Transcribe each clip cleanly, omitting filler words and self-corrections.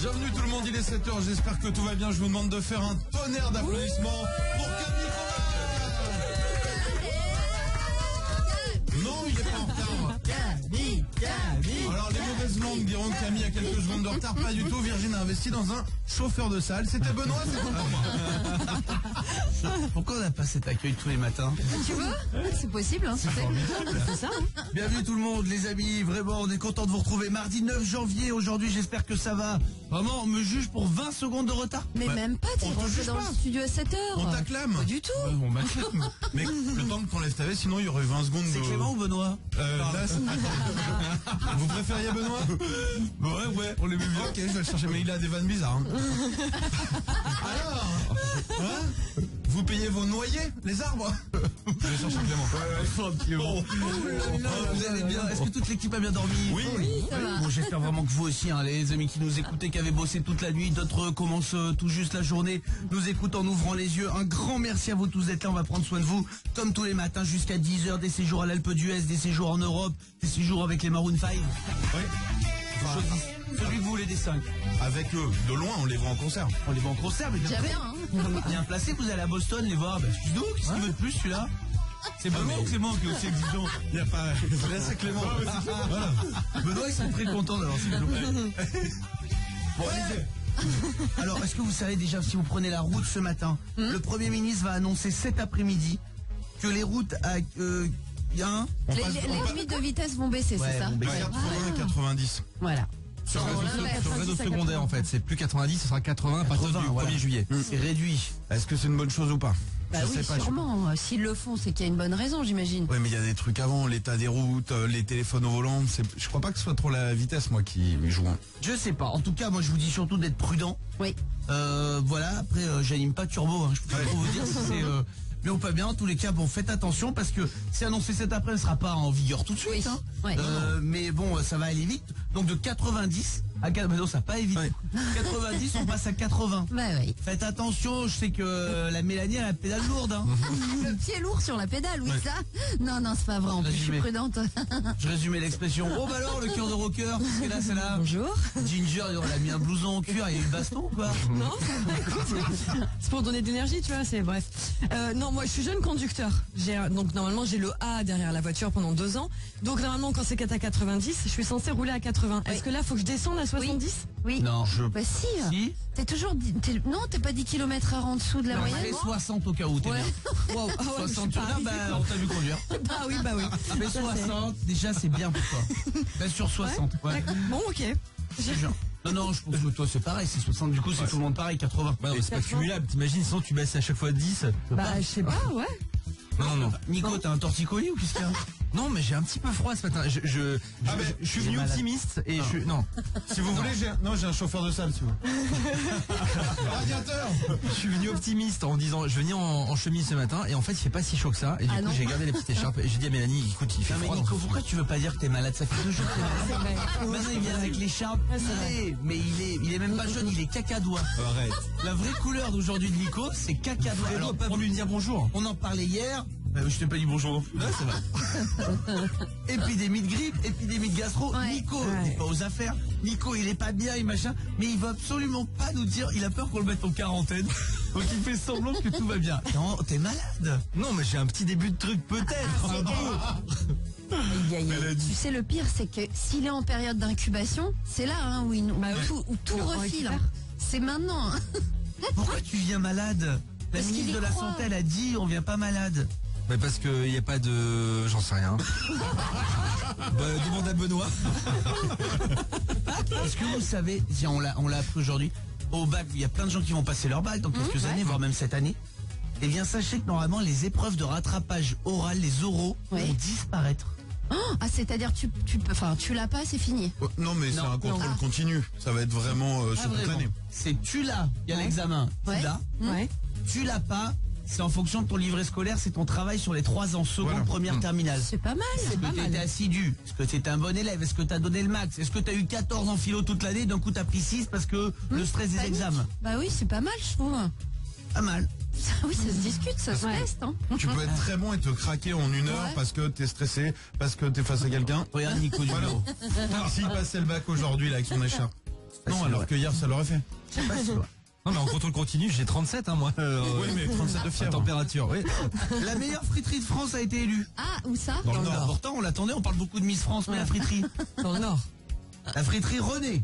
Bienvenue tout le monde, il est 7h, j'espère que tout va bien. Je vous demande de faire un tonnerre d'applaudissements pour Camille Combal. Non, il est pas en retard. Camille. Alors les mauvaises langues diront que Camille a quelques secondes de retard. Pas du tout, Virginie a investi dans un chauffeur de salle. C'était Benoît, c'est pour moi. Pourquoi on n'a pas cet accueil tous les matins? Tu vois? C'est possible, hein. C'est ça, hein. Bienvenue tout le monde, les amis. Vraiment, on est content de vous retrouver. Mardi 9 janvier, aujourd'hui, j'espère que ça va. Vraiment, on me juge pour 20 secondes de retard. Mais même pas, t'es rentré dans le studio à 7h. On t'acclame. Pas du tout. On m'acclame. Mais le temps que t'enlèves ta veste, sinon il y aurait 20 secondes de... C'est Clément ou Benoît? Là, vous préfériez Benoît? Ouais, on l'aimait bien. Ok, je vais le chercher, mais il a des vannes bizarres. Hein. Alors, hein, vous payez vos noyers, les arbres? Je vais chercher Clément. Vous allez bien? Est-ce que toute l'équipe a bien dormi? Oui, ça va. Bon, j'espère vraiment que vous aussi, hein, les amis qui nous écoutaient, qui avaient bossé toute la nuit, d'autres commencent tout juste la journée, nous écoutent en ouvrant les yeux. Un grand merci à vous tous d'être là, on va prendre soin de vous, comme tous les matins jusqu'à 10h, des séjours à l'Alpe d'Huez, des séjours en Europe, des séjours avec les Maroon 5. Oui. Celui que vous voulez des 5. Avec eux, de loin, on les voit en concert. On les voit en concert, mais Déjà bien, hein. bien placé, vous allez à Boston les voir. Bah, excuse-nous, qu'est-ce qu'il veut de plus celui-là? C'est Benoît ou Clément qui est aussi exigeant? Il n'y a pas... Là, c'est Clément. Voilà. Benoît, ils sont très contents d'avoir s'il vous plaît. Bon, alors, est-ce que vous savez déjà, si vous prenez la route ce matin, le Premier ministre va annoncer cet après-midi que les routes à... y a un... Les limites de vitesse vont baisser, Ouais, c'est ça? vont baisser. 80 et 90. Voilà. Sur le réseau 90 à secondaire en fait, c'est plus 90, ce sera 80 à partir du 1er voilà. juillet. C'est réduit. Est-ce que c'est une bonne chose ou pas? Bah Je oui, sais pas. sûrement. S'ils le font, c'est qu'il y a une bonne raison, j'imagine. Ouais, mais il y a des trucs avant, l'état des routes, les téléphones au volant. Je crois pas que ce soit trop la vitesse, moi, qui joue. Je sais pas. En tout cas, moi, je vous dis surtout d'être prudent. Oui. Voilà. Après, j'anime pas Turbo. Hein. Je peux pas vous dire si c'est bien ou pas bien. En tous les cas, bon, faites attention parce que c'est annoncé cet après, ne sera pas en vigueur tout de suite. Oui. Hein. Ouais. Mais bon, ça va aller vite. Donc de 90 à 80, non, ça va pas aller vite. Ouais. 90, on passe à 80. Bah oui. Faites attention. Je sais que la Mélanie elle a la pédale lourde. Hein. Le pied lourd sur la pédale, oui, ça. Non, c'est pas vrai. En plus, je suis Résumé. prudente. Je résumais l'expression. Oh bah alors, le cœur de rocker. C'est là, c'est là. Bonjour. Ginger, elle a mis un blouson en cuir. Il y a eu le baston ou quoi? Non, c'est pour donner de l'énergie, tu vois, c'est bref. Non, moi je suis jeune conducteur. Donc normalement j'ai le A derrière la voiture pendant 2 ans. Donc normalement quand c'est 4 à 90, je suis censé rouler à 80. Est-ce que là faut que je descende à 70? Oui. Non, Bah si. Si. T'es toujours... Non, t'es pas 10 km/h en dessous de la Non, moyenne. fais 60 au cas où, t'es Ouais. bien. Wow. Ah ouais, je suis 60, pas là, arrivée, bah, quoi. on t'a vu conduire. Ah oui, bah oui. Mais Ça, 60, déjà, c'est bien pour toi. Bah, sur 60, c'est- ouais. D'accord. Bon, ok. C'est genre. Non, je pense que toi, c'est pareil, c'est 60, du coup, c'est tout le monde pareil, 80. Bah non, c'est pas 80. cumulable, t'imagines, sinon tu baisses à chaque fois 10. Bah je sais pas, ouais. Non. Nico, t'as un torticolis ou qu'est-ce qu'il y a? Non, mais j'ai un petit peu froid ce matin. Je suis venu malade. optimiste et non. Si vous voulez, j'ai un chauffeur de salle, si vous voulez. Radiateur. Je suis venu optimiste en disant, je venais en chemise ce matin et en fait il fait pas si chaud que ça et du Ah coup non. j'ai gardé les petites écharpes et j'ai dit à Mélanie, écoute, il fait Non, mais froid. Nico, dans ce pourquoi tu veux pas dire que t'es malade? Ça fait 2 jours que t'es malade. C'est vrai. Maintenant, il vient avec l'écharpe. Mais il est même pas jaune, il est cacadois. Arrête. La vraie couleur d'aujourd'hui de Nico, c'est cacadois. Alors, pas voulu dire bonjour. On en parlait hier. Je t'ai pas dit bonjour non plus. Ouais, c'est vrai. Épidémie de grippe, épidémie de gastro. Ouais. Nico, Ouais. n'est pas aux affaires. Nico, il est pas bien et machin. Mais il va absolument pas nous dire. Il a peur qu'on le mette en quarantaine. Donc il fait semblant que tout va bien. Non, t'es malade. Non, mais j'ai un petit début de truc peut-être. Tu sais, le pire, c'est que s'il est en période d'incubation, c'est là hein, où, Bah oui. où tout On refile. récupère. Hein. C'est maintenant. Hein. Pourquoi tu viens malade? La Parce qu'il ministre y de la croit. Santé, elle a dit on vient pas malade. Mais parce que y a pas de, j'en sais rien. Bah, demande à Benoît. Est-ce que vous savez, tiens, on l'a appris aujourd'hui, au bac, il y a plein de gens qui vont passer leur bac dans quelques années, voire même cette année. Eh bien, sachez que normalement, les épreuves de rattrapage oral, les oraux, Ouais. vont disparaître. Ah, c'est-à-dire tu l'as pas, c'est fini. Non, mais c'est Non, un contrôle non. continu. Ça va être vraiment Pas sur toute vraiment. l'année. C'est tu l'as, il y a Ouais. l'examen, Ouais. tu l'as. Ouais. Tu l'as pas, c'est en fonction de ton livret scolaire, c'est ton travail sur les 3 ans, seconde, Voilà. première, terminale. C'est pas mal. Est-ce que t'as été assidu? Est-ce que t'es un bon élève? Est-ce que t'as donné le max? Est-ce que t'as eu 14 en philo toute l'année? D'un coup t'as pris 6 parce que le stress des Panique. examens. Bah oui, c'est pas mal, je trouve. Pas mal. Oui, ça se discute, ça se Ouais. teste. Hein. Tu peux être très bon et te craquer en 1 heure Ouais. parce que t'es stressé, parce que t'es face à quelqu'un. Regarde Nico du Voilà. bureau. Alors s'il passait le bac aujourd'hui là avec son écharpe. Non, alors que hier, ça l'aurait fait. C'est facile, ouais. Non mais en contrôle continu, j'ai 37 moi. Oui, mais 37 de La fièvre. température, oui. La meilleure friterie de France a été élue. Ah, où ça? Dans le Nord. Pourtant, on l'attendait, on parle beaucoup de Miss France, mais la friterie. Dans le Nord. La friterie René.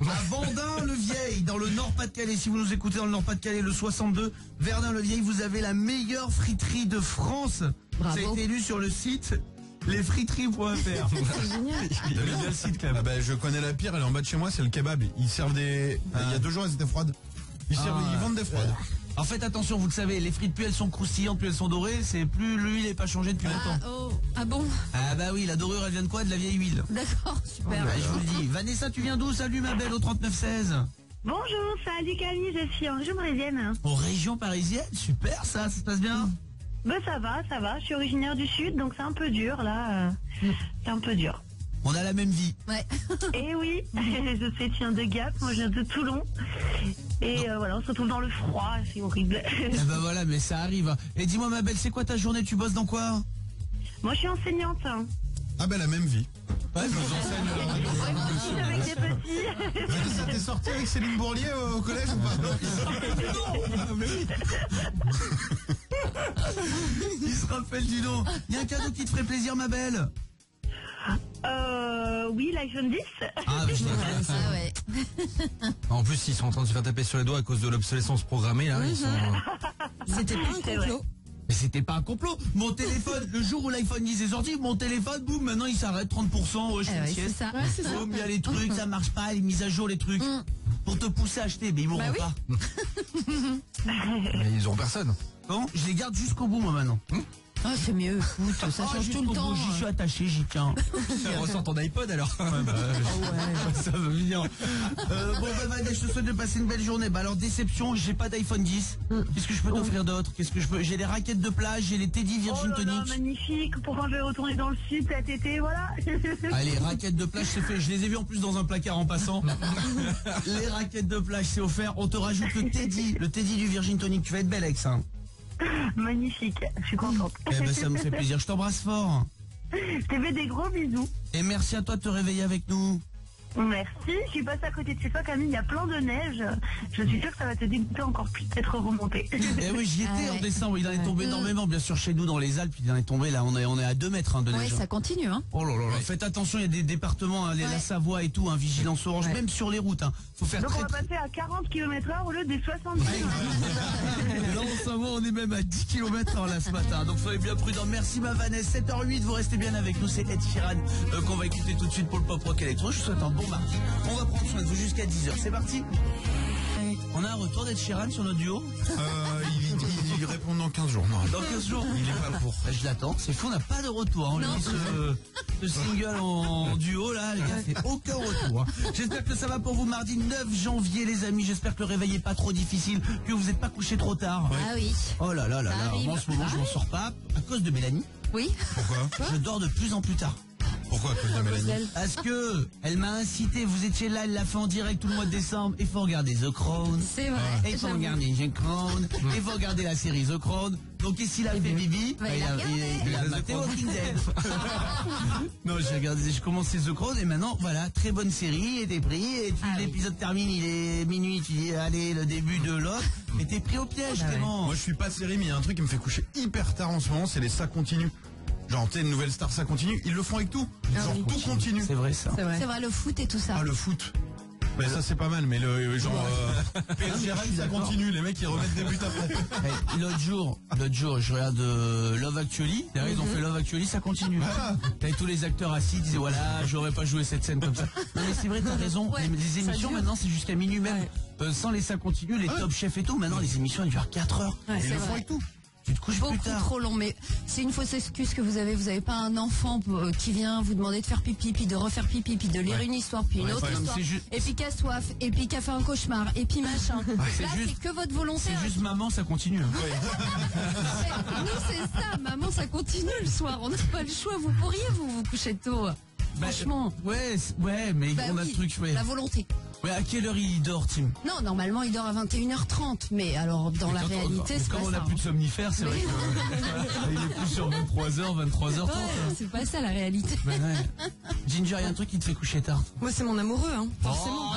À Vendin-le-Vieil, dans le Nord-Pas-de-Calais. Si vous nous écoutez dans le Nord-Pas-de-Calais, le 62, Verdun-le-Vieil, vous avez la meilleure friterie de France. Bravo. Ça a été élu sur le site lesfriteries.fr. C'est génial. Il avait bien le site quand même. Ah bah, je connais la pire, elle est en bas de chez moi, c'est le kebab. Ils servent des. Il y a 2 jours, elles étaient froides. Ils vendent des froides. En fait, attention, vous le savez, les frites, plus elles sont croustillantes, plus elles sont dorées, c'est plus l'huile n'est pas changée depuis longtemps. Ah bon? Ah bah oui, la dorure, elle vient de quoi? De la vieille huile. D'accord, super. Bah, je vous le dis. Vanessa, tu viens d'où? Salut ma belle, au 3916. Bonjour, salut Camille, je suis en région parisienne. Aux régions parisiennes, super ça se passe bien. Ben ça va, je suis originaire du sud, donc c'est un peu dur là, c'est un peu dur. On a la même vie. Ouais. Et oui, je suis chien de Gap, moi je viens de Toulon. Et voilà, on se retrouve dans le froid, c'est horrible. Eh ben voilà, mais ça arrive. Et dis-moi ma belle, c'est quoi ta journée? Tu bosses dans quoi? Moi je suis enseignante. Ah bah la même vie. Ouais, je vous enseigne. Avec des petits. Vanessa, t'es sorti avec Céline Bourlier au collège ou pas? Non, mais oui. Il se rappelle du nom. Il y a un cadeau qui te ferait plaisir ma belle. Oui, l'iPhone 10. Ah mais je t'ai Ça, ouais. En plus, ils sont en train de se faire taper sur les doigts à cause de l'obsolescence programmée là. Ils sont. C'était pas un C'est vrai. complot. Mais c'était pas un complot. Mon téléphone, le jour où l'iPhone 10 est sorti, mon téléphone, boum, maintenant il s'arrête 30%. Ouais, je fais une Ouais, c'est sieste. ça. Ouais, c'est ça. Boum, il y a les trucs, ça marche pas, les mises à jour, les trucs. Pour te pousser à acheter, mais ils mourront Bah oui. pas. Mais ils ont personne. Bon, je les garde jusqu'au bout moi maintenant. Ah, c'est mieux, écoute, ça change tout Jusqu'au le temps. bout, j'y suis attaché, j'y tiens. Ressort ton iPod alors. Ça va venir. Bon, bah, Vanessa, je te souhaite de passer une belle journée. Bah, alors, déception, j'ai pas d'iPhone 10. Qu'est-ce que je peux t'offrir d'autre? Qu'est-ce que je peux? J'ai des raquettes de plage, j'ai les Teddy Oh Virgin là là, Tonic. magnifique. Pourquoi je vais retourner dans le sud cet été, voilà. Allez, raquettes de plage, c'est fait. Je les ai vues en plus dans un placard en passant. Les raquettes de plage, c'est offert. On te rajoute le Teddy du Virgin Tonic. Tu vas être belle avec ça. Magnifique, je suis contente. Eh ben, ça me fait plaisir. Je t'embrasse fort. Je te fais des gros bisous. Et merci à toi de te réveiller avec nous. Merci, je suis passée à côté de chez toi Camille, il y a plein de neige. Je suis sûre que ça va te dégoûter encore plus, peut-être remonter. Eh oui, j'y étais Ah ouais. en décembre. Il en est tombé énormément, bien sûr, chez nous dans les Alpes. Il en est tombé là. On est à 2 mètres de Ouais, neige. ça continue, hein. Oh là là là. Faites attention, il y a des départements, hein, la Ouais. Savoie et tout, hein, vigilance orange, Ouais. même sur les routes. Hein. Faut faire Donc on très va passer à 40 km/h au lieu des 70. Là, en Savoie, on est même à 10 km/h là ce matin. Donc soyez bien prudents. Merci ma Vanessa. 7h08, vous restez bien avec nous. C'est Ed Sheeran qu'on va écouter tout de suite pour le pop rock électro. Je vous souhaite un bon mardi. On va prendre soin de vous jusqu'à 10h. C'est parti. On a un retour d'Ed Sheeran sur notre duo. Il répond dans 15 jours. Non, Dans 15 jours. il est pas pour. Je l'attends. C'est fou, on n'a pas de retour. Hein. On lui a mis ce single en duo là, les gars, c'est aucun retour. Hein. J'espère que ça va pour vous mardi 9 janvier, les amis. J'espère que le réveil est pas trop difficile, que vous n'êtes pas couché trop tard. Ah oui. Oh là là là Ça là. arrive. Moi, en ce moment, je m'en sors pas à cause de Mélanie. Oui. Pourquoi? Je dors de plus en plus tard. Pourquoi à cause de Mélanie? Parce que elle m'a incité, vous étiez là, elle l'a fait en direct tout le mois de décembre. Il faut regarder The Crown. C'est vrai. Il faut j'avoue. regarder The Crown. Il faut regarder la série The Crown. Donc ici, il a fait Bibi. Bah, il a regardé. il a maté Walking Dead. Non, j'ai regardé, j'ai commencé The Crown et maintenant, voilà, très bonne série, et t'es pris, et puis Ah oui. l'épisode termine, il est minuit, tu dis, allez, le début de l'autre, et t'es pris au piège, Clément. Moi je suis pas série, mais il y a un truc qui me fait coucher hyper tard en ce moment, c'est les ça continue. Genre, tu sais, une nouvelle star, ça continue. Ils le font avec tout. Genre, oui. tout continue. C'est vrai, ça. C'est vrai. C'est vrai, le foot et tout ça. Ah, le foot. Mais ça, c'est pas mal, mais le genre. PSG, ça continue. Les mecs, ils remettent des buts après. Hey, l'autre jour, je regarde Love Actually. Derrière, ils ont fait Love Actually, ça continue. T'avais tous les acteurs assis, ils disaient voilà, j'aurais pas joué cette scène comme ça. Non mais c'est vrai, t'as raison. Ouais, les émissions dure. maintenant, c'est jusqu'à minuit même. Sans les ça continue, les top chefs et tout. Maintenant, les émissions elles durent 4 heures. Ouais, Ils c'est le font vrai. avec tout. Tu te couches Beaucoup plus tard. trop long, mais c'est une fausse excuse que vous avez. Vous n'avez pas un enfant qui vient vous demander de faire pipi, puis de refaire pipi, puis de lire une histoire, puis une autre ouais, histoire, c'est juste- et puis qui a soif, et puis qui a fait un cauchemar, et puis machin. c'est Là, juste- c'est que votre volonté. C'est juste maman, ça continue. Nous, c'est ça, maman, ça continue le soir. On n'a pas le choix. Vous pourriez vous coucher tôt. Franchement. Ouais, ouais, mais Bah on a oui, le truc, ouais. La volonté. Mais à quelle heure il dort, Tim? Non, normalement, il dort à 21h30. Mais alors, dans la réalité, c'est pas comme on ça. n'a plus de somnifères, c'est vrai que il est plus sur 23h, 23h30. Ouais, c'est pas ça la réalité. Ben ouais. Ginger, il y a un truc qui te fait coucher tard. Moi, c'est mon amoureux, hein, forcément.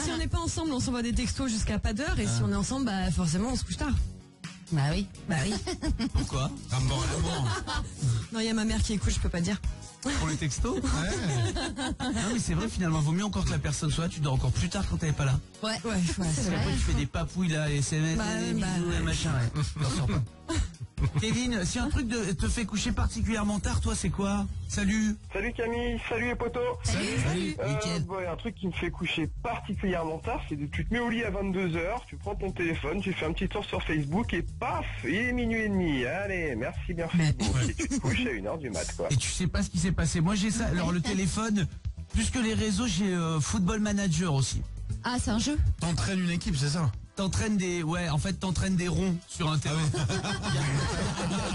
Si on n'est pas ensemble, on s'envoie des textos jusqu'à pas d'heure. Et si on est ensemble, bah forcément, on se couche tard. Bah oui. Pourquoi? L'amour. Non, il y a ma mère qui écoute, je peux pas dire. Pour les textos? Non mais c'est vrai, finalement, vaut mieux encore que la personne soit là, tu dors encore plus tard quand elle est pas là. Ouais, c'est Parce vrai. qu'après tu fais des papouilles là, les SMS, les bisous, les machins, ouais. T'en sors pas. Kevin, si un truc te fait coucher particulièrement tard, toi c'est quoi? Salut. Salut Camille, salut les potos. Salut. Nickel. Un truc qui me fait coucher particulièrement tard, c'est que tu te mets au lit à 22h, tu prends ton téléphone, tu fais un petit tour sur Facebook et paf, il est minuit et demi. Allez, merci bien Facebook. Et tu te couches à 1h du mat, quoi. Et tu sais pas ce qui s'est passé. Moi j'ai ça. Alors le téléphone, plus que les réseaux, j'ai Football Manager aussi. Ah, c'est un jeu. T'entraînes une équipe, c'est ça? T'entraînes des ronds sur un terrain.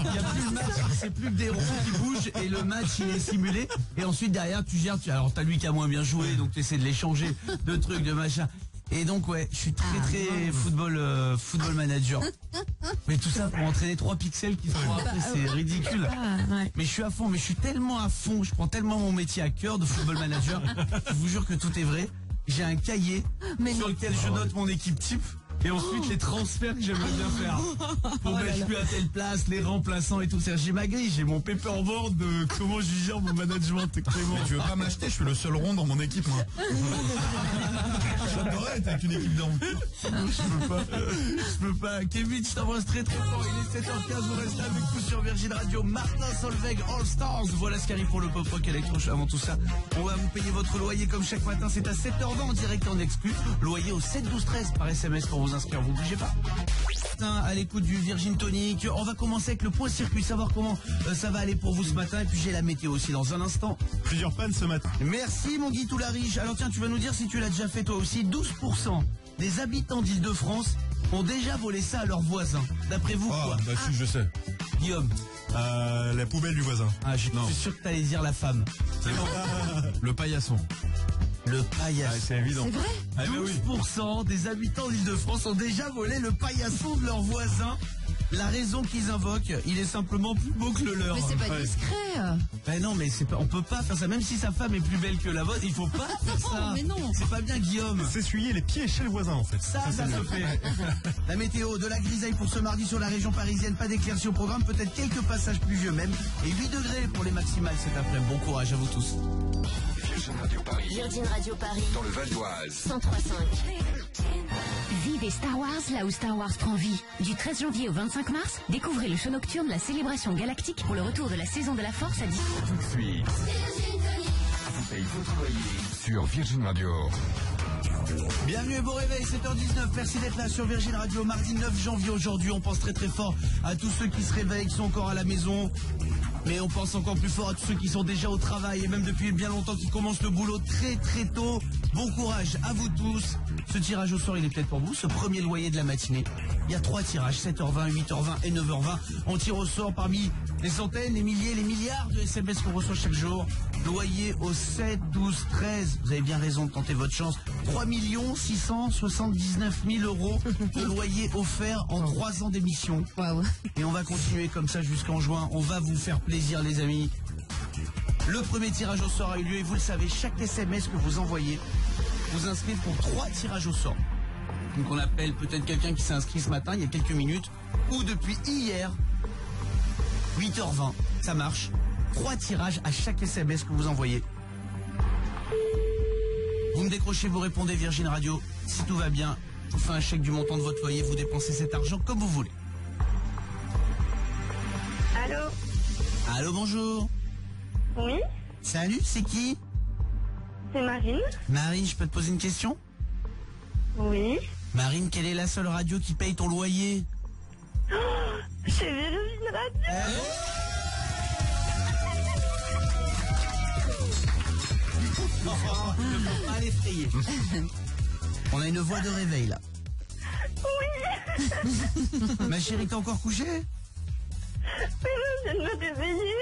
Il y a plus le match, c'est plus que des ronds qui bougent et le match il est simulé. Et ensuite derrière tu gères, alors t'as lui qui a moins bien joué, donc tu essaies de l'échanger de trucs, de machin. Et donc ouais, je suis très football manager. Mais tout ça pour entraîner 3 pixels qui sont après, c'est ridicule. Mais je suis à fond, mais je suis tellement à fond, je prends tellement mon métier à cœur de football manager. Je vous jure que tout est vrai. J'ai un cahier sur lequel je note mon équipe type. Et ensuite les transferts que j'aimerais bien faire pour mettre plus à telle place, les remplaçants et tout ça. J'ai ma grille, j'ai mon paperboard de comment je gère mon management. Mais tu veux pas m'acheter? Je suis le seul rond dans mon équipe, moi. J'adorerais être avec une équipe de rond. Je peux pas. Kevin, je t'embrasse très fort. Il est 7h15, vous restez avec nous sur Virgin Radio. Martin Solveig, All Stars. Voilà ce qui arrive pour le pop rock électro. Avant tout ça, on va vous payer votre loyer comme chaque matin. C'est à 7h20 en direct en exclu. Loyer au 7 12 13 par SMS pour vous inscrire. Vous bougez pas. À l'écoute du Virgin Tonic. On va commencer avec le point circuit, savoir comment ça va aller pour vous ce matin. Et puis j'ai la météo aussi dans un instant. Plusieurs pannes ce matin. Merci mon Guy Toulariche. Alors tiens, tu vas nous dire si tu l'as déjà fait toi aussi. 12% des habitants d'Île-de-France ont déjà volé ça à leurs voisins. D'après vous, quoi? Bah si, je sais. Guillaume. La poubelle du voisin. Ah, je suis sûr que t'allais dire la femme. Le paillasson. Le paillasson. C'est évident. C'est vrai? Ah, bah oui. 12% des habitants d'Île-de-France ont déjà volé le paillasson de leurs voisins. La raison qu'ils invoquent, il est simplement plus beau que le leur. Mais c'est pas discret. Ben non, mais c'est pas, on peut pas faire ça. Même si sa femme est plus belle que la vôtre, il faut pas faire ça. Mais non. C'est pas bien, Guillaume. S'essuyer les pieds chez le voisin, en fait. Ça se fait. La météo, de la grisaille pour ce mardi sur la région parisienne. Pas d'éclaircies au programme, peut-être quelques passages pluvieux même. Et 8 degrés pour les maximales cet après-midi. Bon courage à vous tous. Virgin Radio Paris. Virgin Radio Paris. Dans le Val d'Oise. 103.5. Vivez Star Wars là où Star Wars prend vie. Du 13 janvier au 25 mars, découvrez le show nocturne La Célébration Galactique pour le retour de la saison de la Force à 10. Tout de suite. Vous payez votre loyer sur Virgin Radio. Bienvenue et bon réveil, 7h19, merci d'être là sur Virgin Radio, mardi 9 janvier aujourd'hui. On pense très très fort à tous ceux qui se réveillent, qui sont encore à la maison. Mais on pense encore plus fort à tous ceux qui sont déjà au travail et même depuis bien longtemps qui commencent le boulot très très tôt. Bon courage à vous tous. Ce tirage au sort, il est peut-être pour vous, ce premier loyer de la matinée. Il y a 3 tirages, 7h20, 8h20 et 9h20. On tire au sort parmi les centaines, les milliers, les milliards de SMS qu'on reçoit chaque jour. Loyer au 7, 12, 13. Vous avez bien raison de tenter votre chance. 3 679 000 euros de loyer offert en 3 ans d'émission. Waouh. Et on va continuer comme ça jusqu'en juin. On va vous faire plaisir, les amis. Le premier tirage au sort a eu lieu et vous le savez, chaque SMS que vous envoyez vous inscrivez pour 3 tirages au sort. Donc on appelle peut-être quelqu'un qui s'est inscrit ce matin, il y a quelques minutes, ou depuis hier, 8h20, ça marche. 3 tirages à chaque SMS que vous envoyez. Vous me décrochez, vous répondez Virgin Radio. Si tout va bien, je vous fais un chèque du montant de votre loyer, vous dépensez cet argent comme vous voulez. Allô? Allô, bonjour. Oui? Salut, c'est qui? C'est Marine? Marine, je peux te poser une question? Oui? Marine, quelle est la seule radio qui paye ton loyer? C'est Virgin Radio? Ne faut pas l'effrayer. On a une voix de réveil là. Oui! Ma chérie, t'es encore couchée? Mais je viens de me réveiller.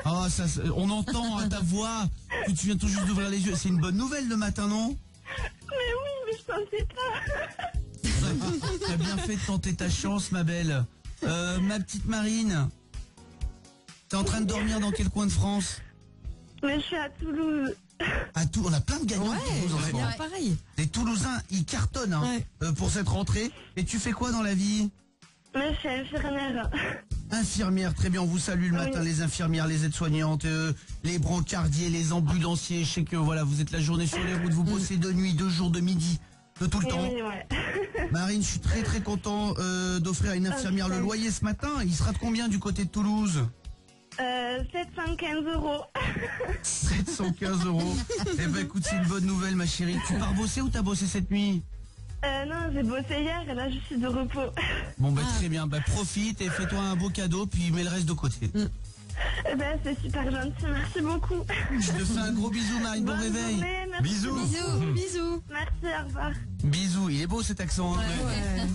Oh, ça, on entend à ta voix que tu viens tout juste d'ouvrir les yeux. C'est une bonne nouvelle le matin, non? Mais oui, mais je pensais pas. T'as bien fait de tenter ta chance, ma belle. Ma petite Marine, t'es en train de dormir dans quel coin de France? Mais je suis à Toulouse. À tout, on a plein de gagnants Ouais, à Toulouse en ce moment. pareil. Les Toulousains, ils cartonnent hein, pour cette rentrée. Et tu fais quoi dans la vie? Mais je suis infirmière. Infirmière, très bien, on vous salue le matin, les infirmières, les aides-soignantes, les brancardiers, les ambulanciers. Je sais que voilà, vous êtes la journée sur les routes, vous bossez de nuit, de jour, de midi, de tout le temps. Oui, ouais. Marine, je suis très très content d'offrir à une infirmière le loyer ce matin. Il sera de combien du côté de Toulouse? 715 €. 715 €. Eh ben écoute, c'est une bonne nouvelle ma chérie. Tu pars bosser ou t'as bossé cette nuit? Non, j'ai bossé hier et là je suis de repos. Bon bah très bien, bah profite et fais-toi un beau cadeau puis mets le reste de côté. Eh ben, c'est super gentil, merci beaucoup. Je te fais un gros bisou Marine, bon Bonne réveil. journée, merci. Bisous. Bisous. Merci, au revoir. Bisous, il est beau cet accent. Hein.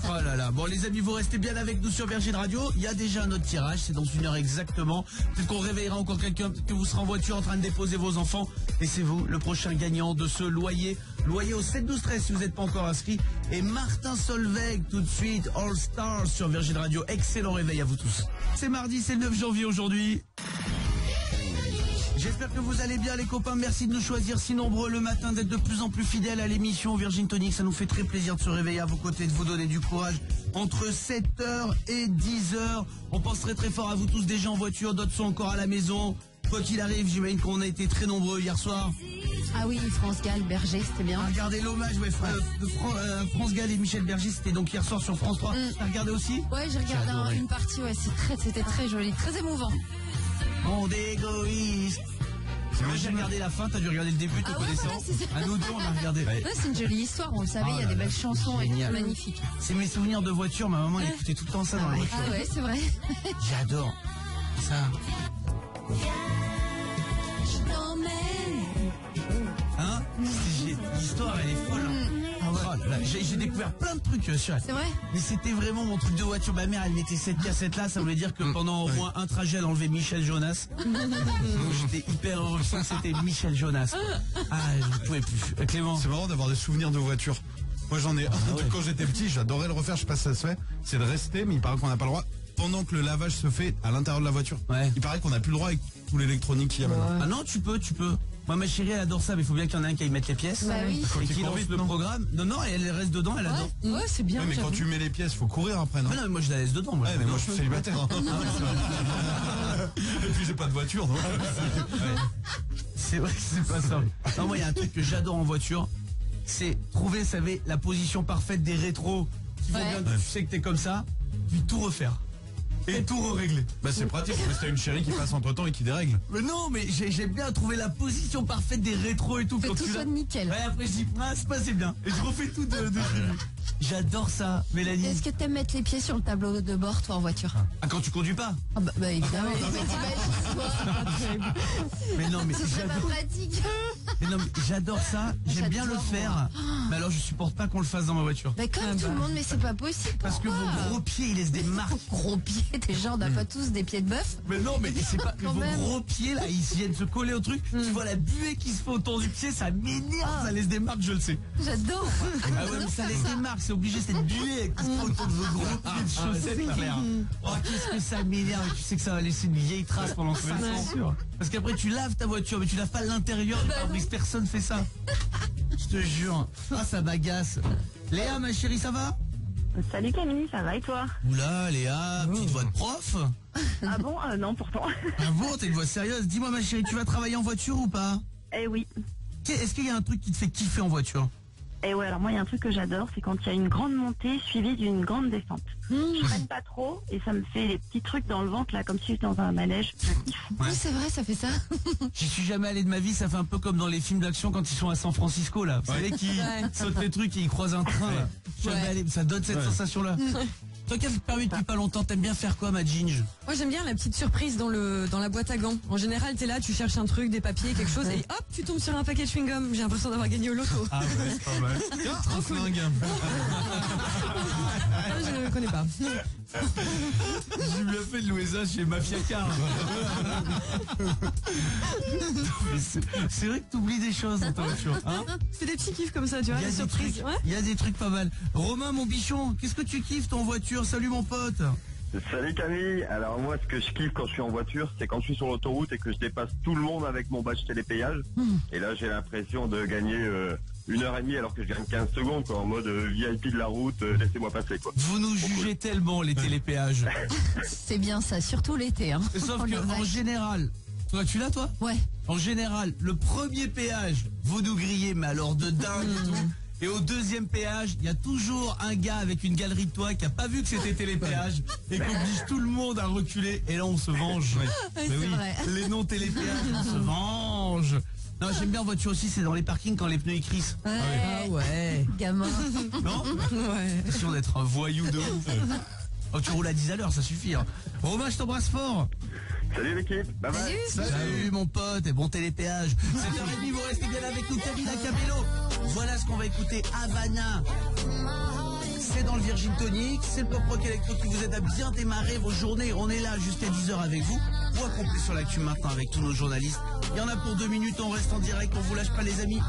Oh là là. Bon les amis, vous restez bien avec nous sur Virgin Radio. Il y a déjà un autre tirage, c'est dans 1 heure exactement. Peut-être qu'on réveillera encore quelqu'un, peut-être que vous serez en voiture en train de déposer vos enfants. Et c'est vous, le prochain gagnant de ce loyer. Loyer au 7-12-13 si vous n'êtes pas encore inscrit. Et Martin Solveig tout de suite, All Stars sur Virgin Radio. Excellent réveil à vous tous. C'est mardi, c'est le 9 janvier aujourd'hui. J'espère que vous allez bien les copains, merci de nous choisir si nombreux le matin, d'être de plus en plus fidèles à l'émission Virgin Tonic, ça nous fait très plaisir de se réveiller à vos côtés, de vous donner du courage entre 7h et 10h. On pense très très fort à vous tous, déjà en voiture, d'autres sont encore à la maison. Quoi qu'il arrive, j'imagine qu'on a été très nombreux hier soir. Ah oui, France Gall, Berger, c'était bien. Regardez l'hommage, France Gall et Michel Berger, c'était donc hier soir sur France 3. T'as regardé aussi? Ouais, j'ai regardé une partie, ouais, c'était très joli, très émouvant. Monde égoïste. Moi j'ai regardé la fin, t'as dû regarder le début, te connaissant. Voilà, c'est ça. À nous deux, on a regardé. Ouais, c'est une jolie histoire, on le savait, il y a des belles chansons et tout, génial. magnifique. C'est mes souvenirs de voiture, ma maman elle écoutait tout le temps ça dans la voiture. Ah ouais, c'est vrai. J'adore ça. Hein? L'histoire elle est folle. Oh là là, j'ai découvert plein de trucs sur elle. C'est vrai? Mais c'était vraiment mon truc de voiture. Ma mère elle mettait cette cassette là, ça voulait dire que pendant au moins un trajet elle enlevait Michel Jonas. Donc j'étais hyper heureux que c'était Michel Jonas. Ah je ne pouvais plus. Clément. C'est marrant d'avoir des souvenirs de voiture. Moi j'en ai un truc quand j'étais petit, j'adorais le refaire, je sais pas si ça se fait. C'est de rester, mais il paraît qu'on n'a pas le droit pendant que le lavage se fait à l'intérieur de la voiture. Ouais. Il paraît qu'on n'a plus le droit avec tout l'électronique qu'il y a maintenant. Ah non, tu peux. Moi, ma chérie, elle adore ça, mais il faut bien qu'il y en ait un qui aille mettre les pièces. Bah oui. Et qui lance le programme. Non, elle reste dedans, elle adore. Ouais, c'est bien. Ouais, mais quand tu mets les pièces, faut courir après, non? Mais non, mais moi, je la laisse dedans. Moi, Ouais, mais moi je suis célibataire. Hein. Et puis j'ai pas de voiture, donc. C'est vrai que c'est pas ça. Non, moi, il y a un truc que j'adore en voiture, c'est trouver, vous savez, la position parfaite des rétros. Qui font bien, tu sais que t'es comme ça, puis tout refaire. Et tout régler. Bah c'est pratique, parce que t'as une chérie qui passe entre temps et qui dérègle. Mais non, mais j'aime bien trouver la position parfaite des rétros et tout. Que Quand tout tu soit l'as- nickel. Ouais, après je dis, ah, c'est passé bien. Et je refais tout de J'adore ça, Mélanie. Est-ce que t'aimes mettre les pieds sur le tableau de bord, toi, en voiture? Ah, quand tu conduis pas? Ah bah évidemment. Mais non, mais C'est pas j'adore. pratique. Mais non, mais j'adore ça. J'aime bien le J'adore, faire. Mais alors, je supporte pas qu'on le fasse dans ma voiture. Bah comme tout le monde, mais c'est pas possible. Parce que Pourquoi vos gros pieds, ils laissent des marques. Gros pieds, déjà, on n'a pas tous des pieds de bœuf. Mais non, mais c'est pas. Quand Vos même. gros pieds, là, ils viennent se coller au truc. Tu vois la buée qui se fait autour du pied, ça m'énerve. Ça laisse des marques, je le sais. J'adore. Ah ouais, mais ça laisse des marques, c'est obligé, cette buée qui se fait autour de vos gros pieds de chaussettes, là. Oh, qu'est-ce que ça m'énerve. Tu sais que ça va laisser une vieille trace pendant ce temps. Parce qu'après, tu laves ta voiture, mais tu laves pas l'intérieur du pare-brise. Personne fait ça. Je te jure. Ah, ça m'agace. Léa, ma chérie, ça va? Salut Camille, ça va et toi? Oula, Léa, petite voix de prof. Ah bon? Non, pourtant. Ah bon, t'as une voix sérieuse. Dis-moi, ma chérie, tu vas travailler en voiture ou pas? Eh oui. Est-ce qu'il y a un truc qui te fait kiffer en voiture? Et ouais, alors moi, il y a un truc que j'adore, c'est quand il y a une grande montée suivie d'une grande descente. Je freine pas trop et ça me fait des petits trucs dans le ventre, là, comme si j'étais dans un manège. Je kiffe. Oui, c'est vrai, ça fait ça. J'y suis jamais allé de ma vie, ça fait un peu comme dans les films d'action quand ils sont à San Francisco, là. Vous savez qui sautent les trucs et ils croisent un train, là. Jamais allé, ça donne cette sensation-là. Toi qui as le permis depuis pas longtemps, t'aimes bien faire quoi, ma Ginge? Moi j'aime bien la petite surprise dans la boîte à gants. En général t'es là, tu cherches un truc, des papiers, quelque chose et hop tu tombes sur un paquet de chewing-gum. J'ai l'impression d'avoir gagné au loto. Ah ouais, c'est pas mal. Tiens, un flingue. Je ne le connais pas. J'ai bien fait de louer ça chez Mafia Car. C'est vrai que t'oublies des choses dans ta voiture. Hein, C'est des petits kiffs comme ça, tu vois, la surprise. il y a des trucs pas mal. Romain, mon bichon, qu'est-ce que tu kiffes en voiture? Salut mon pote. Salut Camille, alors moi ce que je kiffe quand je suis en voiture, c'est quand je suis sur l'autoroute et que je dépasse tout le monde avec mon badge télépayage. Et là j'ai l'impression de gagner 1h30 alors que je gagne 15 secondes quoi, en mode VIP de la route, laissez-moi passer quoi. Vous nous jugez tellement les télépéages. C'est bien ça, surtout l'été. Hein. Sauf Oh, que le en vache. général, toi tu l'as toi? Ouais. En général, le premier péage, vous nous grillez, mais alors de dingue et tout. Et au deuxième péage, il y a toujours un gars avec une galerie de toit qui a pas vu que c'était télépéage et qui oblige tout le monde à reculer. Et là, on se venge. C'est vrai. Les non-télépéages, on se venge. Non, j'aime bien en voiture aussi, c'est dans les parkings quand les pneus ils crissent. Ouais. Ah ouais. Gamin. Non? Ouais. C'est sûr d'être un voyou de ouf. Oh, tu roules à 10 à l'heure, ça suffit. Hein. Romain, je t'embrasse fort. Salut l'équipe, bye bye. Salut mon pote et bon télépéage. 7h30, vous restez bien avec nous, Camila Cabello. Voilà ce qu'on va écouter, Havana. C'est dans le Virgin Tonic, c'est le pop rock électro qui vous aide à bien démarrer vos journées. On est là jusqu'à 10h avec vous. Ou à complet sur l'actu maintenant avec tous nos journalistes. Il y en a pour 2 minutes, on reste en direct, on vous lâche pas les amis.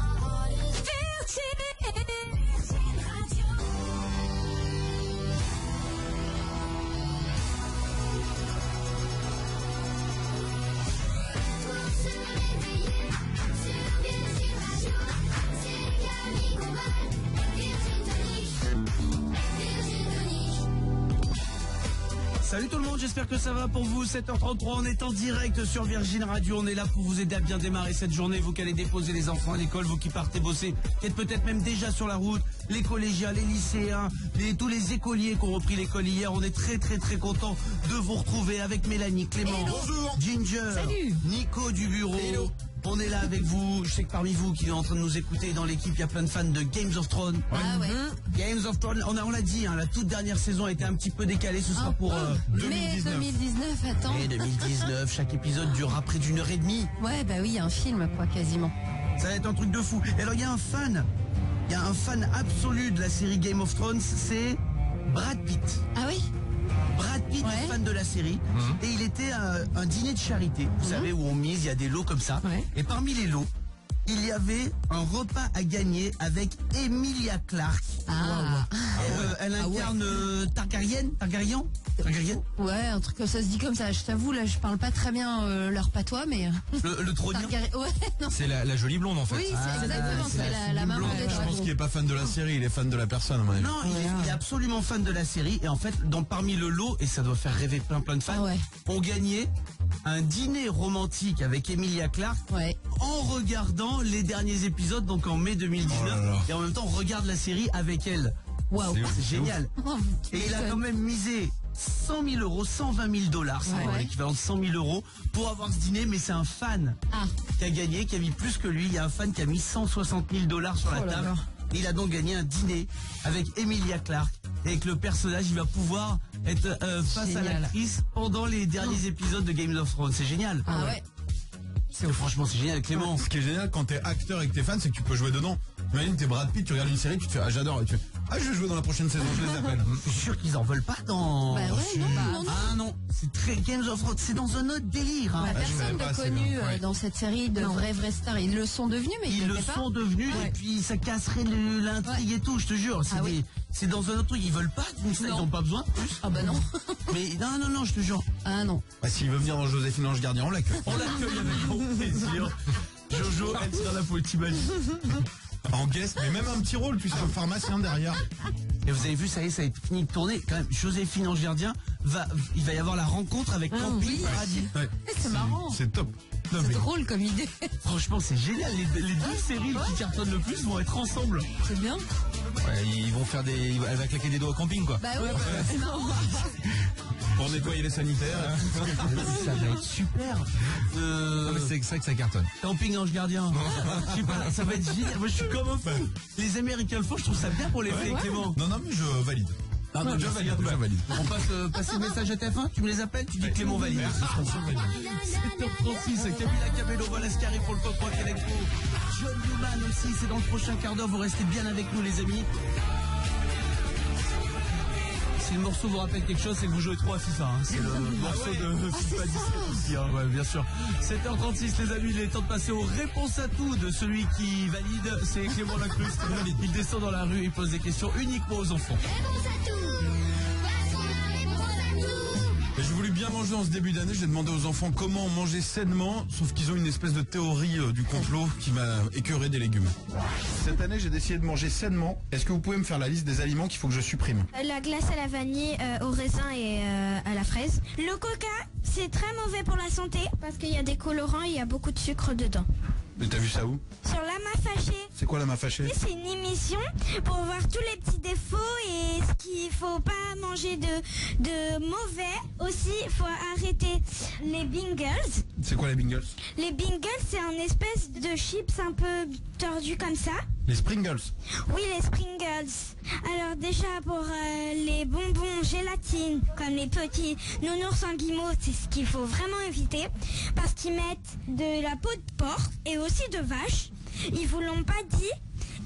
Salut tout le monde, j'espère que ça va pour vous. 7h33, on est en direct sur Virgin Radio. On est là pour vous aider à bien démarrer cette journée. Vous qui allez déposer les enfants à l'école, vous qui partez bosser, qui êtes peut-être même déjà sur la route, les collégiens, les lycéens, tous les écoliers qui ont repris l'école hier. On est très très très contents de vous retrouver avec Mélanie, Clément, Ginger, Nico du bureau. Hello. On est là avec vous. Je sais que parmi vous qui est en train de nous écouter dans l'équipe, il y a plein de fans de Games of Thrones. Ah ouais. Games of Thrones, on l'a dit, hein, la toute dernière saison a été un petit peu décalée. Ce sera pour Mais 2019, attends. Et 2019, chaque épisode durera près d'1 heure et demie. Ouais, bah oui, il y a un film, quoi, quasiment. Ça va être un truc de fou. Et alors, il y a un fan absolu de la série Game of Thrones, c'est Brad Pitt. Ah oui? Brad Pitt est fan de la série et il était à un dîner de charité, vous savez, où on mise, il y a des lots comme ça. Et parmi les lots, il y avait un repas à gagner avec Emilia Clarke. Ah. Elle incarne Targaryen. Ouais, un truc comme ça se dit comme ça. Je t'avoue, là, je parle pas très bien leur patois, mais... Le trônien. Ouais, non. C'est la jolie blonde en fait. Oui, c'est exactement, c'est la maman des Je pense dragons. qu'il est pas fan de la série, il est fan de la personne, à mon avis. Non, il est absolument fan de la série. Et en fait, parmi le lot, et ça doit faire rêver plein de fans, on gagnait un dîner romantique avec Emilia Clarke en regardant les derniers épisodes, donc en mai 2019. Et en même temps, on regarde la série avec elle. Waouh, c'est génial. Et il a quand même misé 100 000 euros, 120 000 dollars, c'est l'équivalent de 100 000 euros pour avoir ce dîner, mais c'est un fan qui a gagné, qui a mis plus que lui. Il y a un fan qui a mis 160 000 dollars sur la table. Et il a donc gagné un dîner avec Emilia Clarke. Et avec le personnage, il va pouvoir être face à l'actrice pendant les derniers épisodes de Game of Thrones. C'est génial. Ah ouais. Franchement, c'est génial, Clément. Ce qui est génial quand t'es acteur et que t'es fan, c'est que tu peux jouer dedans. Imagine, t'es Brad Pitt, tu regardes une série, tu te fais ah j'adore, et tu fais ah je vais jouer dans la prochaine saison, je les appelle. Je suis sûr qu'ils en veulent pas dans. Bah ouais, non. Ah non, c'est très Games of Thrones, c'est dans un autre délire. Hein. Bah, personne de connu dans cette série de vrais stars. Ils le sont devenus, mais ils le sont devenus et puis ça casserait l'intrigue et tout, je te jure. C'est dans un autre truc, ils veulent pas, ils n'ont pas besoin de plus. Ah bah non. Mais non, je te jure. Ah non. Bah s'il veut venir dans Joséphine Ange Gardien, on l'accueille. On l'accueille avec grand plaisir. Jojo, elle sera là pour le t'imagines. En guest, mais même un petit rôle, tu sais, un pharmacien derrière. Et vous avez vu, ça y est, ça a été fini de tourner. Quand même, Joséphine Ange Gardien, il va y avoir la rencontre avec Camping Paradis. C'est marrant. C'est top. C'est drôle comme idée. Franchement, c'est génial. Les deux séries qui cartonnent le plus vont être ensemble. C'est bien. Ouais, ils vont faire elle va claquer des doigts au camping quoi. Bah oui, c'est marrant. Pour nettoyer les sanitaires. Ça va être super. Non, mais c'est vrai que ça cartonne. Camping Ange Gardien. Je sais pas, ça va être génial. Moi, je suis comme un fou. Les Américains le font, je trouve ça bien pour les faits, Clément. Non, mais je valide. Ah, bah, déjà valide. On passe le message à TF1, tu me les appelles, tu dis Clément valide. 7h36, Camila Cabello, voilà ce qui arrive pour le Pop Rock Electro. John Newman aussi, c'est dans le prochain quart d'heure, vous restez bien avec nous les amis. Si le morceau vous rappelle quelque chose, c'est que vous jouez trop à FIFA. Hein. C'est le morceau de FIFA 17 aussi, hein. Ouais, bien sûr. 7h36 les amis, il est temps de passer aux réponses à tout de celui qui valide, c'est Clément Lacruste. Il descend dans la rue, il pose des questions uniquement aux enfants. Et j'ai voulu bien manger en ce début d'année, j'ai demandé aux enfants comment manger sainement, sauf qu'ils ont une espèce de théorie du complot qui m'a écœuré des légumes. Cette année, j'ai décidé de manger sainement. Est-ce que vous pouvez me faire la liste des aliments qu'il faut que je supprime? La glace à la vanille, au raisin et à la fraise. Le coca, c'est très mauvais pour la santé parce qu'il y a des colorants et il y a beaucoup de sucre dedans. Mais t'as vu ça où? Sur Lama Fâché. C'est quoi Lama Fâché? C'est une émission pour voir tous les petits défauts et ce qu'il faut pas manger de mauvais. Aussi, il faut arrêter les Bingles. C'est quoi les Bingles? Les Bingles, c'est un espèce de chips un peu tordu comme ça. Les Springles? Oui, les Springles. Alors déjà pour les bonbons gélatine, comme les petits nounours en guimauve, c'est ce qu'il faut vraiment éviter parce qu'ils mettent de la peau de porc et aussi de vache. Ils vous l'ont pas dit,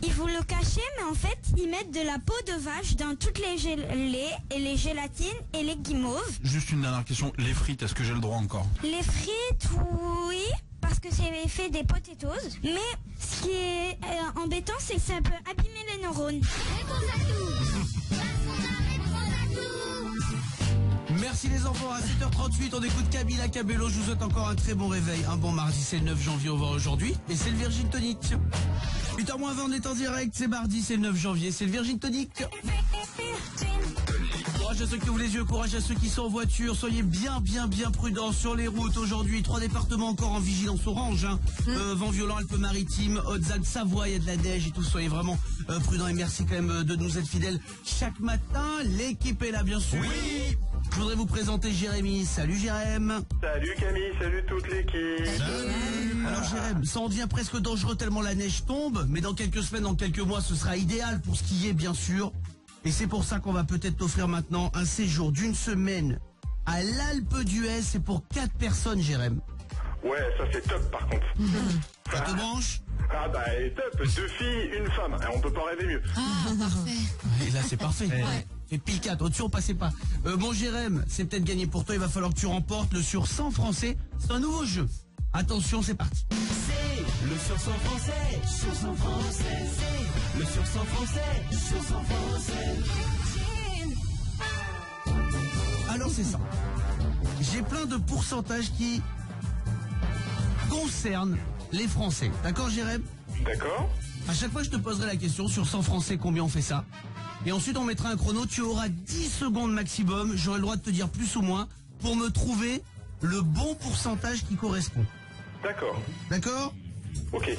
ils vous le cachaient, mais en fait ils mettent de la peau de vache dans toutes les gelées et les gélatines et les guimauves. Juste une dernière question, les frites, est-ce que j'ai le droit encore? Les frites, oui, parce que c'est fait des potatoes, mais ce qui est embêtant, c'est que ça peut abîmer les neurones. Merci les enfants, à 7h38 on écoute Camila Cabello, je vous souhaite encore un très bon réveil, un bon mardi, c'est le 9 janvier, on va aujourd'hui, et c'est le Virgin Tonic. 8h20 on est en direct, c'est mardi, c'est le 9 janvier, c'est le Virgin Tonic. Courage à ceux qui ouvrent les yeux, courage à ceux qui sont en voiture, soyez bien prudents sur les routes aujourd'hui. 3 départements encore en vigilance orange, hein. Vent violent, Alpes-Maritimes, Hautes-Alpes, Savoie, il y a de la neige et tout, soyez vraiment prudents et merci quand même de nous être fidèles chaque matin. L'équipe est là bien sûr. Oui. Je voudrais vous présenter Jérémy. Salut Jérémy. Salut Camille, salut toute l'équipe. Salut. Alors Jérémy, ça en devient presque dangereux tellement la neige tombe, mais dans quelques semaines, dans quelques mois, ce sera idéal pour skier bien sûr. Et c'est pour ça qu'on va peut-être t'offrir maintenant un séjour d'une semaine à l'Alpe d'Huez. C'est pour 4 personnes, Jérémy. Ouais, ça c'est top par contre. Ça te branche? Ah bah top, 2 filles, une femme. On peut pas rêver mieux. Ah, parfait. Et là c'est parfait. Ouais. Et pile 4, au-dessus on passait pas. Bon Jérémy, c'est peut-être gagné pour toi, il va falloir que tu remportes le sur 100 français. C'est un nouveau jeu. Attention, c'est parti. C'est le sur 100 français, sur 100 français, c'est le sur 100 français, sur 100 français. Alors c'est ça. J'ai plein de pourcentages qui concernent les Français. D'accord Jérémy? D'accord. À chaque fois je te poserai la question sur 100 Français combien on fait ça. Et ensuite on mettra un chrono, tu auras 10 secondes maximum, j'aurai le droit de te dire plus ou moins, pour me trouver le bon pourcentage qui correspond. D'accord. D'accord? Ok.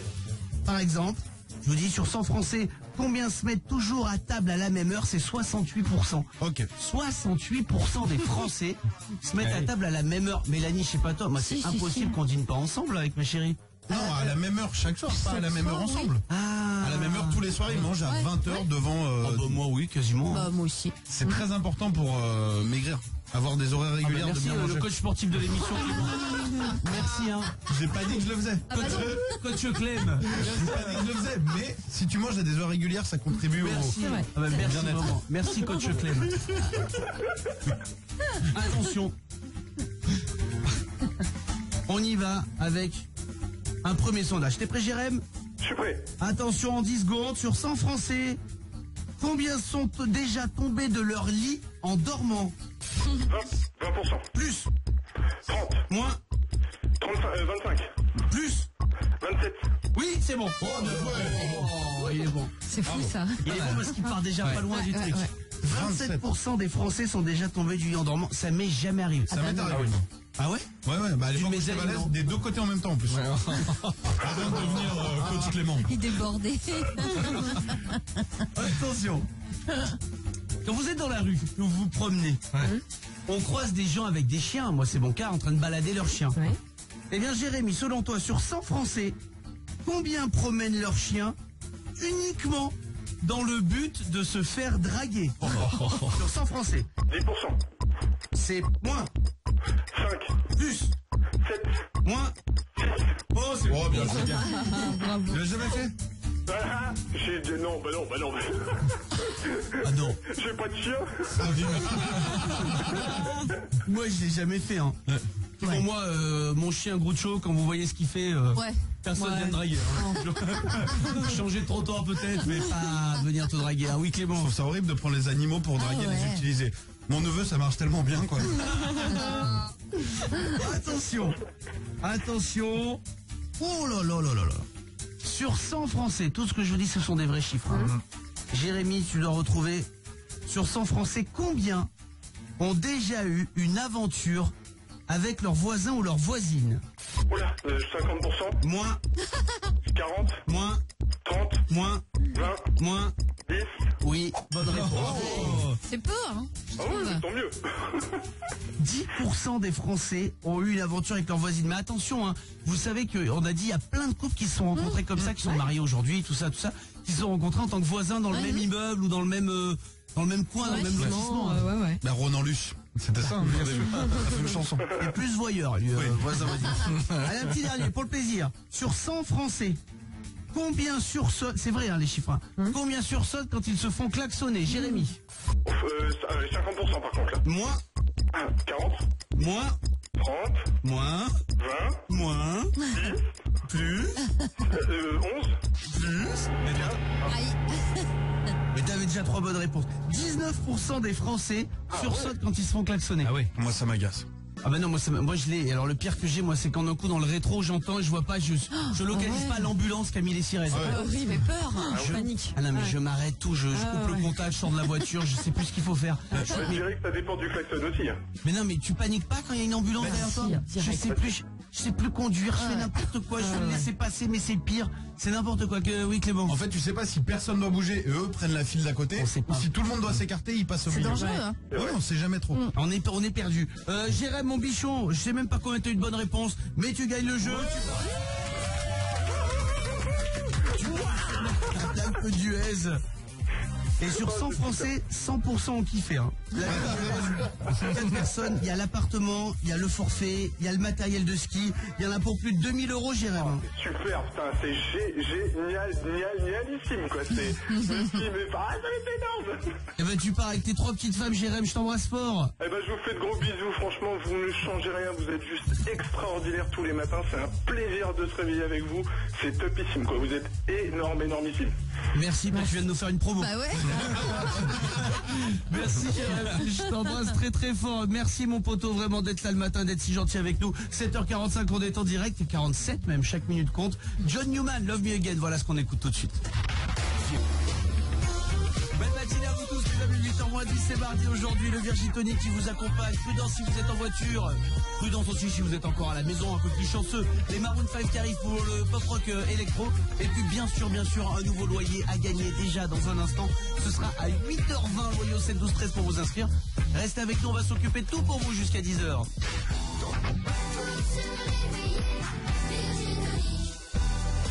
Par exemple, je vous dis sur 100 Français, combien se mettent toujours à table à la même heure? C'est 68%. Ok. 68% des Français se mettent à table à la même heure. Mélanie, je sais pas toi, moi c'est impossible qu'on dîne pas ensemble avec ma chérie. Non, à la même heure chaque soir, pas à la même heure ensemble. Ah. À la même heure tous les soirs, ils mangent à 20h devant... moi oui, quasiment. Bah, moi aussi. C'est très important pour maigrir. Avoir des horaires régulières merci, de bien manger. Le coach sportif de l'émission. Merci hein. J'ai pas dit que je le faisais. Coach Clem. J'ai pas dit que je le faisais, mais si tu manges à des heures régulières, ça contribue merci. au Merci bien-être. maman. Merci coach Clem. Attention. On y va avec un premier sondage. T'es prêt Jérémy? Je suis prêt. Attention, en 10 secondes, sur 100 Français, combien sont déjà tombés de leur lit en dormant? 20%. Plus. 30. Moins. 25. Plus. 27. Oui, c'est bon. Oh, il est bon. C'est fou ça. Il est bon parce qu'il part déjà pas loin du truc. 27% des Français sont déjà tombés du lit en dormant. Ça m'est jamais arrivé. Ça m'est arrivé. Ah ouais? Ouais, bah les gens couchent les balaises des deux côtés en même temps en plus. Avant de devenir coach Clément. Il débordait. Attention. Quand vous êtes dans la rue, que vous vous promenez, on croise des gens avec des chiens, moi c'est mon cas, en train de balader leurs chiens. Eh bien Jérémy, selon toi, sur 100 Français, combien promènent leurs chiens uniquement dans le but de se faire draguer. Sur 100 Français. 10%. C'est moins. 5. Plus. 7. Moins. 6. Oh, c'est bien, c'est bien. Bravo. Tu l'as jamais fait? Ah, j'ai dit non, bah non. Ah non. J'ai pas de chien. Moi, je l'ai jamais fait. Hein. Pour moi, mon chien Groucho, quand vous voyez ce qu'il fait, personne vient me draguer. Hein. Changer de trottoir peut-être, mais pas venir te draguer. Ah oui, Clément. Je trouve ça horrible de prendre les animaux pour draguer et les utiliser. Mon neveu, ça marche tellement bien, quoi. Attention. Oh là là là là là. Sur 100 Français, tout ce que je vous dis, ce sont des vrais chiffres. Hein. Jérémy, tu dois retrouver. Sur 100 Français, combien ont déjà eu une aventure avec leurs voisins ou leurs voisines? Oula, 50%. Moins. 40. Moins. 30. Moins. 20. Moins. 10. Oui, bonne réponse. C'est peu, hein. Ah oui, tant mieux. 10% des Français ont eu une aventure avec leurs voisines. Mais attention, hein, vous savez qu'on a dit il y a plein de couples qui se sont rencontrés comme ça, qui sont mariés aujourd'hui, tout ça, qui se sont rencontrés en tant que voisins dans le même immeuble ou dans le même coin, dans le même lotissement. Bah, Ronan Luce. C'était ça, bien sûr. Ça fait une chanson. Et plus voyeur, lui, voisin. Allez, un petit dernier, pour le plaisir. Sur 100 Français, combien sursautent, c'est vrai, hein, les chiffres, hein, combien sursautent quand ils se font klaxonner? Jérémy. 50% par contre là. Moins. 40. Moins. 30. Moins. 20. Moins. 10. Plus. 11. Plus. Mais t'avais déjà 3 bonnes réponses. 19% des Français sursautent quand ils se font klaxonner. Ah oui, moi ça m'agace. Ah bah non, moi je l'ai. Alors le pire que j'ai, moi, c'est quand d'un coup dans le rétro, j'entends et je vois pas, je localise pas l'ambulance qui a mis les sirènes. Horrible, j'ai peur. Panique. Ah non, mais je m'arrête tout, je coupe le contact, je sors de la voiture, je sais plus ce qu'il faut faire. Je dirais que ça dépend du klaxon aussi. Hein. Mais non, mais tu paniques pas quand il y a une ambulance derrière toi? Je sais plus conduire, je fais n'importe quoi, je vais me laisser passer, mais c'est pire. C'est n'importe quoi. Oui, Clément. En fait, tu sais pas si personne doit bouger et eux prennent la file d'à côté. On sait pas. Ou si tout le monde doit s'écarter, ils passent au milieu. C'est dangereux, hein. Ouais, on sait jamais trop. On est perdu. Jérémy, mon bichon, je sais même pas combien t'as eu de bonnes réponses, mais tu gagnes le jeu. Tu un peu du aise. Et sur 100 Français, 100% ont kiffé. Hein. 4 personnes, il y a l'appartement, il y a le forfait, il y a le matériel de ski, il y en a pour plus de 2000 €, Jérémy. Super, putain, c'est génialissime quoi. C'est énorme. Eh ben tu pars avec tes 3 petites femmes, Jérémy, je t'embrasse fort. Eh ben je vous fais de gros bisous, franchement, vous ne changez rien, vous êtes juste extraordinaire tous les matins, c'est un plaisir de se réveiller avec vous, c'est topissime quoi, vous êtes énormissime. Merci, tu viens de nous faire une promo. Bah ouais. Merci, je t'embrasse très très fort. Merci mon poteau vraiment d'être là le matin, d'être si gentil avec nous. 7h45, on est en direct, et 47 même, chaque minute compte. John Newman, Love Me Again, voilà ce qu'on écoute tout de suite. Belle matinée à vous tous, mesdames, 8h-10, c'est mardi aujourd'hui, le Virgin Tonic qui vous accompagne. Prudence si vous êtes en voiture, prudence aussi si vous êtes encore à la maison, un peu plus chanceux. Les Maroon 5 qui arrivent pour le pop-rock électro. Et puis bien sûr, un nouveau loyer à gagner déjà dans un instant. Ce sera à 8h20, loyer au 7 12 13 pour vous inscrire. Restez avec nous, on va s'occuper de tout pour vous jusqu'à 10h.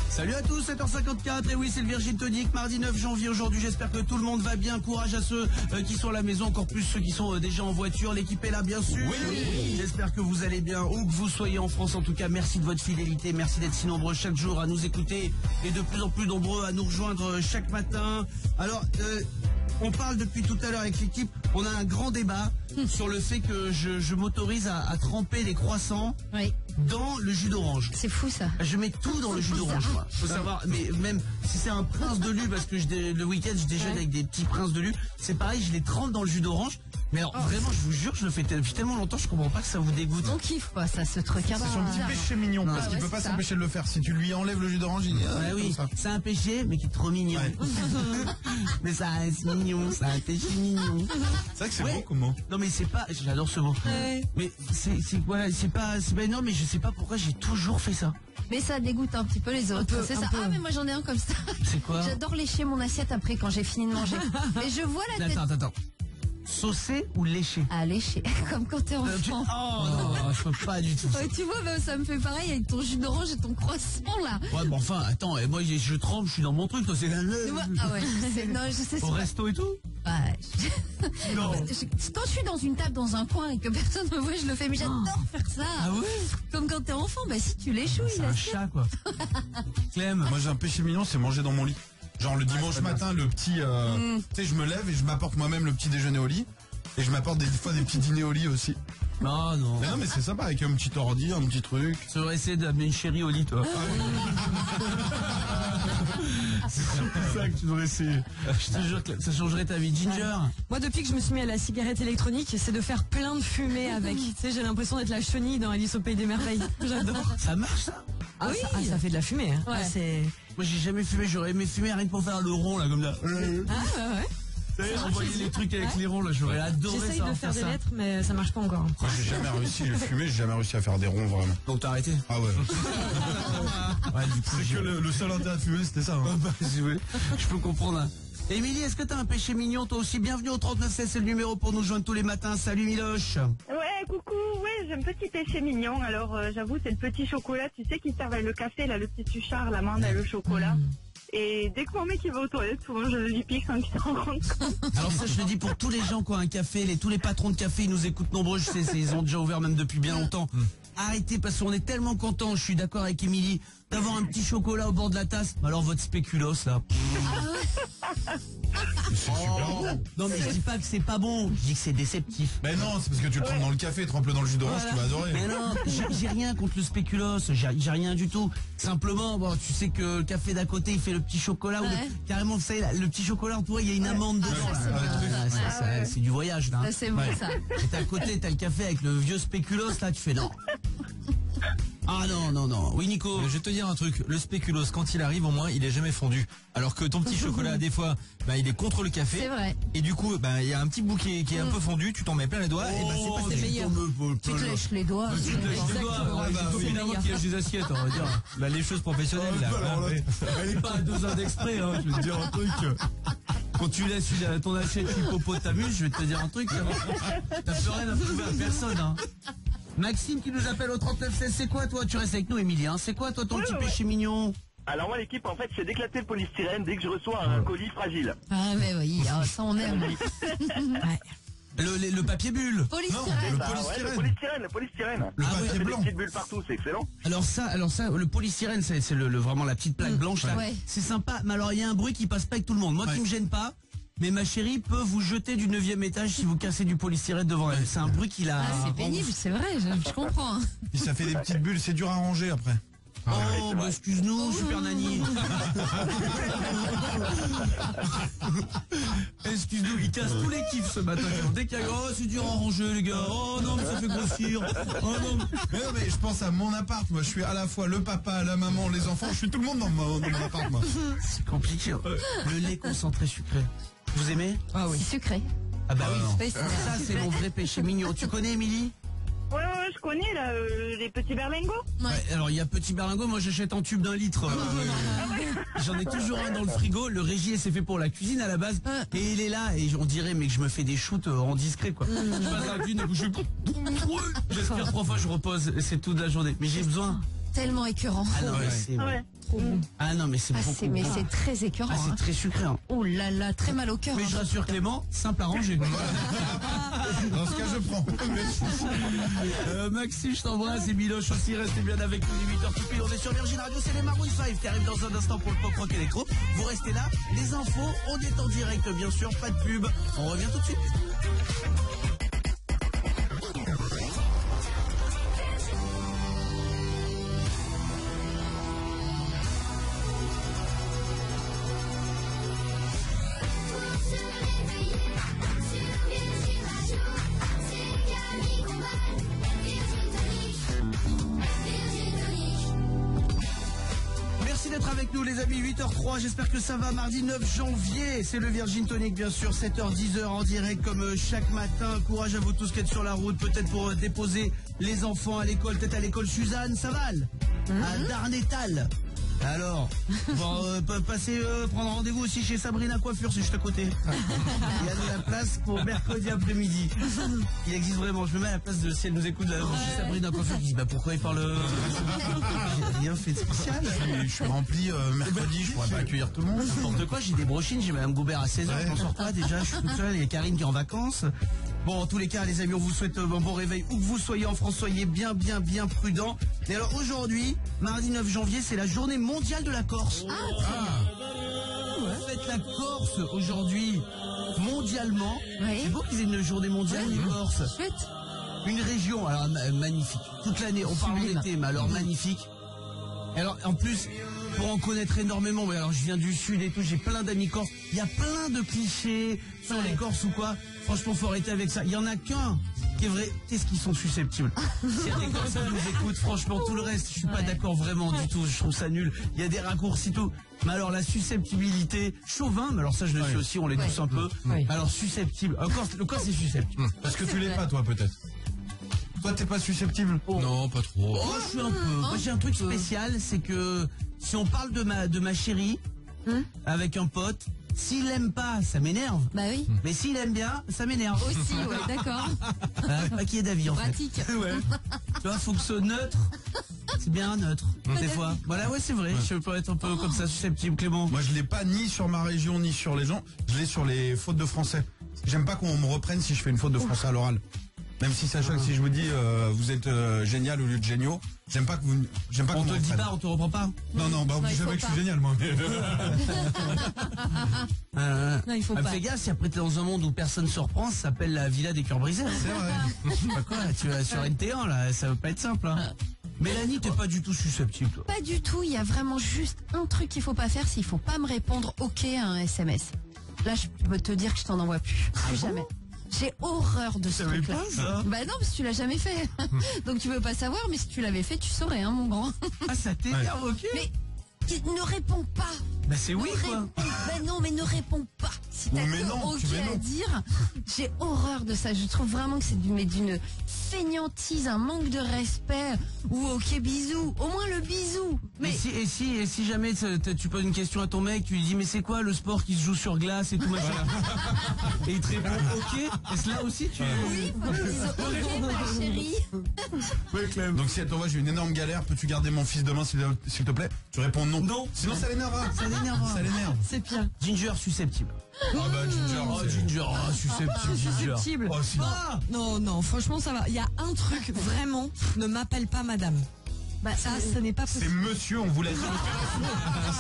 Salut à tous, 7h54, et oui c'est le Virgin Tonic, mardi 9 janvier aujourd'hui, j'espère que tout le monde va bien, courage à ceux qui sont à la maison, encore plus ceux qui sont déjà en voiture, l'équipe est là bien sûr, oui. J'espère que vous allez bien, où que vous soyez en France en tout cas, merci de votre fidélité, merci d'être si nombreux chaque jour à nous écouter, et de plus en plus nombreux à nous rejoindre chaque matin. Alors, on parle depuis tout à l'heure avec l'équipe, on a un grand débat sur le fait que je m'autorise à tremper les croissants dans le jus d'orange. C'est fou ça. Je mets tout dans le jus d'orange, moi. Faut savoir, mais même si c'est un prince de lu, parce que le week-end je déjeune avec des petits princes de lu, c'est pareil, je les trempe dans le jus d'orange. Mais alors, vraiment, je vous jure, je le fais depuis tellement longtemps, je comprends pas que ça vous dégoûte. On kiffe pas ça, ce truc. C'est son petit péché mignon, parce qu'il peut pas s'empêcher de le faire. Si tu lui enlèves le jus d'orange, il dit oui, c'est un péché, mais qui est trop mignon. Mais ça reste mignon, c'est un péché mignon. C'est vrai que c'est beau comme mot. Non mais c'est pas, j'adore ce mot. Mais c'est pas énorme, mais je sais pas pourquoi j'ai toujours fait ça. Mais ça dégoûte un petit peu les autres. C'est ça. Ah mais moi j'en ai un comme ça. C'est quoi? J'adore lécher mon assiette après quand j'ai fini de manger. Et je vois la tête. Attends. Saucé ou léché? Ah, léché, comme quand t'es enfant. Oh non, je peux pas du tout. Ouais, tu vois, bah, ça me fait pareil avec ton jus d'orange et ton croissant là. Ouais, bon, enfin, attends, et moi je tremble, je suis dans mon truc, toi c'est Ah ouais, je sais. Au resto et tout? Ouais. Non. Quand je suis dans une table dans un coin et que personne me voit, je le fais, mais j'adore faire ça. Ah ouais? Comme quand t'es enfant, bah si tu l'échouilles. C'est un chat quoi. Clem. Moi j'ai un péché mignon, c'est manger dans mon lit. Genre le dimanche matin, le petit... tu sais, je me lève et je m'apporte moi-même le petit déjeuner au lit. Et je m'apporte des fois des petits dîners au lit aussi. Non, non. Mais non, mais c'est sympa avec un petit ordi, un petit truc. Tu aurais essayé d'amener une chérie au lit, toi. C'est ça que tu devrais essayer. Je te jure que ça changerait ta vie. Ginger. Moi, depuis que je me suis mis à la cigarette électronique, c'est de faire plein de fumée avec. Tu sais, j'ai l'impression d'être la chenille dans Alice au Pays des Merveilles. J'adore. Ça marche, ça? Ah oui, ça fait de la fumée. Hein. Ouais. Moi, j'ai jamais fumé. J'aurais aimé fumer rien que pour faire le rond, là, comme ça. Ah ouais. Vous savez, envoyer les trucs avec les ronds, là, j'aurais adoré J'essaye ça. de faire des lettres, mais ça marche pas encore. Moi j'ai jamais réussi, j'ai fumé, j'ai jamais réussi à faire des ronds vraiment. Donc t'as arrêté? Ah ouais. Ouais, du coup, C'est que le seul intérêt de fumer c'était ça. Hein. Je peux comprendre. Hein. Émilie, est-ce que t'as un péché mignon toi aussi? Bienvenue au 3916, c'est le numéro pour nous joindre tous les matins. Salut Miloche. Ouais, coucou, ouais, j'ai un petit péché mignon. Alors, j'avoue, c'est le petit chocolat, tu sais, qui sert avec le café, là, le petit suchard, l'amande et le chocolat. Et dès que mon mec il va aux toilettes, souvent je lui pique sans qu'il s'en rende compte. Alors ça, je le dis pour tous les gens qui ont un café, tous les patrons de café, ils nous écoutent nombreux, je sais, ils ont déjà ouvert même depuis bien longtemps. Arrêtez, parce qu'on est tellement contents, je suis d'accord avec Émilie, d'avoir un petit chocolat au bord de la tasse. Alors votre spéculoos là. C'est super bon. Non mais je dis pas que c'est pas bon, je dis que c'est déceptif. Mais non, c'est parce que tu le trempes dans le café, trempe-le dans le jus d'orange, tu vas adorer. Mais non, j'ai rien contre le spéculoos, j'ai rien du tout. Simplement, bon, tu sais que le café d'à côté, il fait le petit chocolat, ou carrément, vous savez, le petit chocolat, tu vois, il y a une amande dedans. C'est du voyage, là. Ça, c'est bon, ça. Et t'as à côté, t'as le café avec le vieux spéculoos, là, tu fais non. Ah non, non, non. Oui, Nico. Je vais te dire un truc. Le spéculoos, quand il arrive, au moins, il est jamais fondu. Alors que ton petit chocolat, des fois, bah, il est contre le café. C'est vrai. Et du coup, bah, il y a un petit bout qui est un peu fondu, tu t'en mets plein les doigts, et bah, c'est pas c'est meilleur. Tu te lèches les doigts. Évidemment qu'il lèche des assiettes, on va dire. Bah, les choses professionnelles, là. Elle est pas à 2 heures d'exprès, hein, je vais te dire un truc. Quand tu laisses ton assiette hippopotame, je vais te dire un truc. T'as plus rien à prouver à personne, hein. Maxime qui nous appelle au 3916, c'est quoi toi? Tu restes avec nous, Émilie, hein. C'est quoi toi ton petit péché mignon? Alors moi l'équipe en fait c'est d'éclater le polystyrène dès que je reçois un colis fragile. Ah mais oui, ça on aime. Le papier bulle. Polystyrène. Le polystyrène. Le papier blanc. Des petites bulles partout, c'est excellent. Alors ça, le polystyrène, c'est vraiment la petite plaque blanche là. Ouais. C'est sympa, mais alors il y a un bruit qui passe pas avec tout le monde. Moi qui me gêne pas. Mais ma chérie peut vous jeter du 9e étage si vous cassez du polystyrène devant elle. C'est un bruit qu'il a... Ah, c'est pénible, c'est vrai, je comprends. Hein. Puis ça fait des petites bulles, c'est dur à ranger après. Oh, bah excuse-nous, Super Nanny. Excuse-nous, il casse tous les kiffs ce matin. Dès qu'il y a... Oh, c'est dur à ranger les gars. Oh non, mais ça fait grossir. Oh non. Mais non, mais je pense à mon appart, moi. Je suis à la fois le papa, la maman, les enfants. Je suis tout le monde dans mon appart, moi. C'est compliqué. Le lait concentré sucré. Vous aimez? Ah oui. C'est sucré. Ah bah oui. Ça, Ça, c'est mon vrai péché mignon. Tu connais, Émilie? Ouais, je connais là, les petits berlingots. Ouais, alors il y a petit berlingot, moi j'achète en tube d'1 litre. J'en ai toujours un dans le frigo. Le régie c'est fait pour la cuisine à la base. Et il est là et on dirait mais que je me fais des shoots en discret quoi. Je passe à la cuisine et j'aspire 3 fois, je repose. C'est toute la journée. Mais j'ai besoin. Tellement écœurant. Ah non, mais c'est ah non mais c'est beaucoup. Mais c'est très écœurant. Ah, c'est très sucré. Hein. Oh là là, très mal au cœur. Mais je rassure Clément, simple à ranger. Dans ce cas, je prends. Maxime, je t'embrasse et Miloche aussi, restez bien avec nous, 8h tout pile, on est sur Virgin Radio, c'est les Maroon 5 qui arrivent dans un instant pour le pop rock électro. Vous restez là, les infos, on est en direct bien sûr, pas de pub, on revient tout de suite. Avec nous les amis, 8h03, j'espère que ça va, mardi 9 janvier, c'est le Virgin Tonic bien sûr, 7h, 10h en direct comme chaque matin. Courage à vous tous qui êtes sur la route, peut-être pour déposer les enfants à l'école, peut-être à l'école Suzanne Saval, à Darnétal. Alors, bon, passer prendre rendez-vous aussi chez Sabrina Coiffure, c'est juste à côté. Il y a de la place pour mercredi après-midi. Il existe vraiment, je me mets à la place de si elle nous écoute là, chez Sabrina Coiffure, je dis bah pourquoi il parle. J'ai rien fait de spécial. Je suis rempli mercredi, je pourrais pas accueillir tout le monde. N'importe quoi, j'ai des brochines, j'ai Madame Goubert à 16h, je m'en sors pas déjà, je suis toute seule, il y a Karine qui est en vacances. Bon, en tous les cas, les amis, on vous souhaite un bon réveil. Où que vous soyez en France, soyez bien prudents. Et alors aujourd'hui, mardi 9 janvier, c'est la journée mondiale de la Corse. Faites la Corse aujourd'hui, mondialement. Oui. C'est beau qu'ils aient une journée mondiale de Corse. Chouette. Une région, alors magnifique. Toute l'année, on parle en été, mais alors magnifique. Et alors, en plus, pour en connaître énormément, mais alors je viens du sud et tout, j'ai plein d'amis corses. Il y a plein de clichés sur les Corses ou quoi. Franchement, faut arrêter avec ça. Il y en a qu'un qui est vrai. Qu'est-ce qu'ils sont susceptibles? S'il y a des Corses qui nous écoutent, franchement, tout le reste, je suis pas d'accord vraiment du tout. Je trouve ça nul. Il y a des raccourcis tout. Mais alors la susceptibilité, chauvin, mais alors ça je le suis aussi, on l'est tous un peu. Alors susceptible. Le Corse est susceptible. Parce que tu l'es pas, toi, peut-être. Toi, t'es pas susceptible? Non, pas trop. Oh, je suis un peu. Moi, j'ai un truc spécial, c'est que si on parle de ma chérie avec un pote, s'il aime pas, ça m'énerve. Bah oui. Mais s'il aime bien, ça m'énerve. Aussi, ouais, d'accord. Pas qui est d'avis en Pratique. fait. Ouais. Tu vois, faut que ce neutre. C'est bien un neutre, des fois. Voilà, ouais, c'est vrai. Je peux être un peu comme ça, susceptible, Clément. Moi, je l'ai pas ni sur ma région, ni sur les gens. Je l'ai sur les fautes de français. J'aime pas qu'on me reprenne si je fais une faute de français à l'oral. Même si ça choque, si je vous dis vous êtes génial au lieu de géniaux, j'aime pas que vous. J'aime pas on qu'on te me le dit reprenne. pas, on te reprend pas. Non, bah vous savez que je suis génial, moi. Non, il faut pas. Fais gaffe, si après t'es dans un monde où personne se reprend, ça s'appelle la villa des cœurs brisés. C'est vrai. Bah quoi, tu vas sur NT1 là, ça va pas être simple. Hein. Mélanie, t'es pas du tout susceptible, toi. Pas du tout, il y a vraiment juste un truc qu'il faut pas faire, c'est qu'il faut pas me répondre OK à un SMS. Là, je peux te dire que je t'en envoie plus. Plus jamais. J'ai horreur de ce truc-là. Bah non, parce que tu l'as jamais fait. Donc tu veux pas savoir, mais si tu l'avais fait, tu saurais, hein, mon grand. Ah, ça t'énerve, ok. Mais ne réponds pas. Bah c'est oui, quoi. Bah non, mais ne réponds pas. Si t'as Mais que non, OK tu mets à non. dire, j'ai horreur de ça. Je trouve vraiment que c'est d'une fainéantise, un manque de respect. Ou OK, bisous. Au moins le bisou. Mais Et si jamais tu poses une question à ton mec, tu lui dis mais c'est quoi le sport qui se joue sur glace et tout machin. Et il te répond OK. Est-ce là aussi tu... oui, faut que tu dises OK, ma chérie. Oui, Clem. Donc si elle t'envoie j'ai une énorme galère, peux-tu garder mon fils demain s'il te plaît? Tu réponds non. Non. Sinon ça l'énervera. Ça l'énerve. Ça l'énerve. C'est pire. Ginger susceptible. Ah bah Ginger. Ginger, susceptible, Ginger. Susceptible. Oh, si. Ah, non, franchement, ça va. Il y a un truc, vraiment, ne m'appelle pas madame. Bah, ça, ce n'est pas C'est possible. monsieur, on vous l'a dit.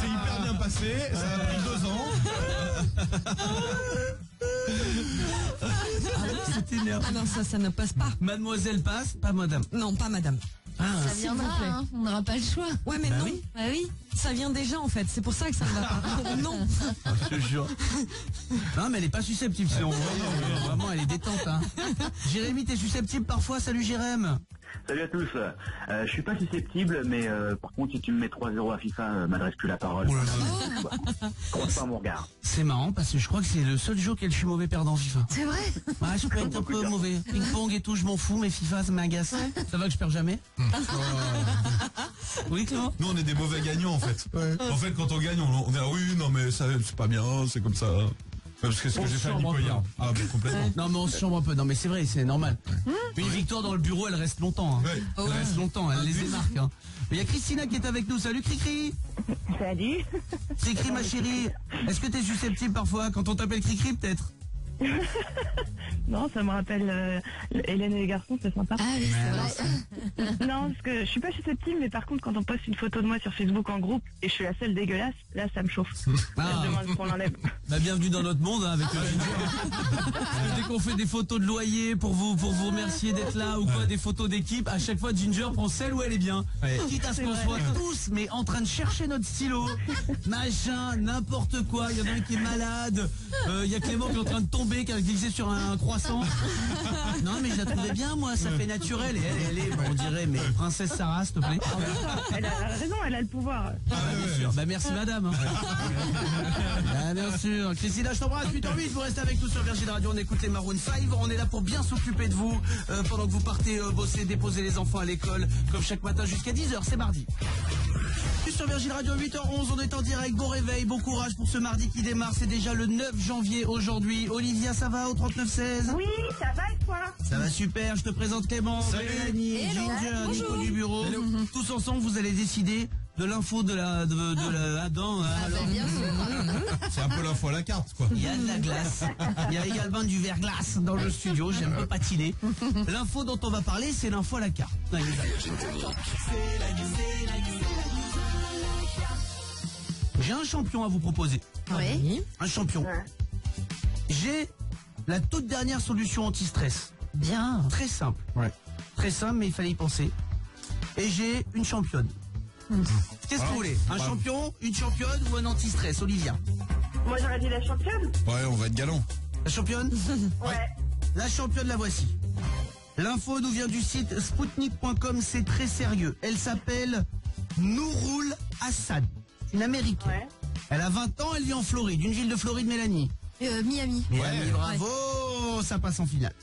C'est hyper bien passé, ça a pris 2 ans. C'est énervant. Ah non, ça ne passe pas. Mademoiselle passe, pas madame. Non, pas madame. Ah, Ça s'il viendra, vous plaît. hein, on n'aura pas le choix. Ouais, mais Bah non. oui. Bah oui. Ça vient déjà, en fait. C'est pour ça que ça ne va pas. Non. je te jure. Non, mais elle est pas susceptible, sinon. Vraiment, elle est détente. Hein. Jérémy, t'es susceptible parfois. Salut, Jérém. Salut à tous. Je suis pas susceptible, mais par contre, si tu me mets 3-0 à FIFA, m'adresse plus la parole. Compte pas mon regard. C'est marrant parce que je crois que c'est le seul jeu auquel je suis mauvais perdant FIFA. C'est vrai. Ouais, je peux être un peu mauvais. Ping-pong et tout, je m'en fous, mais FIFA, ça m'agace. Ça va que je perds jamais. Oui, Clément. Nous on est des mauvais gagnants en fait. En fait quand on gagne on est oui non mais ça c'est pas bien, c'est comme ça. Parce que c'est ce que j'ai fait à Nicoya. Ah mais complètement. Non mais on se chambre un peu. Non mais c'est vrai, c'est normal. Une victoire dans le bureau, elle reste longtemps. Hein. Elle reste longtemps, elle les émarque. Hein. Il y a Christina qui est avec nous. Salut Cricri. Salut. Cricri ma chérie. Est-ce que t'es susceptible parfois quand on t'appelle Cricri peut-être? Non, ça me rappelle Hélène et les garçons, c'est sympa. Ah oui, c'est vrai. Non, parce que je suis pas susceptible, mais par contre, quand on poste une photo de moi sur Facebook en groupe et je suis la seule dégueulasse, là, ça me chauffe. Ah. Je demande qu'on l'enlève. Bah, bienvenue dans notre monde hein, avec Ginger. Dès qu'on fait des photos de loyer pour vous remercier d'être là ou quoi, des photos d'équipe, à chaque fois Ginger prend celle où elle est bien. Quitte à ce qu'on soit tous mais en train de chercher notre stylo, machin, n'importe quoi. Il y en a un qui est malade, il y a Clément qui est en train de tomber, qui a glissé sur un croissant. Non mais je la trouvais bien moi, ça fait naturel. Et elle est, on dirait, mais princesse Sarah s'il te plaît. Elle a raison, elle a le pouvoir. Ah, bien sûr. Bah merci madame. Hein. Ah, bien sûr. Christina, je t'embrasse. 8h08, vous restez avec nous sur Virgin Radio. On écoute les Maroon 5. On est là pour bien s'occuper de vous pendant que vous partez bosser, déposer les enfants à l'école, comme chaque matin jusqu'à 10h. C'est mardi. Sur Virgin Radio 8h11, on est en direct, bon réveil, bon courage pour ce mardi qui démarre, c'est déjà le 9 janvier aujourd'hui. Olivia, ça va au 3916 ? Oui, ça va et toi? Ça va super, je te présente Clément, Mélanie, Ginger, Nico du bureau. Tous ensemble, vous allez décider de l'info de la Adam. Bien sûr. C'est un peu l'info à la carte, quoi. Il y a de la glace. Il y a également du verglas dans le studio. J'aime pas patiner. L'info dont on va parler, c'est l'info à la carte. J'ai un champion à vous proposer. Oui. Un champion. J'ai la toute dernière solution anti-stress. Bien. Très simple. Ouais. Très simple, mais il fallait y penser. Et j'ai une championne. Qu'est-ce que vous voulez? Un champion, une championne ou un anti-stress, Olivia? Moi j'aurais dit la championne. Ouais, on va être galant. La championne? Ouais. La championne, la voici. L'info nous vient du site spoutnik.com, c'est très sérieux. Elle s'appelle Nouroul Assad, une américaine. Ouais. Elle a 20 ans, elle vit en Floride, une ville de Floride, Mélanie. Miami. Miami, bravo, ça passe en finale.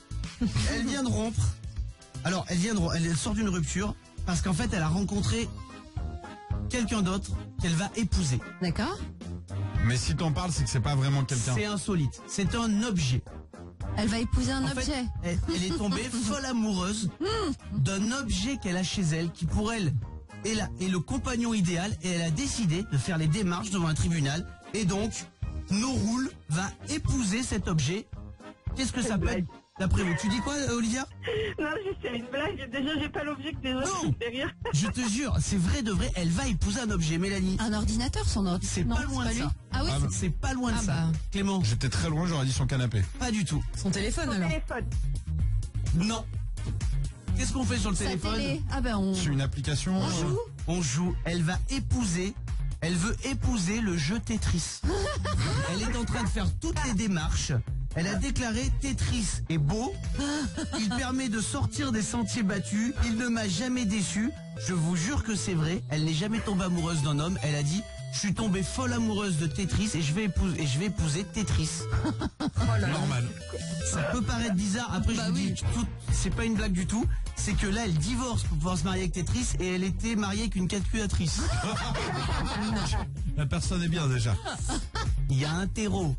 Elle vient de rompre. Alors, elle sort d'une rupture parce qu'en fait, elle a rencontré quelqu'un d'autre qu'elle va épouser. D'accord. Mais si t'en parles, c'est que c'est pas vraiment quelqu'un. C'est insolite. C'est un objet. Elle va épouser un En objet. fait, elle est tombée folle amoureuse d'un objet qu'elle a chez elle, qui pour elle est le compagnon idéal, et elle a décidé de faire les démarches devant un tribunal. Et donc, Nouroul va épouser cet objet. Qu'est-ce que ça peut être d'après vous? Tu dis quoi, Olivia? Non, c'est une blague. Déjà, j'ai pas l'objet que déjà Non. derrière. Je te jure, c'est vrai de vrai, elle va épouser un objet, Mélanie. Un ordinateur, son autre. C'est Non, pas loin de lui. ça. Ah oui. C'est pas loin de Ah ça. bah. Clément? J'étais très loin, j'aurais dit son canapé. Pas du tout. Son téléphone Mon alors. téléphone. Non. Qu'est-ce qu'on fait sur le Sa téléphone? télé. Ah ben on. C'est une application. On joue. Elle veut épouser le jeu Tetris. Elle est en train de faire toutes les démarches. Elle a déclaré Tetris est beau. Il permet de sortir des sentiers battus. Il ne m'a jamais déçu. Je vous jure que c'est vrai. Elle n'est jamais tombée amoureuse d'un homme. Elle a dit je suis tombée folle amoureuse de Tetris et je vais épouser Tetris. Normal. Ça peut paraître bizarre. Après, je vous dis, c'est pas une blague du tout. C'est que là, elle divorce pour pouvoir se marier avec Tetris et elle était mariée avec une calculatrice. La personne est bien déjà. Il y a un terreau.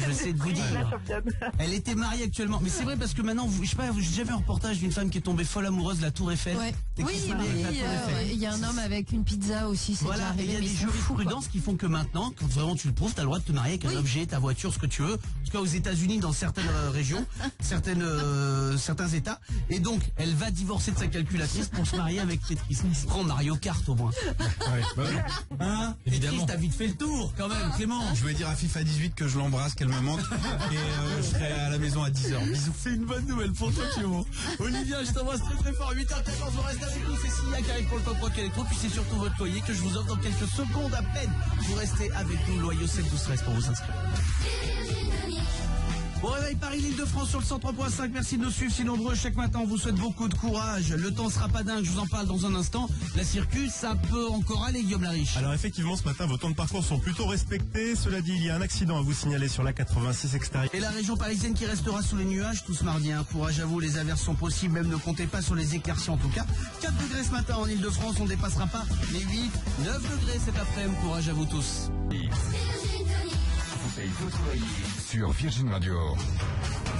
Je sais de vous dire. La championne. Elle était mariée actuellement. Mais c'est vrai parce que maintenant, je sais pas, j'ai déjà vu un reportage d'une femme qui est tombée folle amoureuse de la Tour Eiffel. Ouais. Et qui Oui, se marie avec la Tour Eiffel. il y a un homme avec une pizza aussi. C'est Voilà, déjà et il y arrivé, a mais des ils sont fous, quoi. jurisprudences qui font que maintenant, quand vraiment tu le prouves, t'as le droit de te marier avec un objet, ta voiture, ce que tu veux. En tout cas, aux États-Unis, dans certaines régions, certains États. Et donc, elle va divorcer de sa calculatrice pour se marier avec Tetris. Prends Mario Kart au moins. Ouais, bah oui. Hein? Évidemment. Tetris, t'as vite fait le tour, quand même, Clément. Je vais dire à FIFA 18 que je l'embrasse, qu'elle me manque. Et je serai à la maison à 10h. Bisous. C'est une bonne nouvelle pour toi, Clément. Olivia, je t'embrasse très très fort. 8h14, on reste avec nous. C'est Sia qui arrive pour le Top Rock Electro. Puis c'est surtout votre loyer que je vous offre dans quelques secondes à peine. Vous restez avec nous, loyaux 7-12-13 pour vous inscrire. Bon réveil Paris, l'Île-de-France sur le 103.5. Merci de nous suivre si nombreux chaque matin. On vous souhaite beaucoup de courage. Le temps sera pas dingue, je vous en parle dans un instant. La circule, ça peut encore aller, Guillaume Lariche. Alors effectivement, ce matin, vos temps de parcours sont plutôt respectés. Cela dit, il y a un accident à vous signaler sur la 86 extérieure. Et la région parisienne qui restera sous les nuages tout ce mardi. Courage à vous, les averses sont possibles, même ne comptez pas sur les éclaircies en tout cas. 4 degrés ce matin en Île-de-France, on ne dépassera pas les 8, 9 degrés cet après-midi. Courage à vous tous. Vous payez votre loyer sur Virgin Radio.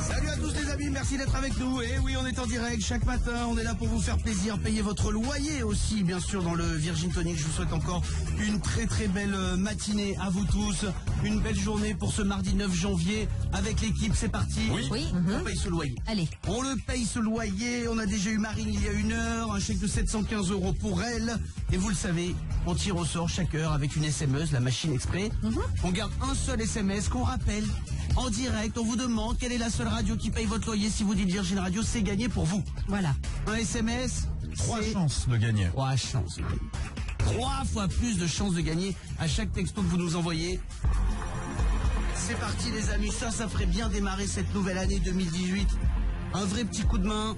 Salut à tous les amis, merci d'être avec nous. Et oui, on est en direct chaque matin, on est là pour vous faire plaisir, payer votre loyer aussi, bien sûr, dans le Virgin Tonic. Je vous souhaite encore une très très belle matinée à vous tous, une belle journée pour ce mardi 9 janvier. Avec l'équipe, c'est parti. Oui. On paye ce loyer. Allez. On le paye ce loyer, on a déjà eu Marine il y a 1 heure, un chèque de 715 € pour elle. Et vous le savez, on tire au sort chaque heure avec une SMS, la machine exprès. On garde un seul SMS qu'on rappelle en direct. On vous demande quelle est la seule radio qui paye votre loyer. Si vous dites Virgin Radio, c'est gagné pour vous. Voilà. Un SMS, 3 chances de gagner. 3 chances de gagner. 3 fois plus de chances de gagner à chaque texto que vous nous envoyez. C'est parti les amis, ça ferait bien démarrer cette nouvelle année 2018. Un vrai petit coup de main.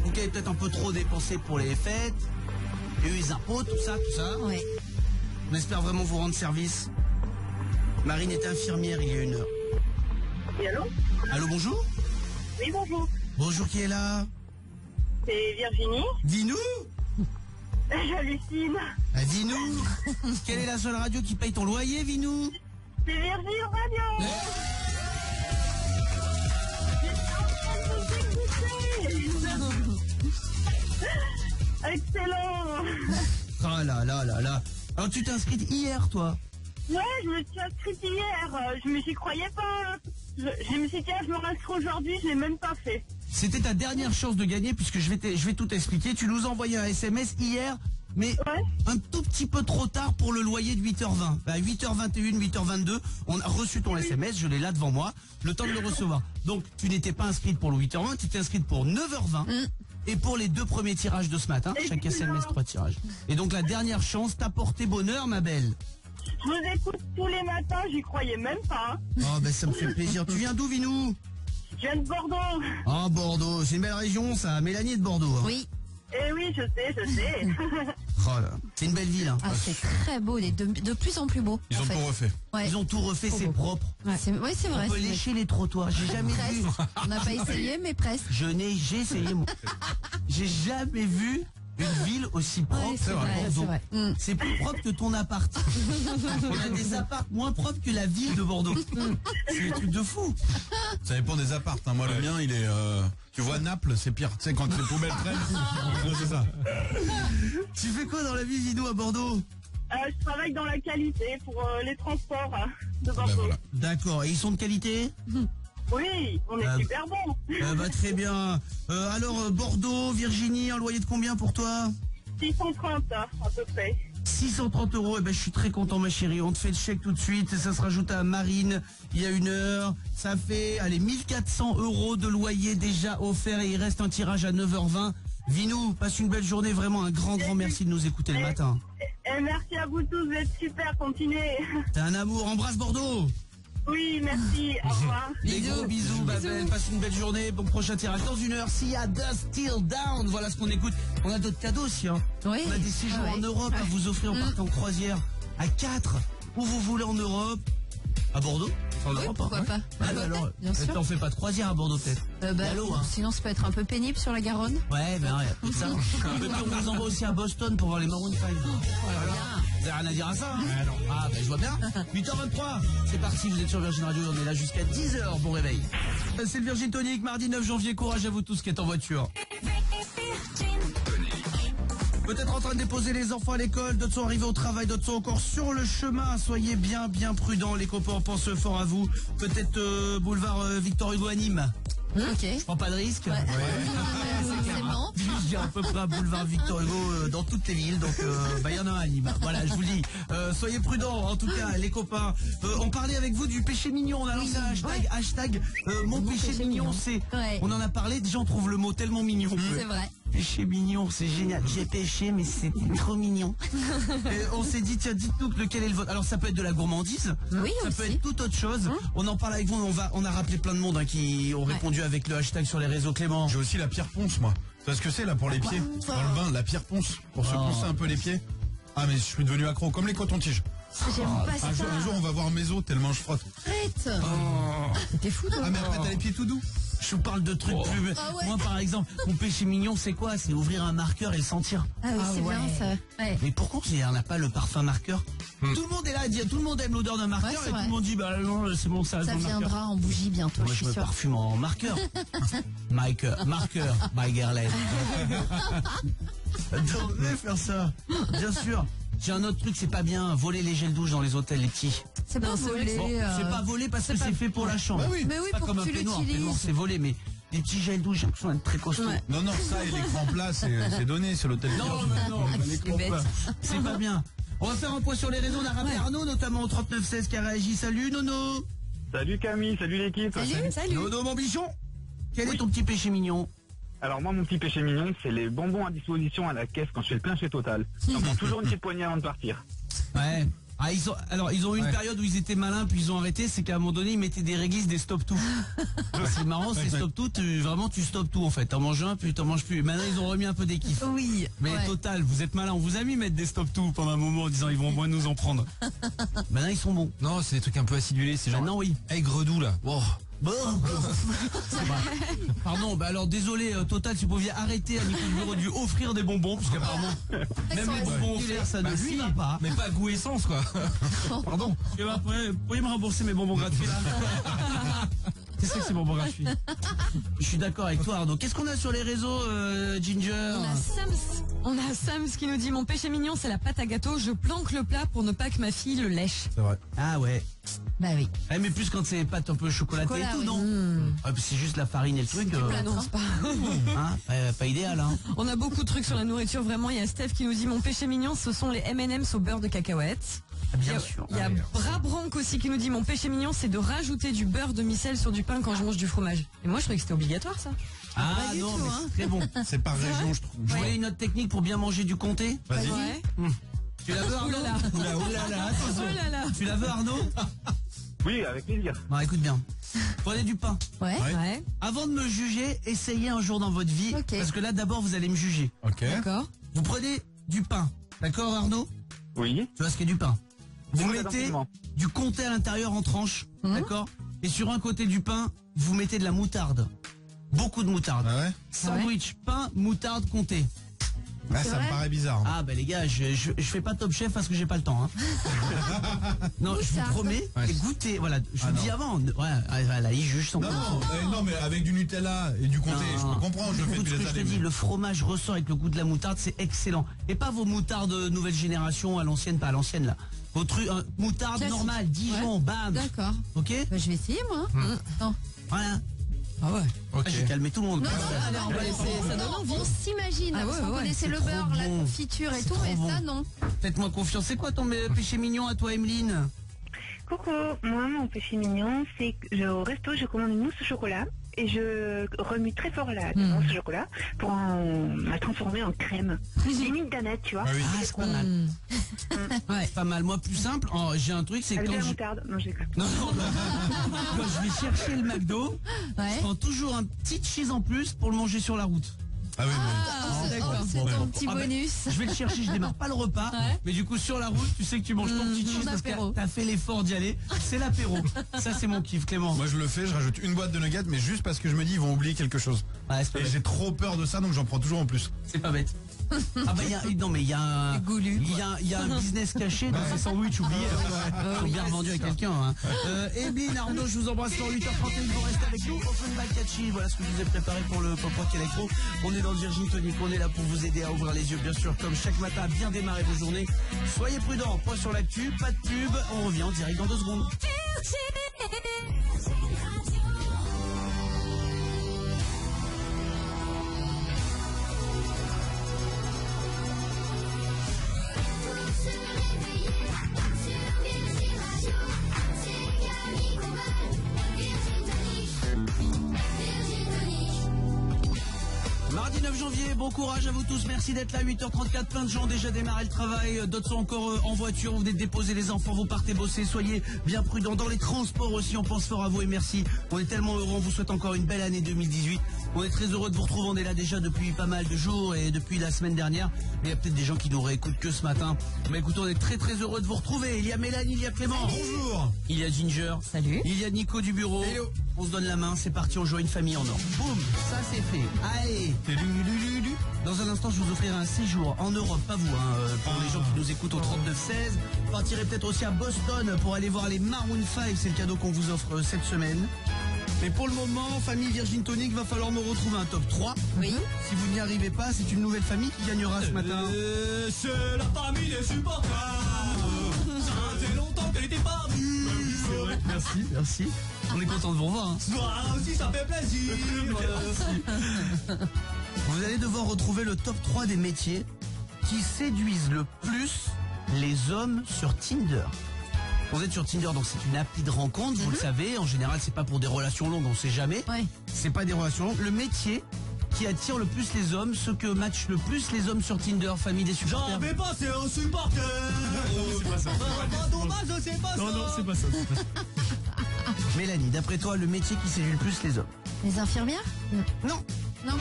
Vous avez peut-être un peu trop dépensé pour les fêtes. Il y a eu les impôts, tout ça. Oui. On espère vraiment vous rendre service. Marine est infirmière il y a 1 heure. Oui, allô? Allô, bonjour? Oui, bonjour. Bonjour, qui est là? C'est Virginie. Dis-nous. J'hallucine. Dis-nous, quelle est la seule radio qui paye ton loyer, Vinou? C'est Virgin Radio. Excellent. Oh là là là là. Alors tu t'es inscrite hier, toi? Ouais, je me suis inscrite hier. Je m'y croyais pas. Je me suis dit, je me réinscris aujourd'hui, je l'ai même pas fait. C'était ta dernière chance de gagner puisque je vais tout expliquer. Tu nous as envoyé un SMS hier, mais un tout petit peu trop tard pour le loyer de 8h20. À 8h21, 8h22, on a reçu ton SMS, je l'ai là devant moi, le temps de le recevoir. Donc tu n'étais pas inscrite pour le 8h20, tu t'es inscrite pour 9h20. Et pour les 2 premiers tirages de ce matin, chaque SMS 3 tirages. Et donc la dernière chance t'a porté bonheur, ma belle. Je vous écoute tous les matins, j'y croyais même pas. Oh ben ça me fait plaisir. Tu viens d'où, Vinou? Je viens de Bordeaux. Oh Bordeaux, c'est une belle région ça, Mélanie est de Bordeaux. Hein. Oui. Eh oui, je sais. Oh là, c'est une belle ville. Hein. Ah, c'est très beau, de plus en plus beau. Ils ont tout refait. Ouais. Ils ont tout refait, c'est propre. Ouais, c'est vrai. On peut lécher les trottoirs, j'ai jamais vu. On n'a pas essayé, mais presque. J'ai essayé moi. J'ai jamais vu une ville aussi propre Ouais, c'est vrai, Bordeaux. c'est vrai. C'est plus propre que ton appart. On a des apparts moins propres que la ville de Bordeaux. C'est un truc de fou. Ça dépend des apparts. Hein. Moi, le mien, il est... Tu vois, Naples, c'est pire. Tu sais, quand les poubelles traînent. C'est ça. Tu fais quoi dans la vie, Vinou, à Bordeaux? Je travaille dans la qualité pour les transports de Bordeaux. Ben voilà. D'accord, et ils sont de qualité? Oui, on est super bons. Très bien. Alors, Bordeaux, Virginie, un loyer de combien pour toi? 630 à peu près. 630 €, je suis très content, ma chérie. On te fait le chèque tout de suite et ça se rajoute à Marine il y a 1 heure. Ça fait, 1400 € de loyer déjà offert et il reste un tirage à 9h20. Vinou, passe une belle journée, vraiment un grand merci de nous écouter le matin. Et merci à vous tous, vous êtes super, continuez. T'es un amour, embrasse Bordeaux. Oui, merci, au revoir. Les gros bisous, ma belle, passe une belle journée, bon prochain tirage dans 1 heure. S'il y a Dust Till Down, voilà ce qu'on écoute. On a d'autres cadeaux aussi, hein. Oui. On a des séjours en Europe à vous offrir en partant en croisière à 4, où vous voulez en Europe. À Bordeaux? En Oui, Europe, pourquoi hein. pas. Ah, bah alors, bien sûr. on fait pas de croisière à Bordeaux peut-être. Allô, hein. Sinon, ça peut être un peu pénible sur la Garonne. Ouais, ben ouais, ça. On vous envoie aussi à Boston pour voir les Maroon 5. Voilà. Vous avez rien à dire à ça, hein? Ah, ben je vois bien. 8h23, c'est parti, vous êtes sur Virgin Radio, on est là jusqu'à 10h, bon réveil. C'est le Virgin Tonic, mardi 9 janvier, courage à vous tous qui êtes en voiture. Peut-être en train de déposer les enfants à l'école, d'autres sont arrivés au travail, d'autres sont encore sur le chemin. Soyez bien prudents, les copains, on pense fort à vous. Peut-être boulevard Victor Hugo à Nîmes. Ok. Je prends pas de risque. Ouais. Forcément. J'ai à peu près un boulevard Victor Hugo dans toutes les villes, donc il y en a un à Nîmes. Voilà, je vous le dis. Soyez prudents, en tout cas, les copains. On parlait avec vous du péché mignon. On a lancé un hashtag mon péché mignon. C'est, on en a parlé. Déjà, on trouve le mot tellement mignon. C'est vrai. Péché mignon, c'est génial. J'ai péché, mais c'était trop mignon. Et on s'est dit, tiens, dites-nous lequel est le vôtre. Alors, ça peut être de la gourmandise. Oui, ça aussi. peut être toute autre chose. On en parle avec vous. On a rappelé plein de monde qui ont répondu avec le hashtag sur les réseaux, Clément. J'ai aussi la pierre ponce, moi. Tu vois ce que c'est, là, pour les pieds? Dans le bain, la pierre ponce. Pour se poncer un peu les pieds. Ah, mais je suis devenu accro, comme les cotons-tiges. J'aime pas ça. Un jour, on va voir mes os tellement je frotte. Arrête. T'es fou, toi. Ah, mais après, t'as les pieds tout doux. Je vous parle de trucs plus... Ah ouais. Moi, par exemple, mon péché mignon, c'est quoi? C'est ouvrir un marqueur et le sentir. Ah oui, c'est bien ça. Ouais. Mais pourquoi on n'a pas le parfum marqueur? Tout le monde est là à dire, tout le monde aime l'odeur d'un marqueur Ouais, et tout le monde dit, bah non, c'est bon, ça Ça le marqueur. viendra en bougie bientôt, Moi, je je suis me sûre. parfume en marqueur. Marqueur, by Guerlain. Devrait faire ça. Bien sûr. J'ai un autre truc, c'est pas bien, voler les gels douche dans les hôtels, les petits. C'est pas volé. Bon, c'est pas volé parce que c'est fait pour la chambre. Bah oui. Mais oui, pas pour comme que un tu peignoir. Un l'utilises. peignoir, c'est volé, mais les petits gels douche, j'ai l'impression d'être très costaud. Ouais. Non, ça et l'écran plat, c'est donné, c'est l'hôtel. Non, l'écran bête. plat, c'est pas bien. On va faire un point sur les réseaux. On a rappelé Arnaud, notamment au 3916 qui a réagi. Salut Nono. Salut Camille, salut l'équipe. Salut. Nono, mon bichon. Quel est ton petit péché mignon? Alors moi, mon petit péché mignon, c'est les bonbons à disposition à la caisse quand je fais le plein chez Total. J'en prends toujours une petite poignée avant de partir. Ouais. Ah, ils ont eu une période où ils étaient malins, puis ils ont arrêté, c'est qu'à un moment donné, ils mettaient des réglisses, des stop tout. C'est marrant, c'est stop tout, vraiment tu stoppes tout en fait. T'en manges un, puis t'en manges plus. Maintenant, ils ont remis un peu des kiffs. Oui. Mais Total, vous êtes malins, on vous a mis mettre des stop tout pendant un moment en disant ils vont au moins nous en prendre. Maintenant, ils sont bons. Non, c'est des trucs un peu acidulés, c'est genre Maintenant, oui. aigre doux là. Wow. Bon, c'est vrai. Pardon, bah alors désolé, Total, si vous pouviez arrêter à Nico du bureau de lui offrir des bonbons, parce qu'apparemment, même les bonbons offerts, ça ne lui va pas. Mais pas goût essence, quoi. Pardon. Et bah, pourriez me rembourser mes bonbons gratuits là? Qu'est-ce que c'est bonbons gratuits? Je suis d'accord avec toi, Arnaud. Qu'est-ce qu'on a sur les réseaux, Ginger? On a Sams qui nous dit mon péché mignon c'est la pâte à gâteau, je planque le plat pour ne pas que ma fille le lèche. C'est vrai. Ah ouais. Bah oui. Ah, mais plus quand c'est pâte un peu chocolatée et tout, oui. non? Ah, c'est juste la farine et le truc. Non, c'est pas. Hein, pas idéal, hein. On a beaucoup de trucs sur la nourriture, vraiment. Il y a Steph qui nous dit mon péché mignon, ce sont les M&M's au beurre de cacahuète. Bien sûr. Il y a Brabranc aussi qui nous dit mon péché mignon, c'est de rajouter du beurre de micelle sur du pain quand je mange du fromage. Et moi, je trouvais que c'était obligatoire, ça. Ah Pas du non, tout, mais hein. c'est très bon. C'est par région, je trouve. Vous voulez une autre technique pour bien manger du comté? Vas-y. Ouais. Tu la veux, Arnaud? Oulala, attention. Oh là là. Tu la veux, Arnaud? Oui, avec plaisir. Bon, écoute bien. Prenez du pain. Ouais. Ouais. Avant de me juger, essayez un jour dans votre vie. Ok. Parce que là, d'abord, vous allez me juger. Ok. D'accord. Vous prenez du pain. D'accord, Arnaud? Oui. Tu vois ce qu'est du pain. Vous Oui, mettez attentivement. du comté à l'intérieur en tranches. D'accord? Et sur un côté du pain, vous mettez de la moutarde. Beaucoup de moutarde. Ah ouais? Sandwich, pain, moutarde, comté. Ah, ça me paraît bizarre. Ah bah les gars, je fais pas Top Chef parce que j'ai pas le temps. Hein. Non, je vous promets, Ouais. et goûtez, voilà, je vous dis avant. Ouais, là, il juge son Non, non, mais avec du Nutella et du comté, je peux comprendre, je le fais Écoute depuis ce que des je te années. dis, le fromage ressort avec le goût de la moutarde, c'est excellent. Et pas vos moutardes nouvelle génération, à l'ancienne, pas à l'ancienne là. Vos trucs, moutarde Classique. normale, Dijon, bam. D'accord. Ok? Bah, je vais essayer, moi. Attends. Voilà. Ah ouais. Ah, j'ai calmé tout le monde. Non, allez, on va laisser, ça donne non, envie. on s'imagine. Ah ouais, parce qu'on ouais, connaissait c'est le trop beurre, la bon. confiture et C'est tout, trop mais bon. ça, non. Faites-moi confiance. C'est quoi ton péché mignon à toi, Emeline? Coucou, moi mon péché mignon, c'est que au resto je commande une mousse au chocolat et je remue très fort la mousse au chocolat pour la transformer en crème. Limite danette, tu vois. Ah oui. Ah, c'est pas mal. Ouais, pas mal. Moi, plus simple, j'ai un truc, c'est que Avec de quand la je... moutarde. Non, je déconne. Non, quand je vais chercher le McDo, Ouais. je prends toujours un petit cheese en plus pour le manger sur la route. Ah oui, C'est ton petit Ah ben, bonus. Je vais le chercher, je démarre pas le repas, mais du coup sur la route, tu sais que tu manges ton petit cheese parce que apéro. t'as fait l'effort d'y aller. C'est l'apéro. Ça, c'est mon kiff, Clément. moi je le fais, je rajoute une boîte de nuggets, mais juste parce que je me dis ils vont oublier quelque chose. Ouais, c'est pas Et bête. j'ai trop peur de ça, donc j'en prends toujours en plus. C'est pas bête. Ah bah non mais il y a un il y a un business caché dans ces sandwichs oubliés. Faut bien revendu à quelqu'un. Hein. Emeline, Arnaud, je vous embrasse pour 8h31. Vous restez avec nous. Offenbach Catchy, voilà ce que je vous ai préparé pour le Pop-Rock Electro. On est dans le Virgin Tonic, on est là pour vous aider à ouvrir les yeux, bien sûr, comme chaque matin, à bien démarrer vos journées. Soyez prudents, point sur l'actu, pas de pub. On revient en direct dans 2 secondes. Mardi 9 janvier, bon courage à vous tous, merci d'être là, 8h34, plein de gens ont déjà démarré le travail, d'autres sont encore en voiture, vous venez de déposer les enfants, vous partez bosser, soyez bien prudents dans les transports aussi, on pense fort à vous et merci, on est tellement heureux, on vous souhaite encore une belle année 2018, on est très heureux de vous retrouver, on est là déjà depuis pas mal de jours et depuis la semaine dernière, mais il y a peut-être des gens qui nous réécoutent que ce matin, mais écoutez, on est très très heureux de vous retrouver, il y a Mélanie, il y a Clément, bonjour, il y a Ginger, salut, il y a Nico du bureau, hello. On se donne la main, c'est parti, on joue à une famille en or, boum, ça c'est fait, allez. Dans un instant, je vous offrirai un séjour en Europe, pas vous, pour les gens qui nous écoutent au 39-16. Vous partirez peut-être aussi à Boston pour aller voir les Maroon 5, c'est le cadeau qu'on vous offre cette semaine. Mais pour le moment, famille Virgin Tonic, va falloir me retrouver un top 3. Oui. Si vous n'y arrivez pas, c'est une nouvelle famille qui gagnera ce matin. C'est la famille des supporters. Ça fait longtemps qu'elle n'était pas venue. C'est vrai, merci. On est content de vous revoir. Hein. Moi aussi, ça fait plaisir. Vous allez devoir retrouver le top 3 des métiers qui séduisent le plus les hommes sur Tinder. Vous êtes sur Tinder, donc c'est une appli de rencontre, vous le savez. En général, c'est pas pour des relations longues, on sait jamais. Ouais. C'est pas des relations longues. Le métier qui attire le plus les hommes, ce que matchent le plus les hommes sur Tinder, famille des supporters. J'en vais passer un supporter. c'est pas ça. Dommage, c'est pas ça. Non, c'est pas ça. Mélanie, d'après toi, le métier qui séduit le plus les hommes? Les infirmières? Non. Non.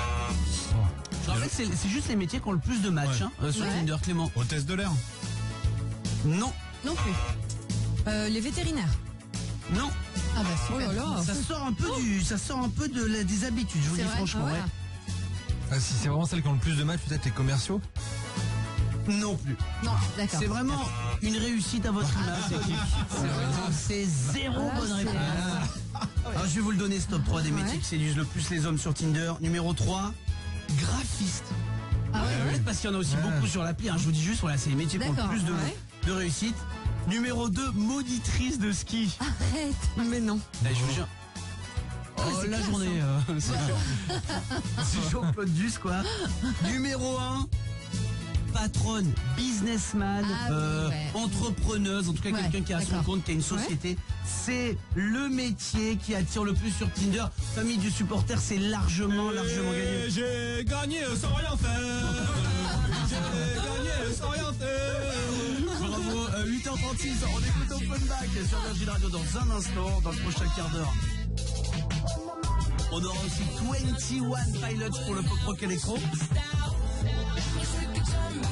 En fait, c'est juste les métiers qui ont le plus de matchs sur Tinder, Clément. Hôtesse de l'air? Non. Non plus. Les vétérinaires? Non. Ah bah super. Oh là là. Ça sort un peu des habitudes, je vous dis C'est vrai. franchement. Ah ouais. Ouais. Ah, si c'est vraiment celle qui ont le plus de matchs, peut-être les commerciaux. Non plus. Non, d'accord. C'est vraiment une réussite à votre image, équipe. C'est zéro Ah, bonne c'est- réponse. Alors je vais vous le donner, ce top 3 des Ouais. métiers qui séduisent le plus les hommes sur Tinder. Numéro 3, graphiste. Ah ouais, ouais. Parce qu'il y en a aussi beaucoup sur l'appli, hein. Je vous dis juste, voilà, c'est les métiers qui ont le D'accord, plus ouais. de réussite. Numéro 2, monitrice de ski. Arrête. Mais non. Je vous jure. Oh, c'est la classe, journée, c'est chaud. C'est chaud, Claude Duss, quoi. Numéro 1, patronne, businessman, Ah oui, ouais. entrepreneuse, en tout cas Ouais, quelqu'un qui a son d'accord. compte, qui a une société. C'est le métier qui attire le plus sur Tinder. Famille du supporter, c'est largement gagné. J'ai gagné sans rien faire. J'ai gagné sans rien faire. Bravo, 8h36, on écoute Open Back sur Virgin Radio dans un instant, dans le prochain quart d'heure. On aura aussi 21 Pilots pour le pop rock électro.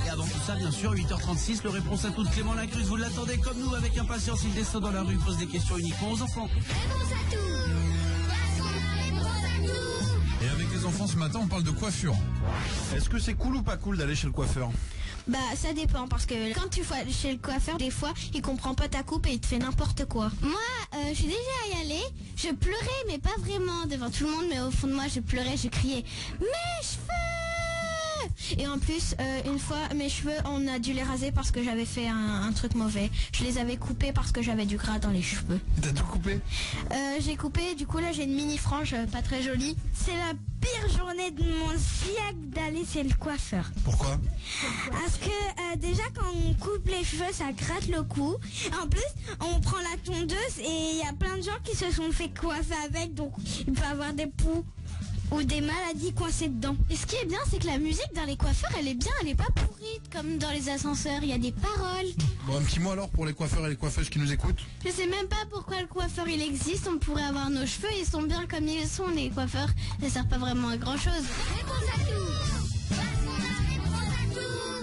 Et avant tout ça, bien sûr, 8h36, le réponse à toutes, Clément Lacruz, vous l'attendez comme nous avec impatience, il descend dans la rue, pose des questions uniquement aux enfants. Et avec les enfants ce matin, on parle de coiffure. Est-ce que c'est cool ou pas cool d'aller chez le coiffeur? Bah ça dépend parce que quand tu vas chez le coiffeur, des fois il comprend pas ta coupe et il te fait n'importe quoi. Moi, je suis déjà y aller, je pleurais mais pas vraiment devant tout le monde, mais au fond de moi je pleurais, je criais mes cheveux. Et en plus, une fois mes cheveux, on a dû les raser parce que j'avais fait un truc mauvais. Je les avais coupés parce que j'avais du gras dans les cheveux. T'as tout coupé? J'ai coupé, du coup là j'ai une mini frange pas très jolie. C'est la pire journée de mon siècle d'aller chez le coiffeur. Pourquoi? Parce que déjà quand on coupe les cheveux ça gratte le cou. En plus on prend la tondeuse et il y a plein de gens qui se sont fait coiffer avec, donc il peut avoir des poux ou des maladies coincées dedans. Et ce qui est bien, c'est que la musique dans les coiffeurs, elle est bien, elle est pas pourrite comme dans les ascenseurs, il y a des paroles. Bon, un petit mot alors pour les coiffeurs et les coiffeuses qui nous écoutent. Je sais même pas pourquoi le coiffeur il existe, on pourrait avoir nos cheveux, ils sont bien comme ils sont, les coiffeurs ne servent pas vraiment à grand chose.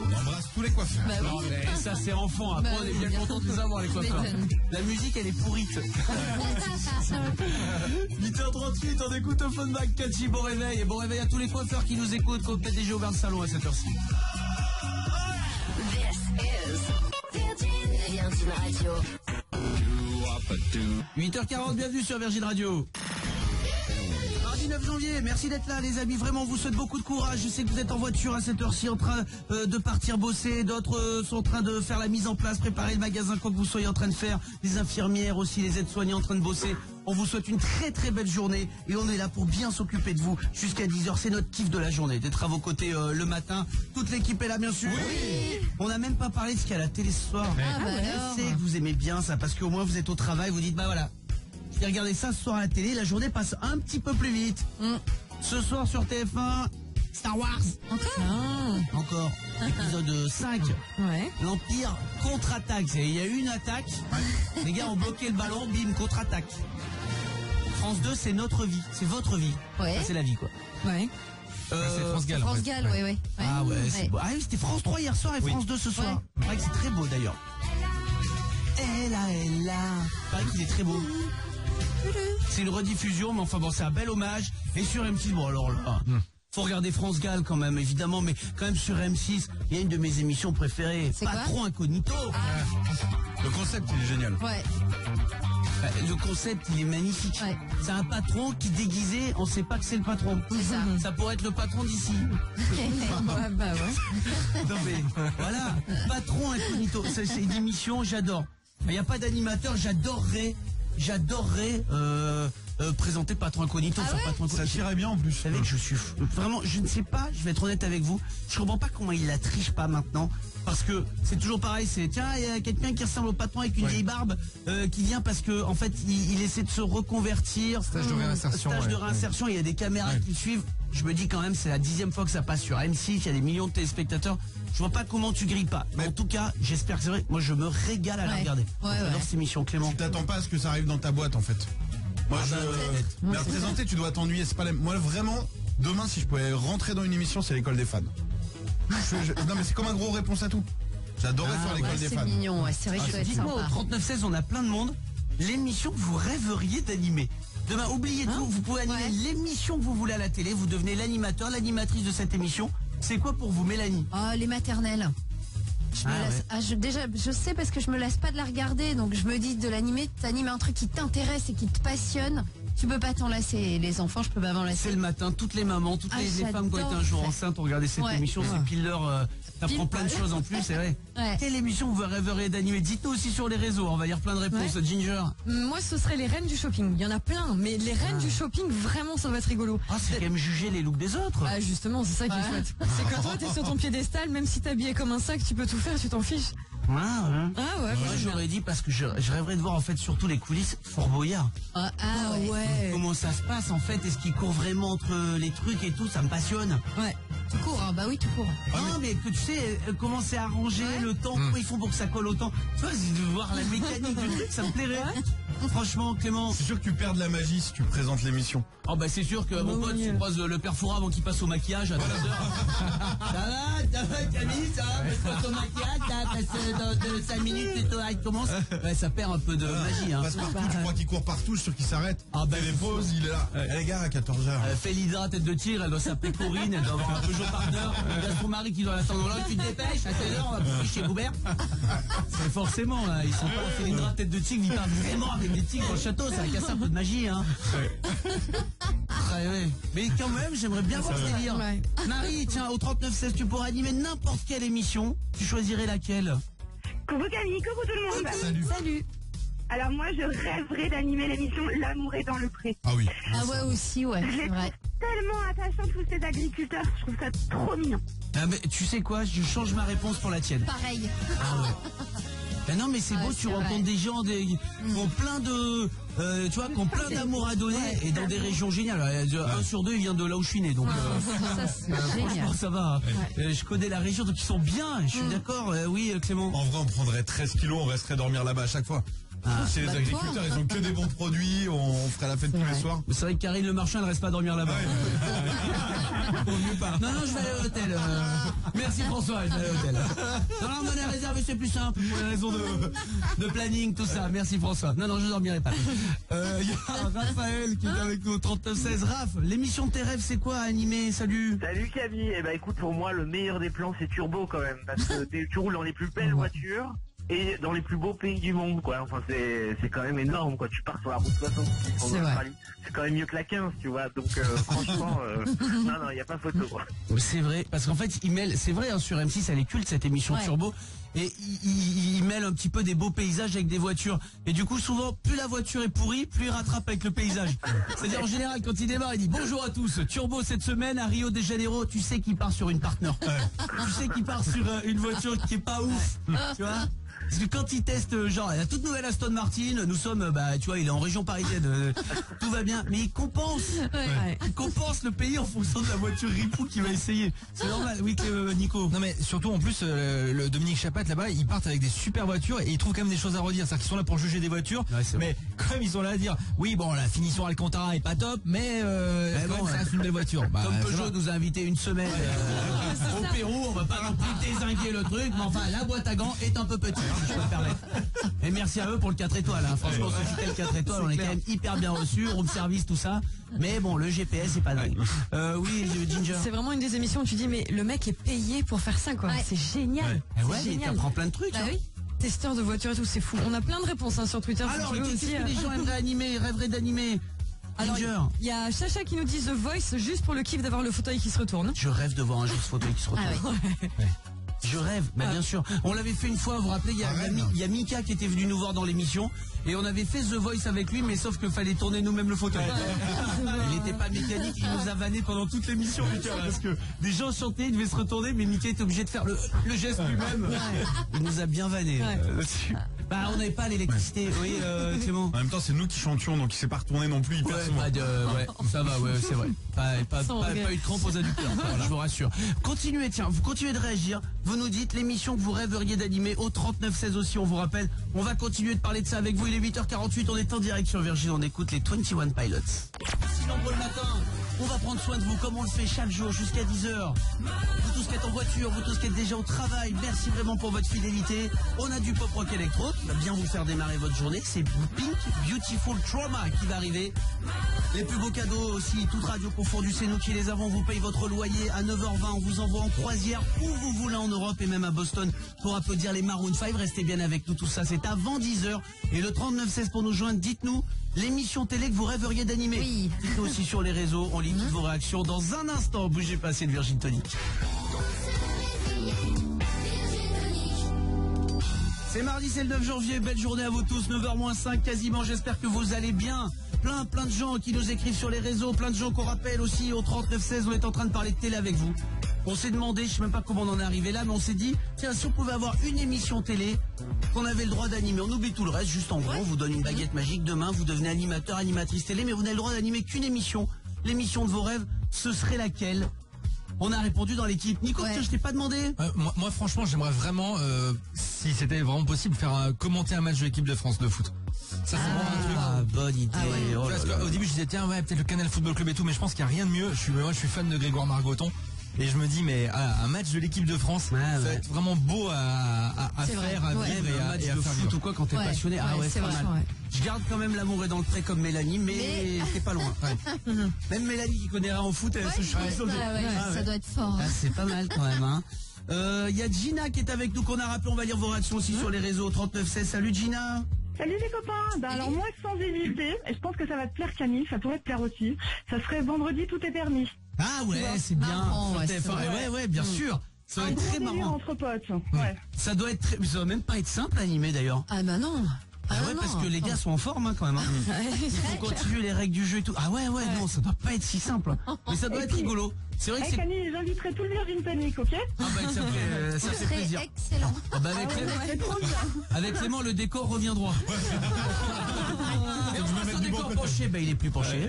On embrasse tous les coiffeurs. Bah oui. Non, mais ça c'est enfant, après Bah on est oui, bien bien. content de les avoir les coiffeurs. m'étonnes. La musique elle est pourrite. 8h38, on écoute au phone back, Catchy, bon réveil. Et bon réveil à tous les coiffeurs qui nous écoutent, qui ont peut-être déjà ouvert le salon à cette heure-ci. Virgin Radio. 8h40, bienvenue sur Virgin Radio. Mardi 9 janvier, merci d'être là les amis, vraiment on vous souhaite beaucoup de courage. Je sais que vous êtes en voiture à cette heure-ci en train de partir bosser, d'autres sont en train de faire la mise en place, préparer le magasin, quoi que vous soyez en train de faire, les infirmières aussi, les aides-soignants en train de bosser. On vous souhaite une très très belle journée et on est là pour bien s'occuper de vous jusqu'à 10h, c'est notre kiff de la journée, d'être à vos côtés le matin. Toute l'équipe est là bien sûr. Oui. On n'a même pas parlé de ce qu'il y a à la télé ce soir. Ah bah alors. Je sais que vous aimez bien ça parce qu'au moins vous êtes au travail, vous dites bah voilà. Et regardez ça ce soir à la télé, la journée passe un petit peu plus vite. Ce soir sur TF1, Star Wars. Encore. Épisode 5. Ouais. L'Empire contre-attaque. Il y a eu une attaque. Les gars ont bloqué le ballon, bim, contre-attaque. France 2, c'est notre vie. C'est votre vie. Ouais. Enfin, c'est la vie, quoi. Ouais. C'est France Gall. en France fait. Gall, ouais. Ah ouais, c'est beau. Ah oui, c'était France 3 hier soir et France 2 ce soir. C'est vrai que c'est très beau d'ailleurs. Elle là. C'est vrai qu'il est très beau. C'est une rediffusion, mais enfin bon, c'est un bel hommage. Et sur M6, bon alors là, faut regarder France Gall quand même, évidemment, mais quand même sur M6, il y a une de mes émissions préférées, C'est quoi Patron Incognito. Le concept, il est génial. Ouais. Le concept, il est magnifique. Ouais. C'est un patron qui déguisé, on sait pas que c'est le patron. C'est ça. Ça pourrait être le patron d'ici. Ouais, bah ouais. Non mais voilà, Patron Incognito, c'est une émission, j'adore. Il n'y a pas d'animateur, j'adorerais présenter Patron Incognito sur Patron Incognito. Ça tirait bien en plus. Vous savez que je suis vraiment, je ne sais pas, je vais être honnête avec vous, je comprends pas comment il la triche pas maintenant. Parce que c'est toujours pareil, c'est tiens, il y a quelqu'un qui ressemble au patron avec une vieille barbe qui vient parce que en fait il essaie de se reconvertir. Stage de réinsertion. Stage de réinsertion, il y a des caméras qui le suivent. Je me dis quand même, c'est la 10e fois que ça passe sur M6, il y a des millions de téléspectateurs. Je vois pas comment tu grilles pas. Mais en tout cas, j'espère que c'est vrai. Moi, je me régale à la regarder. J'adore cette émission, Clément. Tu t'attends pas à ce que ça arrive dans ta boîte en fait. Moi, mais à présenter, tu dois t'ennuyer. C'est pas la... Moi, vraiment, demain, si je pouvais rentrer dans une émission, c'est l'école des fans. Non, mais c'est comme un gros réponse à tout. J'adorais faire l'école des C'est fans. mignon, ouais, c'est vrai que ça doit être Dites-moi, sympa. au 39-16, on a plein de monde. l'émission que vous rêveriez d'animer. Demain, oubliez tout, vous pouvez animer l'émission que vous voulez à la télé, vous devenez l'animateur, l'animatrice de cette émission. C'est quoi pour vous, Mélanie? Oh, les maternelles. Je sais parce que je me lasse pas de la regarder, donc je me dis de l'animer, t'animes un truc qui t'intéresse et qui te passionne. Tu peux pas t'en lasser, les enfants, je peux pas m'en lasser. C'est le matin, toutes les mamans, toutes les femmes qui ont été un jour enceintes ont regardé cette émission, c'est pile l'heure, t'apprends plein de choses en plus, c'est vrai. Quelle émission vous rêverez d'animer? Dites-nous aussi sur les réseaux, on va lire plein de réponses. Ginger? Moi, ce serait les reines du shopping. Il y en a plein, mais les reines du shopping, vraiment, ça va être rigolo. Ah, c'est quand même juger les looks des autres. Ah, justement, c'est ça qui est chouette. C'est que toi, t'es sur ton piédestal, même si t'es habillé comme un sac, tu peux tout faire, tu t'en fiches. Moi j'aurais dit parce que je rêverais de voir en fait surtout les coulisses Fort Boyard. Comment ça se passe en fait? Est-ce qu'il court vraiment entre les trucs et tout? Ça me passionne. Ouais. Tu cours, hein? Bah oui, tu cours. Non, mais que tu sais comment c'est arrangé, le temps, comment ils font pour que ça colle autant. Tu vois, c'est de voir la mécanique du truc, ça me plairait. Franchement, Clément. C'est sûr que tu perds de la magie si tu présentes l'émission. Oh bah c'est sûr que mon pote, tu croises le père Foura avant qu'il passe au maquillage à 13h. Ça va Camille, ça va? Je passe au maquillage, t'as passé 5 minutes et toi il commence. Ouais, ça perd un peu de magie. Hein. Passe partout, tu crois qu'il court partout, je suis sûr qu'il s'arrête. Ah bah les pauses, il est là. Les gars, à 14h. Félida, tête de tir, elle doit s'appeler Corinne, elle doit avoir un Peugeot Partner. Il y a son mari qui doit l'attendre là, tu te dépêches, à 16h, on va bouffer chez Goubert. C'est forcément, là, ils sont pas Félida, tête de tigre, ils parlent vraiment avec des tigres dans le château, ça a cassé un peu de magie, hein. Ouais. Mais quand même, j'aimerais bien voir ce délire. Marie, tiens, au 3916, tu pourrais animer n'importe quelle émission. Tu choisirais laquelle? Coucou Camille, coucou tout le monde. Salut. Alors moi, je rêverais d'animer l'émission L'amour est dans le pré. Ah oui. Ah ouais aussi, ouais, c'est vrai. Tellement attachant tous ces agriculteurs, je trouve ça trop mignon. Ah mais tu sais quoi, je change ma réponse pour la tienne. Pareil. Ah ouais. Ben non mais c'est beau, tu rencontres des gens qui ont plein de tu vois, qui ont plein d'amour à donner et dans des régions géniales. 1 sur 2 il vient de là où je suis né, donc ça c'est génial. Franchement ça va. Je connais la région, donc ils sont bien, je suis d'accord. Oui Clément. En vrai on prendrait 13 kilos, on resterait dormir là-bas à chaque fois. C'est les agriculteurs, ils ont que des bons produits, on ferait la fête tous les soirs. C'est vrai que Karine Le Marchand, elle reste pas dormir là-bas. Non, je vais aller à l'hôtel. Merci François, je vais aller à l'hôtel. Non, on a réservé, c'est plus simple, pour les raisons de planning, tout ça. Merci François. Non, je dormirai pas. Il y a Raphaël qui est avec nous au 3916. Raph, l'émission de tes rêves, c'est quoi à animer? Salut. Salut Camille. Eh ben écoute, pour moi, le meilleur des plans, c'est Turbo quand même. Parce que tu roules dans les plus belles voitures. Et dans les plus beaux pays du monde, quoi. Enfin, c'est quand même énorme, quoi. Tu pars sur la route 66 en Australie. C'est quand même mieux que la 15, tu vois. Donc, franchement, non, il n'y a pas photo. C'est vrai, parce qu'en fait, il mêle, c'est vrai, hein, sur M6, elle est culte, cette émission Turbo. Et il mêle un petit peu des beaux paysages avec des voitures. Et du coup, souvent, plus la voiture est pourrie, plus il rattrape avec le paysage. C'est-à-dire, en général, quand il démarre, il dit bonjour à tous. Turbo, cette semaine, à Rio de Janeiro, tu sais qu'il part sur une Partner. Tu sais qu'il part sur une voiture qui est pas ouf. Tu vois? Parce que quand il teste, genre, la toute nouvelle Aston Martin, nous sommes, tu vois, il est en région parisienne, tout va bien, mais il compense. Il compense le pays en fonction de la voiture ripou qu'il va essayer. C'est normal, oui, Nico. Non mais surtout en plus, le Dominique Chapat là-bas, ils partent avec des super voitures et ils trouvent quand même des choses à redire. C'est-à-dire qu'ils sont là pour juger des voitures, mais comme ils sont là à dire, oui bon, la finition Alcantara est pas top, mais bon, ça reste une belle voiture. Comme Peugeot nous a invité une semaine au Pérou, on va pas non plus dézinguer le truc, mais enfin, la boîte à gants est un peu petite. Si je peux me permettre. Et merci à eux pour le 4 étoiles. Hein. Franchement, ce fut le 4 étoiles, on est quand même hyper bien reçus, room service, tout ça. Mais bon, le GPS, c'est pas dingue. Oui, Ginger. C'est vraiment une des émissions où tu dis, mais le mec est payé pour faire ça, quoi. C'est génial. C'est génial. Tu apprends plein de trucs. Bah oui. Testeur de voiture et tout, c'est fou. On a plein de réponses sur Twitter. Alors, qu'est-ce que les gens rêveraient d'animer? Alors, il y a Chacha qui nous dit The Voice juste pour le kiff d'avoir le fauteuil qui se retourne. Je rêve de voir un jour ce fauteuil qui se retourne. Je rêve, mais bien sûr. On l'avait fait une fois, vous vous rappelez, il y a Mika qui était venu nous voir dans l'émission et on avait fait The Voice avec lui, mais sauf qu'il fallait tourner nous-mêmes le fauteuil. Il n'était pas mécanique, il nous a vanné pendant toute l'émission, Mika, parce que des gens chantaient, ils devaient se retourner, mais Mika était obligé de faire le geste lui-même. Il nous a bien vanné là-dessus. Bah, on n'avait pas l'électricité, oui, Clément. En même temps, c'est nous qui chantions, donc il s'est pas retourné non plus hyper souvent. Ça va, c'est vrai. Pas eu de crampe aux adducteurs, je vous rassure. Continuez, tiens, vous continuez de réagir. Vous nous dites l'émission que vous rêveriez d'animer au 3916 aussi, on vous rappelle. On va continuer de parler de ça avec vous. Il est 8h48, on est en direct sur Virgin, on écoute les 21 Pilots. Sinon pour le matin, On va prendre soin de vous comme on le fait chaque jour jusqu'à 10h. Vous tous qui êtes en voiture, vous tous qui êtes déjà au travail, merci vraiment pour votre fidélité. On a du pop rock électro qui va bien vous faire démarrer votre journée. C'est Pink Beautiful Trauma qui va arriver. Les plus beaux cadeaux aussi, toute radio confondue, c'est nous qui les avons. Vous payez votre loyer à 9h20, on vous envoie en croisière où vous voulez en Europe et même à Boston pour applaudir les Maroon 5. Restez bien avec nous, tout ça c'est avant 10h. Et le 3916 pour nous joindre, dites-nous l'émission télé que vous rêveriez d'animer. Oui. Dites-nous aussi sur les réseaux, on lit toutes vos réactions dans un instant. Bougez pas, c'est le Virgin Tonic. C'est mardi, c'est le 9 janvier, belle journée à vous tous, 9h-5 quasiment, j'espère que vous allez bien. Plein de gens qui nous écrivent sur les réseaux, plein de gens qu'on rappelle aussi au 3916, on est en train de parler de télé avec vous. On s'est demandé, je sais même pas comment on en est arrivé là, mais on s'est dit, tiens, si on pouvait avoir une émission télé qu'on avait le droit d'animer, on oublie tout le reste, juste en gros, on vous donne une baguette magique, demain vous devenez animateur, animatrice télé, mais vous n'avez le droit d'animer qu'une émission. L'émission de vos rêves, ce serait laquelle? On a répondu dans l'équipe. Nico, tiens, je t'ai pas demandé. Moi, franchement, j'aimerais vraiment, si c'était vraiment possible, faire commenter un match de l'équipe de France de foot. Ça, c'est vraiment un truc. Ah, bonne idée. Ah ouais. Oh Parce là là. qu'au début, je disais, tiens, ouais, peut-être le Canal Football Club et tout, mais je pense qu'il n'y a rien de mieux. Moi, je suis fan de Grégoire Margoton. Et je me dis, mais un match de l'équipe de France, ça va être vraiment beau à faire, à vivre et un à match faire de foot vivre. ou quoi quand t'es passionné. Ah ouais, c'est pas mal. Je garde quand même l'amour est dans le pré comme Mélanie, mais c'est pas loin. Même Mélanie qui connaît rien en foot, elle se choisit sur le. Ça doit être fort. Ah, c'est pas mal quand même. Hein. Y a Gina qui est avec nous qu'on a rappelé. On va lire vos réactions aussi sur les réseaux 3916. Salut Gina. Salut les copains. Alors moi, sans hésiter, et je pense que ça va te plaire Camille, ça pourrait te plaire aussi, ça serait vendredi tout est permis. Ah ouais, c'est bien. Ouais, bien sûr. Ça doit être très marrant. Entre potes. Ouais. Ça doit être ça doit même pas être simple à animer d'ailleurs. Ah bah non. Ah ouais, parce que les gars sont en forme quand même. Hein. Il faut continuer les règles du jeu et tout. Ah ouais, non, ça doit pas être si simple. Mais ça doit être rigolo. C'est vrai que c'est... Camille, j'inviterai tout le Virgin Tonic, ok? Ah bah ça fait plaisir. Excellent. Ah bah avec Clément, le décor revient droit. Et on passe au décor penché, bah il est plus penché.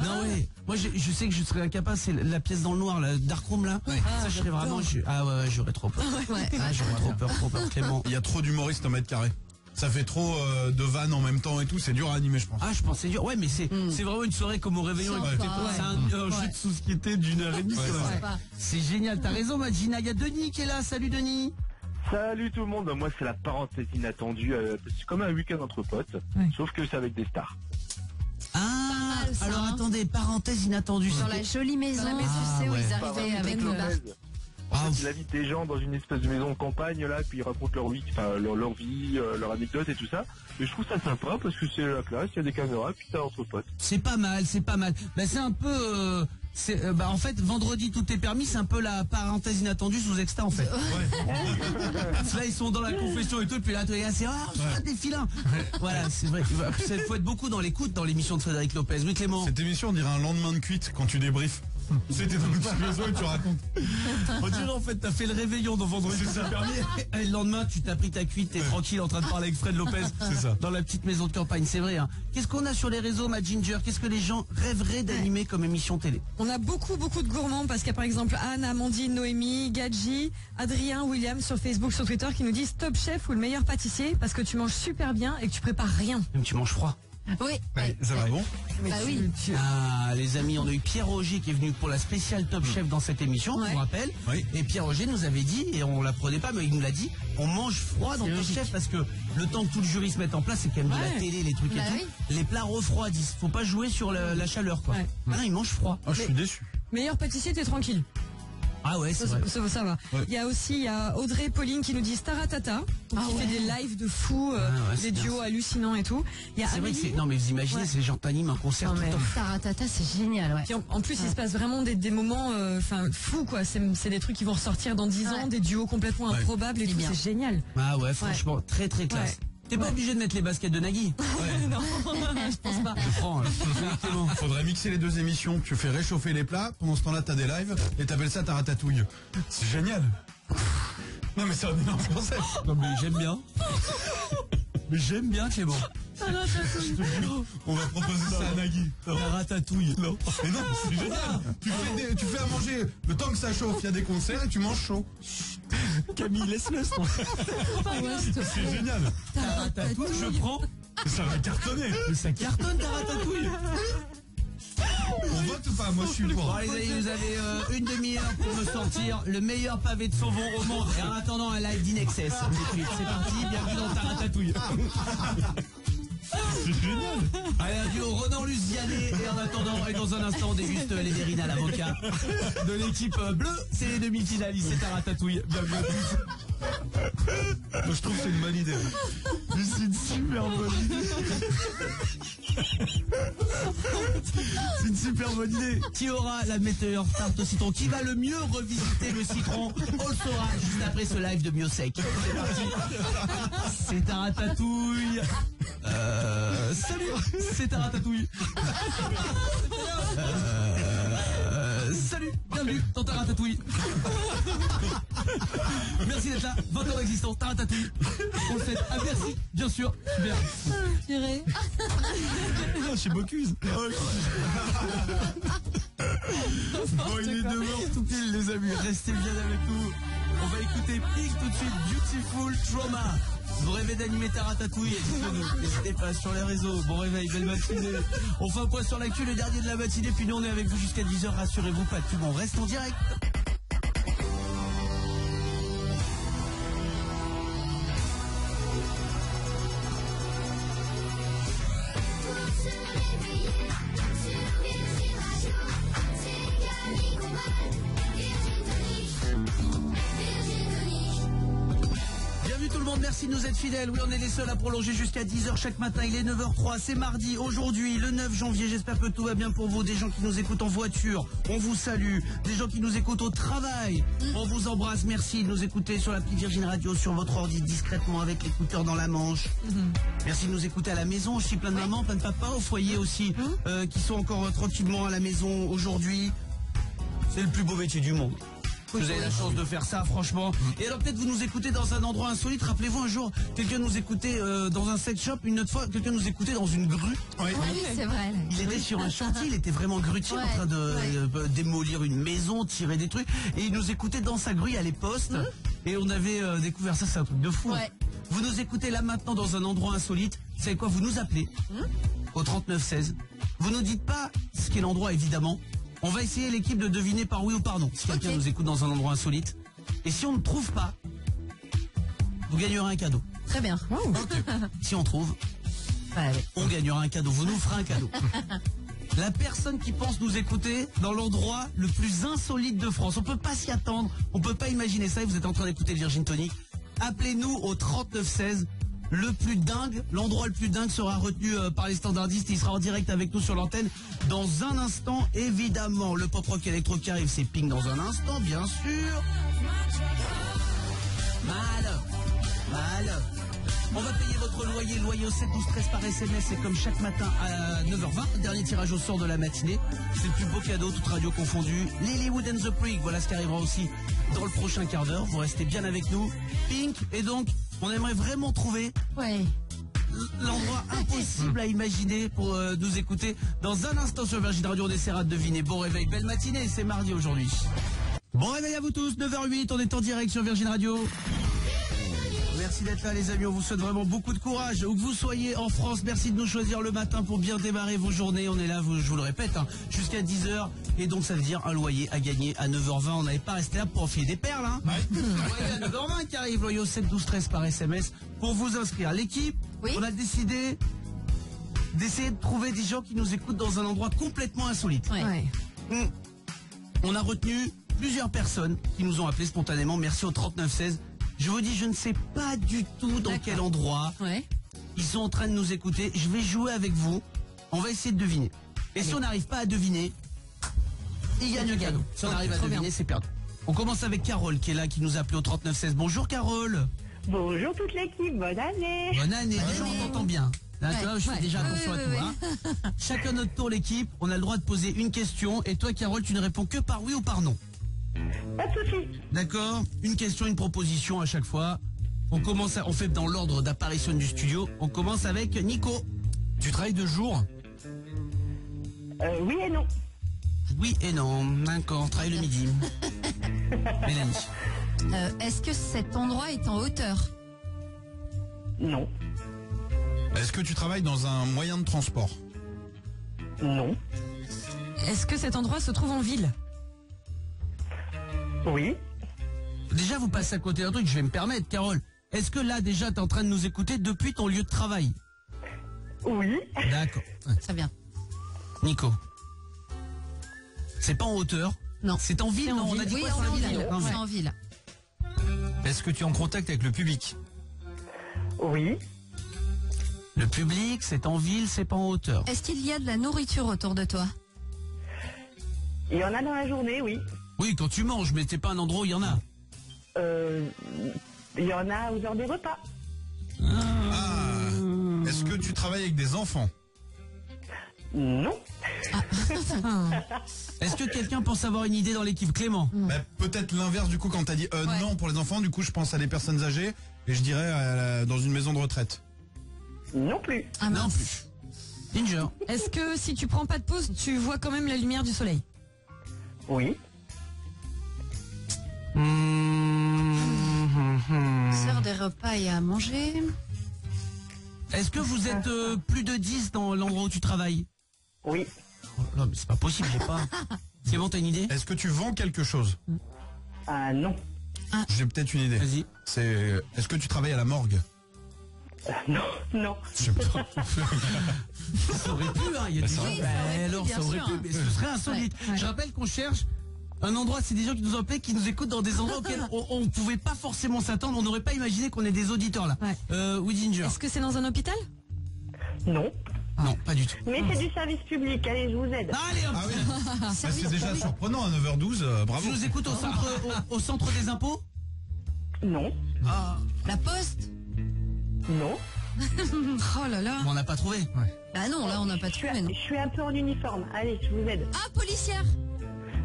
Non ouais, moi je sais que je serais incapable, c'est la pièce dans le noir, la Dark Room là. Ça je serais vraiment, j'aurais trop peur. J'aurais trop peur Clément. Il y a trop d'humoristes au mètre carré. Ça fait trop de vannes en même temps et tout, c'est dur à animer je pense. Ah je pense c'est dur, ouais mais c'est vraiment une soirée comme au réveillon. C'est un jeu de société d'une heure et demie. C'est génial, t'as raison Magina, il y a Denis qui est là, salut Denis. Salut tout le monde, moi c'est la parenthèse inattendue, c'est comme un week-end entre potes, sauf que c'est avec des stars. Ah, alors attendez, parenthèse inattendue. Dans la jolie maison, tu sais où ils arrivaient avec le bar. En fait, il invite des gens dans une espèce de maison de campagne là, puis ils racontent leur vie, leur anecdote et tout ça. Et je trouve ça sympa parce que c'est la classe, il y a des caméras, puis t'as entre potes. C'est pas mal. Bah c'est un peu. En fait, vendredi tout est permis, c'est un peu la parenthèse inattendue sous Exta en fait. Là ils sont dans la confession et tout, et puis là c'est des filins. Voilà, c'est vrai. Il faut être beaucoup dans l'écoute dans l'émission de Frédéric Lopez. Oui Clément. Cette émission on dirait un lendemain de cuite quand tu débriefes. C'était dans une maison et tu racontes. On dirait en fait t'as fait le réveillon dans vendredi c'est permis. Et le lendemain tu t'as pris ta cuite, t'es tranquille en train de parler avec Fred Lopez. C'est ça. Dans la petite maison de campagne, c'est vrai. Hein. Qu'est-ce qu'on a sur les réseaux, ma Ginger? Qu'est-ce que les gens rêveraient d'animer comme émission télé? On a beaucoup de gourmands parce qu'il y a par exemple Anne, Amandine, Noémie, Gadji, Adrien, William sur Facebook, sur Twitter qui nous disent Top Chef ou le meilleur pâtissier parce que tu manges super bien et que tu prépares rien. Même tu manges froid. Oui. Ça va bon? Bah oui. Ah, les amis, on a eu Pierre Roger qui est venu pour la spéciale Top Chef dans cette émission, je vous rappelle. Oui. Et Pierre Roger nous avait dit, et on l'apprenait pas, mais il nous l'a dit, on mange froid dans Top Chef parce que le temps que tout le jury se mette en place, c'est quand même de la télé, les trucs et tout. Les plats refroidissent. Faut pas jouer sur la chaleur, quoi. Non, ils mangent froid. Ah, je suis déçu. Meilleur pâtissier, t'es tranquille. Ah ouais, c'est vrai. Ça va. Ouais. Il y a aussi Audrey Pauline qui nous dit Staratata, qui fait des lives de fous, des duos hallucinants et tout. Il y a c'est vrai que Amélie. non mais vous imaginez, ces gens t'animent un concert tout le temps. Taratata, c'est génial, ouais. Puis en plus, il se passe vraiment des moments fous, quoi. C'est des trucs qui vont ressortir dans 10 ans, des duos complètement improbables et tout. C'est génial. Ah ouais, franchement, très très classe. T'es pas obligé de mettre les baskets de Nagui. Non, je pense pas. Je prends. Faudrait mixer les deux émissions. Tu fais réchauffer les plats, pendant ce temps-là t'as des lives et t'appelles ça ta ratatouille. C'est génial. Non mais c'est un énorme concept. Non mais j'aime bien. Mais j'aime bien Clément. On va proposer ça à Nagui. La ratatouille. Non. Mais non, c'est génial. Tu fais à manger le temps que ça chauffe, il y a des concerts et tu manges chaud. Camille, laisse-le. C'est génial. Ta ratatouille, je prends. Ça va cartonner. Mais ça cartonne ta ratatouille. On vote ou pas? Moi je suis pour. Bon, les amis, vous avez une demi-heure pour me sortir le meilleur pavé de saumon au monde. Et en attendant, un live d'Inexcess. C'est parti, bienvenue dans ta ratatouille. C'est génial. Allez, un duo Ronan Luciané. Et en attendant, et dans un instant, on déguste les Verina, l'avocat de l'équipe bleue. C'est les demi-finalistes, c'est ta ratatouille. Bienvenue à tous. Moi, je trouve que c'est une bonne idée. Mais c'est une super bonne idée. C'est une super bonne idée. Qui aura la meilleure tarte au citron? Qui va le mieux revisiter le citron? On le saura juste après ce live de Miosec. C'est parti. C'est ta ratatouille. Salut. C'est ta ratatouille. Salut, bienvenue dans ta ratatouille. Merci d'être là, 20 ans d'existence, ta ratatouille. On le fait à Bercy, bien sûr. Super. J'irai. Chez Bocuse. Bon, il est 2h tout pile, les amis. Restez bien avec nous. On va écouter Pink tout de suite, Beautiful Trauma. Vous rêvez d'animer ta ratatouille? Dites-le-nous. N'hésitez pas sur les réseaux. Bon réveil, belle matinée. On fait un point sur l'actu, le dernier de la matinée. Puis nous, on est avec vous jusqu'à 10h. Rassurez-vous, pas de pub. On reste en direct. Merci de nous être fidèles. Oui, on est les seuls à prolonger jusqu'à 10h chaque matin. Il est 9h03, c'est mardi. Aujourd'hui, le 9 janvier, j'espère que tout va bien pour vous. Des gens qui nous écoutent en voiture, on vous salue. Des gens qui nous écoutent au travail, on vous embrasse. Merci de nous écouter sur l'appli Virgin Radio, sur votre ordi, discrètement, avec l'écouteur dans la manche. Merci de nous écouter à la maison aussi. Plein de mamans, plein de papas au foyer aussi, qui sont encore tranquillement à la maison aujourd'hui. C'est le plus beau métier du monde. Vous avez la chance de faire ça, franchement. Et alors peut-être vous nous écoutez dans un endroit insolite. Rappelez-vous un jour, quelqu'un nous écoutait dans un sex shop. Une autre fois, quelqu'un nous écoutait dans une grue. Oui, c'est vrai. Il était sur un chantier, il était vraiment grutier en train de démolir une maison, tirer des trucs. Et il nous écoutait dans sa grue à les postes. Et on avait découvert ça, c'est un truc de fou. Vous nous écoutez là maintenant dans un endroit insolite. Vous savez quoi? Vous nous appelez au 3916. Vous nous dites pas ce qu'est l'endroit, évidemment. On va essayer, l'équipe, de deviner par oui ou par non, si quelqu'un nous écoute dans un endroit insolite. Et si on ne trouve pas, vous gagnerez un cadeau. Très bien. Si on trouve, on gagnera un cadeau. Vous nous ferez un cadeau. La personne qui pense nous écouter dans l'endroit le plus insolite de France. On peut pas s'y attendre, on peut pas imaginer ça. Et vous êtes en train d'écouter le Virgin Tonic. Appelez-nous au 3916. Le plus dingue, l'endroit le plus dingue sera retenu par les standardistes. Il sera en direct avec nous sur l'antenne dans un instant, évidemment. Le pop rock électro qui arrive, c'est Pink dans un instant, bien sûr. Mal. On va payer votre loyer au 7 12 13 par SMS. C'est comme chaque matin à 9h20. Dernier tirage au sort de la matinée. C'est le plus beau cadeau, toute radio confondue. Lilywood and the Prig, voilà ce qui arrivera aussi dans le prochain quart d'heure. Vous restez bien avec nous. Pink, et donc, on aimerait vraiment trouver l'endroit impossible à imaginer pour nous écouter. Dans un instant sur Virgin Radio, on essaiera de deviner. Bon réveil, belle matinée, c'est mardi aujourd'hui. Bon réveil à vous tous, 9h08, on est en direct sur Virgin Radio. Merci d'être là, les amis, on vous souhaite vraiment beaucoup de courage. Où que vous soyez en France, merci de nous choisir le matin pour bien démarrer vos journées. On est là, je vous le répète, jusqu'à 10h. Et donc ça veut dire un loyer à gagner à 9h20. On n'avait pas resté là pour enfiler des perles. Loyer à 9h20 qui arrive, loyer au 7 12 13 par SMS pour vous inscrire. L'équipe, on a décidé d'essayer de trouver des gens qui nous écoutent dans un endroit complètement insolite. On a retenu plusieurs personnes qui nous ont appelés spontanément. Merci au 3916. Je vous dis, je ne sais pas du tout dans quel endroit. Ils sont en train de nous écouter. Je vais jouer avec vous. On va essayer de deviner. Et si on n'arrive pas à deviner, il gagne un cadeau. Si on arrive à deviner, c'est perdu. On commence avec Carole qui est là, qui nous a appelé au 3916. Bonjour Carole. Bonjour toute l'équipe, bonne année. Bonne année, déjà on t'entend bien. Là, toi, je fais déjà attention à toi. Chacun notre tour, l'équipe. On a le droit de poser une question. Et toi, Carole, tu ne réponds que par oui ou par non. Pas de soucis. D'accord. Une question, une proposition à chaque fois. On fait dans l'ordre d'apparition du studio. On commence avec Nico. Tu travailles de jour? Oui et non. Oui et non. D'accord. Travaille le midi. Mélanie. Est-ce que cet endroit est en hauteur? Non. Est-ce que tu travailles dans un moyen de transport? Non. Est-ce que cet endroit se trouve en ville? Oui. Déjà, vous passez à côté d'un truc, je vais me permettre, Carole. Est-ce que là, déjà, t'es en train de nous écouter depuis ton lieu de travail? Oui. D'accord. Très bien. Nico. C'est pas en hauteur? Non. C'est en ville, non? On a dit Oui, quoi c'est sur la en ville? ville. Non, mais- C'est en ville. Est-ce que tu es en contact avec le public? Oui. Le public, c'est en ville, c'est pas en hauteur. Est-ce qu'il y a de la nourriture autour de toi? Il y en a dans la journée, oui. Oui, quand tu manges, mais c'est pas un endroit où il y en a. Il y en a aux heures des repas. Est-ce que tu travailles avec des enfants? Non. Est-ce que quelqu'un pense avoir une idée dans l'équipe, Clément? Bah, peut-être l'inverse du coup quand t'as dit non pour les enfants, du coup je pense à des personnes âgées et je dirais dans une maison de retraite. Non plus. Ah, Non mince. plus. Ginger. Est-ce que si tu prends pas de pause, tu vois quand même la lumière du soleil? Oui. Sœur des repas et à manger. Est-ce que vous êtes plus de 10 dans l'endroit où tu travailles? Oui. Oh là, mais c'est pas possible, j'ai pas. C'est bon, t'as une idée? Est-ce que tu vends quelque chose? Ah non. J'ai peut-être une idée. Vas-y. Est-ce que tu travailles à la morgue? Non. Non. Je sais pas. Ça aurait pu, hein, il y a des gens. Oui, ça aurait pu, Alors, bien ça aurait sûr. pu, mais ce serait insolite. Ouais. Je rappelle qu'on cherche un endroit, c'est des gens qui nous ont appelés, qui nous écoutent dans des endroits auxquels on pouvait pas forcément s'attendre, on n'aurait pas imaginé qu'on ait des auditeurs là. Oui, Ginger. Est-ce que c'est dans un hôpital? Non. Non, pas du tout. Mais c'est du service public. Allez, je vous aide. Allez, hop. Ah oui. Bah, c'est déjà surprenant à 9h12, bravo. Tu nous écoutes au centre des impôts? Non. Ah. La poste? Non. Oh là là. On n'a pas trouvé. Bah non, là on n'a pas trouvé, non. Je suis un peu en uniforme. Allez, je vous aide. Ah, policière.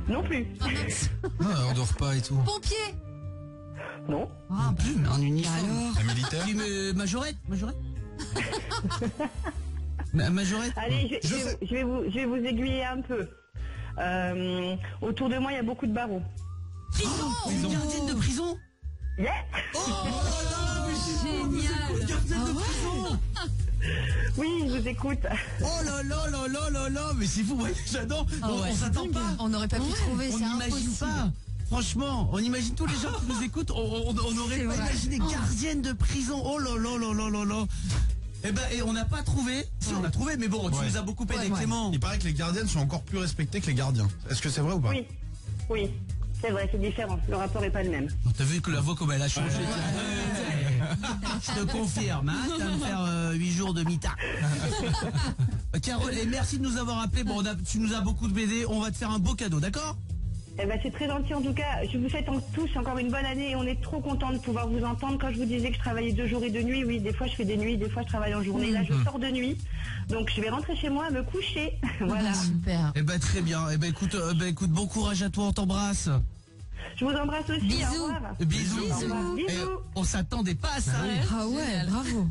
Non plus. Ah, mince. On dort pas et tout. Pompier. Non. Ah, plus, mais en uniforme. Alors. Un militaire? Majorette? Majorette? Allez, je vais vous aiguiller un peu. Autour de moi, il y a beaucoup de barreaux. Une gardienne de prison? Yeah. Génial. Gardienne de prison? Oui, je vous écoute. Oh là là là là là là, mais c'est fou, ouais, j'adore. On s'attend pas. On n'aurait pas pu trouver, On c'est n'imagine impossible. pas. Franchement, on imagine tous les gens qui nous écoutent, on n'aurait pas imaginé gardienne de prison. Oh là là là là là là. Eh ben, et on n'a pas trouvé. Si, on a trouvé, mais bon, tu nous as beaucoup aidé, Clément. Il paraît que les gardiennes sont encore plus respectées que les gardiens. Est-ce que c'est vrai ou pas? Oui. Oui. C'est vrai, c'est différent. Le rapport est pas le même. T'as vu que la voix comme elle a changé? Je te confirme, hein, tu vas me faire 8 jours de mita. Carole, et merci de nous avoir appelés. Bon, tu nous as beaucoup aidé. On va te faire un beau cadeau, d'accord? Eh ben, c'est très gentil en tout cas. Je vous souhaite tous encore une bonne année et on est trop contents de pouvoir vous entendre. Quand je vous disais que je travaillais 2 jours et 2 nuits, oui, des fois je fais des nuits, des fois je travaille en journée. Là, je sors de nuit. Donc je vais rentrer chez moi, me coucher. Voilà. Super. Eh ben, très bien. Eh ben, écoute, bon courage à toi, on t'embrasse. Je vous embrasse aussi. Bisous. Au revoir. Bisous. Au revoir. Et Bisous. on s'attendait pas à ça. Ah ouais, bravo.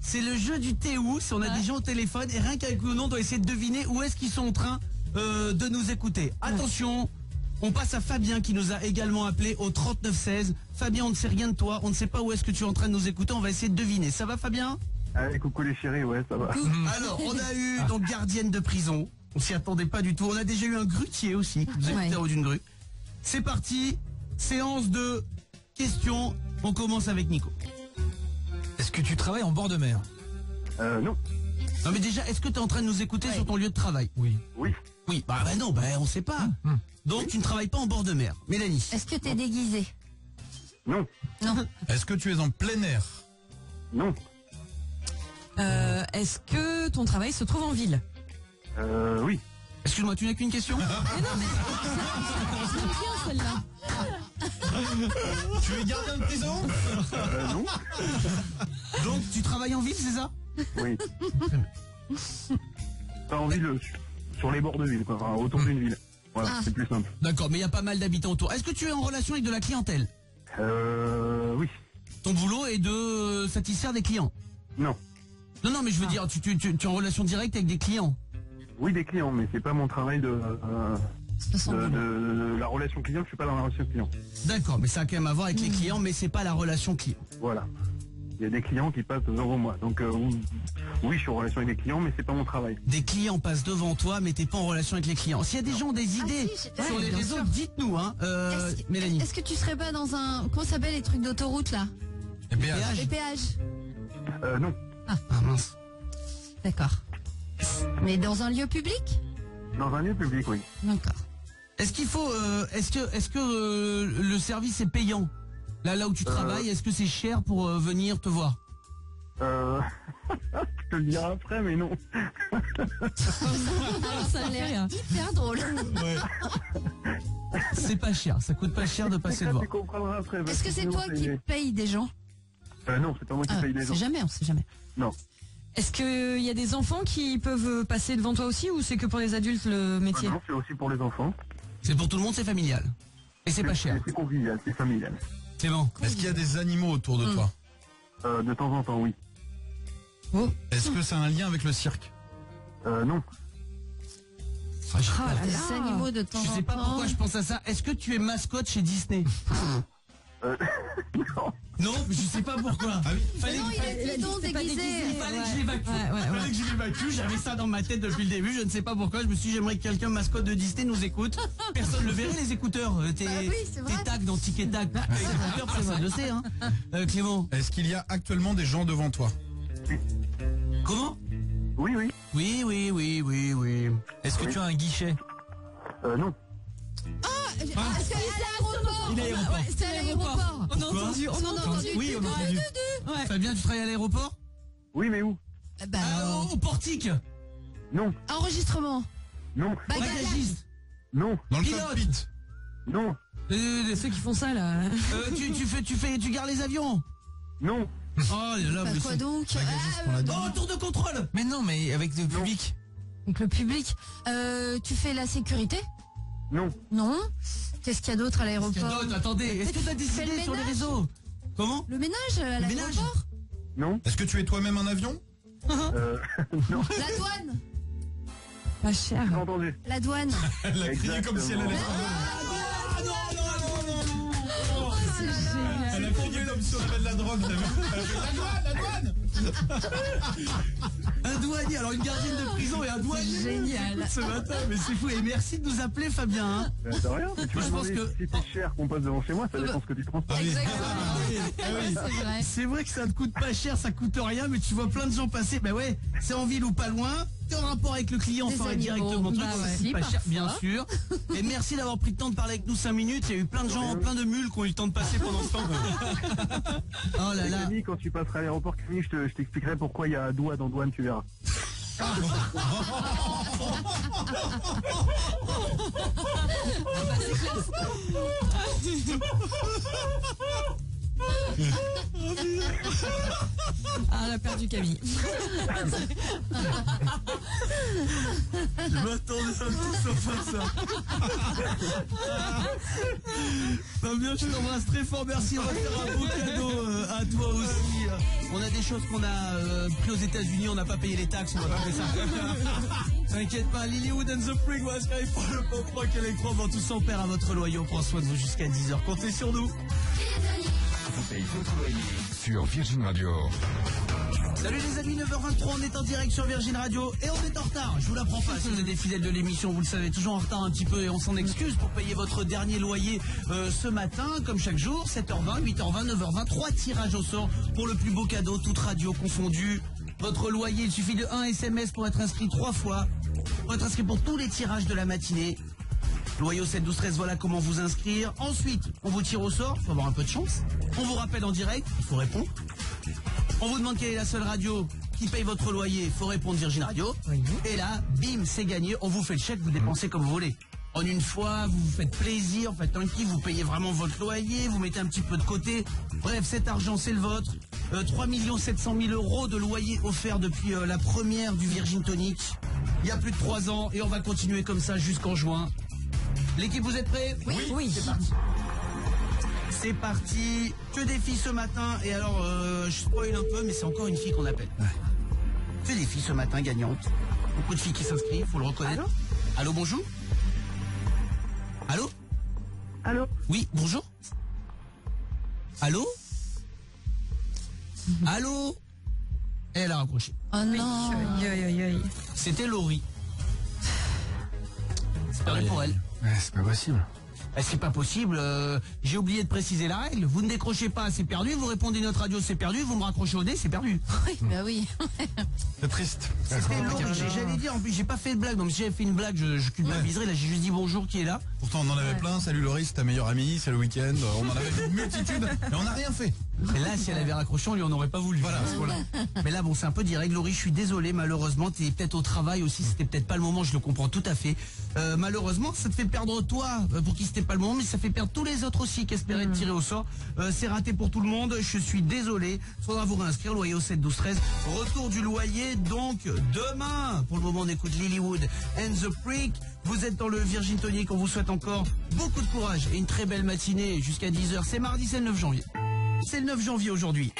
C'est le jeu du thé où, si on a des gens au téléphone, et rien qu'avec le nom, on doit essayer de deviner où est-ce qu'ils sont en train de nous écouter. Attention, on passe à Fabien qui nous a également appelé au 3916. Fabien, on ne sait rien de toi, on ne sait pas où est-ce que tu es en train de nous écouter, on va essayer de deviner. Ça va, Fabien? Allez, coucou les chéris, ouais, ça va. Alors, on a eu donc gardienne de prison, on s'y attendait pas du tout. On a déjà eu un grutier aussi, qui nous écoutait en haut d'une grue. C'est parti, séance de questions, on commence avec Nico. Est-ce que tu travailles en bord de mer? Non. Non mais déjà, est-ce que tu es en train de nous écouter sur ton lieu de travail? Oui. Oui. Oui, bah non, on sait pas. Donc tu ne travailles pas en bord de mer. Mélanie? Est-ce que t'es déguisé? Non. Non. Est-ce que tu es en plein air? Non. Est-ce que ton travail se trouve en ville? Oui. Excuse-moi, tu n'as qu'une question? C'est bien celle-là. Tu es gardien de prison? Non. Donc tu travailles en ville, c'est ça? Oui. Pas en ville, sur les bords de ville, quoi. Enfin, autour d'une ville. Voilà, c'est plus simple. D'accord, mais il y a pas mal d'habitants autour. Est-ce que tu es en relation avec de la clientèle? Oui. Ton boulot est de satisfaire des clients? Non. Non, mais je veux dire, tu es en relation directe avec des clients? Oui, des clients, mais c'est pas mon travail de la relation client, je suis pas dans la relation client. D'accord, mais ça a quand même à voir avec les clients, mais c'est pas la relation client. Voilà. Il y a des clients qui passent devant moi. Donc oui, je suis en relation avec des clients, mais c'est pas mon travail. Des clients passent devant toi, mais t'es pas en relation avec les clients. S'il y a des gens, des idées sur les réseaux, dites-nous, hein. Mélanie. Est-ce que tu serais pas dans un... Comment ça s'appelle les trucs d'autoroute là? Les péages. Les péages. Non. Ah mince. D'accord. Mais dans un lieu public? Dans un lieu public, oui. D'accord. Est-ce qu'il faut, est-ce que le service est payant? Là où tu travailles, est-ce que c'est cher pour venir te voir? Je te le dirai après, mais non. Ça a l'air hyper drôle. Ouais. C'est pas cher, ça coûte pas cher de passer te voir. Tu comprendras après. Est-ce que c'est toi qui paye des gens? Non, c'est pas moi qui paye des gens. On sait jamais. Non. Est-ce qu'il y a des enfants qui peuvent passer devant toi aussi ou c'est que pour les adultes le métier? Non, c'est aussi pour les enfants. C'est pour tout le monde, c'est familial. Et c'est pas cher. C'est convivial, c'est familial. C'est bon. Est-ce qu'il y a des animaux autour de toi? De temps en temps, oui. Oh. Est-ce que ça a un lien avec le cirque? Non. Des animaux de temps en temps. Je sais pas pourquoi je pense à ça. Est-ce que tu es mascotte chez Disney? Non. Non, mais je sais pas pourquoi. Ah oui. Non, il est donc déguisé. Il fallait que je l'évacue. Il fallait que je l'évacue. J'avais ça dans ma tête depuis le début. Je ne sais pas pourquoi. Je me suis dit, j'aimerais que quelqu'un mascotte de Disney nous écoute. Personne ne le verrait, les écouteurs. Tes tags dans Tic et Tac. Les écouteurs, personne ne le sait. Hein. Clément. Est-ce qu'il y a actuellement des gens devant toi? Comment? Oui. Oui. Est-ce que tu as un guichet? Non. C'est à l'aéroport. C'est à l'aéroport. On a entendu. Oui, on a entendu. Fabien, tu travailles à l'aéroport? Oui, mais où? Au portique. Non. Enregistrement. Non. Bagagiste. Non. Dans le Pilote. cockpit? Non. Ceux qui font ça là. Tu gardes les avions? Non. Oh là là, Quoi donc? tour de contrôle. Mais non, mais avec le public. Donc le public. Tu fais la sécurité? Non. Non. Qu'est-ce qu'il y a d'autre à l'aéroport? Attendez, est-ce que tu as décidé sur les réseaux? Comment? Le ménage à l'aéroport? Non. Est-ce que tu es toi-même un avion? Non. La douane? Pas cher. J'ai entendu. La douane. Elle a crié comme si elle allait... Elle a crié comme si on avait de la drogue. Elle a fait la douane. Un douanier, alors une gardienne de prison et un douanier. Génial. Ce matin, mais c'est fou. Et merci de nous appeler, Fabien. Hein. De rien. Tu Je pense que si c'est cher qu'on passe devant chez moi, ça dépend ce que tu transportes. C'est vrai que ça ne coûte pas cher, ça coûte rien, mais tu vois plein de gens passer. Ben ouais, c'est en ville ou pas loin. T'es en rapport avec le client, enfin directement. Ça coûte pas cher, bien sûr. Et merci d'avoir pris le temps de parler avec nous 5 minutes. Il y a eu plein de gens, plein de mules qui ont eu le temps de passer pendant ce temps. Oh là là. Camille, quand tu passeras à l'aéroport, Camille, je t'expliquerai pourquoi il y a douane dans douane, tu verras. Ah, elle a perdu Camille. Je m'attendais à tout sauf à ça. Fabien, je t'embrasse très fort, merci. On va faire un beau cadeau à toi aussi. On a des choses qu'on a pris aux États-Unis, on n'a pas payé les taxes, on va trouver ça. T'inquiète pas, Lilywood and the Prig, voilà ce qu'il faut le pop rock électro. Bon, tout son père à votre loyer, on prend soin de vous jusqu'à 10h. Comptez sur nous. Vous payez votre loyer sur Virgin Radio. Salut les amis, 9h23, on est en direct sur Virgin Radio et on est en retard. Je vous l'apprends pas, si vous êtes des fidèles de l'émission, vous le savez, toujours en retard un petit peu et on s'en excuse pour payer votre dernier loyer ce matin, comme chaque jour, 7h20, 8h20, 9h20, 3 tirages au sort pour le plus beau cadeau, toute radio confondue. Votre loyer, il suffit de 1 SMS pour être inscrit 3 fois, pour être inscrit pour tous les tirages de la matinée. Loyer au 7 12 13, voilà comment vous inscrire. Ensuite, on vous tire au sort, il faut avoir un peu de chance. On vous rappelle en direct, il faut répondre. On vous demande quelle est la seule radio qui paye votre loyer, il faut répondre Virgin Radio. Oui. Et là, bim, c'est gagné, on vous fait le chèque, vous dépensez comme vous voulez. En une fois, vous vous faites plaisir, faites un kiff, vous payez vraiment votre loyer, vous mettez un petit peu de côté. Bref, cet argent, c'est le vôtre. 3 700 000 euros de loyer offert depuis la première du Virgin Tonic. Il y a plus de 3 ans et on va continuer comme ça jusqu'en juin. L'équipe, vous êtes prêts? Oui. C'est parti. C'est parti. Que des filles ce matin. Et alors, je spoil un peu, mais c'est encore une fille qu'on appelle. Que des filles ce matin gagnantes. Beaucoup de filles qui s'inscrivent, faut le reconnaître. Allô, bonjour. Allô? Allô? Oui, bonjour. Allô? Allô? Elle a raccroché. Oh non. C'était Laurie. C'est pareil pour elle. Ouais, c'est pas possible. C'est pas possible, j'ai oublié de préciser la règle. Vous ne décrochez pas, c'est perdu. Vous répondez notre radio, c'est perdu. Vous me raccrochez au nez, c'est perdu. Oui, bah oui. C'est triste. C'était Laurie, j'allais dire, en plus j'ai pas fait de blague. Donc si j'avais fait une blague, je culpabiliserais. Là j'ai juste dit bonjour, qui est là. Pourtant on en avait plein. Salut Laurie, c'est ta meilleure amie, c'est le week-end. On en avait une multitude, mais on n'a rien fait. Et là, si elle avait raccroché, on lui en aurait pas voulu. Voilà. Mais là, bon, c'est un peu direct. Laurie, je suis désolé, malheureusement, t'es peut-être au travail aussi, c'était peut-être pas le moment, je le comprends tout à fait. Malheureusement, ça te fait perdre toi, pour qui c'était pas le moment, mais ça fait perdre tous les autres aussi qui espéraient te tirer au sort. C'est raté pour tout le monde, je suis désolé. Faudra vous réinscrire, loyer au 7 12 13. Retour du loyer, donc, demain. Pour le moment, on écoute Lilywood and the Freak. Vous êtes dans le Virgin Tonic, on vous souhaite encore beaucoup de courage et une très belle matinée jusqu'à 10h. C'est mardi, c'est le 9 janvier. C'est le 9 janvier aujourd'hui.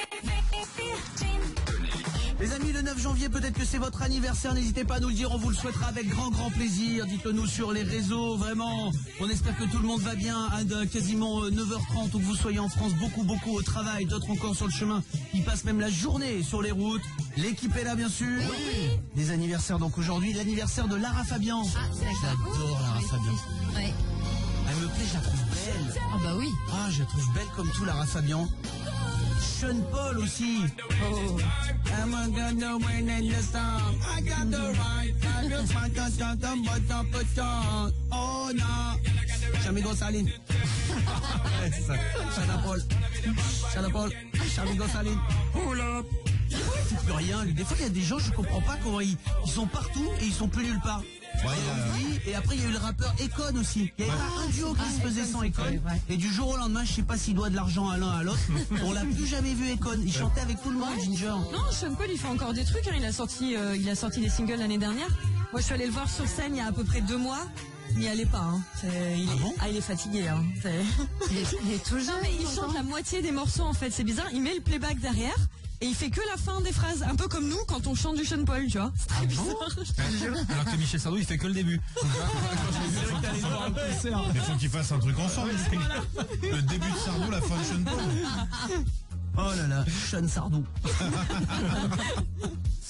Les amis, le 9 janvier, peut-être que c'est votre anniversaire, n'hésitez pas à nous le dire, on vous le souhaitera avec grand plaisir. Dites-le nous sur les réseaux, vraiment. On espère que tout le monde va bien à quasiment 9h30, où que vous soyez en France, beaucoup au travail, d'autres encore sur le chemin. Ils passent même la journée sur les routes. L'équipe est là, bien sûr. Oui. Des anniversaires, donc aujourd'hui, l'anniversaire de Lara Fabian. J'adore Lara Fabian. Ouais. Elle me plaît, je la trouve belle. Ah bah oui. Ah, je la trouve belle comme tout, Lara Fabian. Sean Paul aussi. Oh. I'm gonna win in the storm. I got the right. I just want to put on. Oh no. Chamigo Saline. Shana Paul. Chamigo Saline. Pull up. C'est plus rien. Des fois, il y a des gens, je comprends pas comment ils sont partout et ils sont plus nulle part. Ouais, et après il y a eu le rappeur Akon aussi. Il y avait un duo qui se faisait sans Akon. Et du jour au lendemain, je sais pas s'il doit de l'argent à l'un à l'autre. On l'a plus jamais vu Akon. Il chantait avec tout le monde, Ginger. Non, Sean Paul il fait encore des trucs. Hein. Il a sorti des singles l'année dernière. Moi je suis allée le voir sur scène il y a à peu près 2 mois. Il n'y allait pas. Hein. Il est fatigué. Hein. Il est tout jeune. Non, mais il chante la moitié des morceaux en fait. C'est bizarre. Il met le playback derrière. Et il fait que la fin des phrases, un peu comme nous quand on chante du Sean Paul, tu vois. C'est très bizarre. Alors que Michel Sardou, il fait que le début. Il faut qu'ils fassent un truc ensemble. Le début de Sardou, la fin de Sean Paul. Oh là là, Sean Sardou.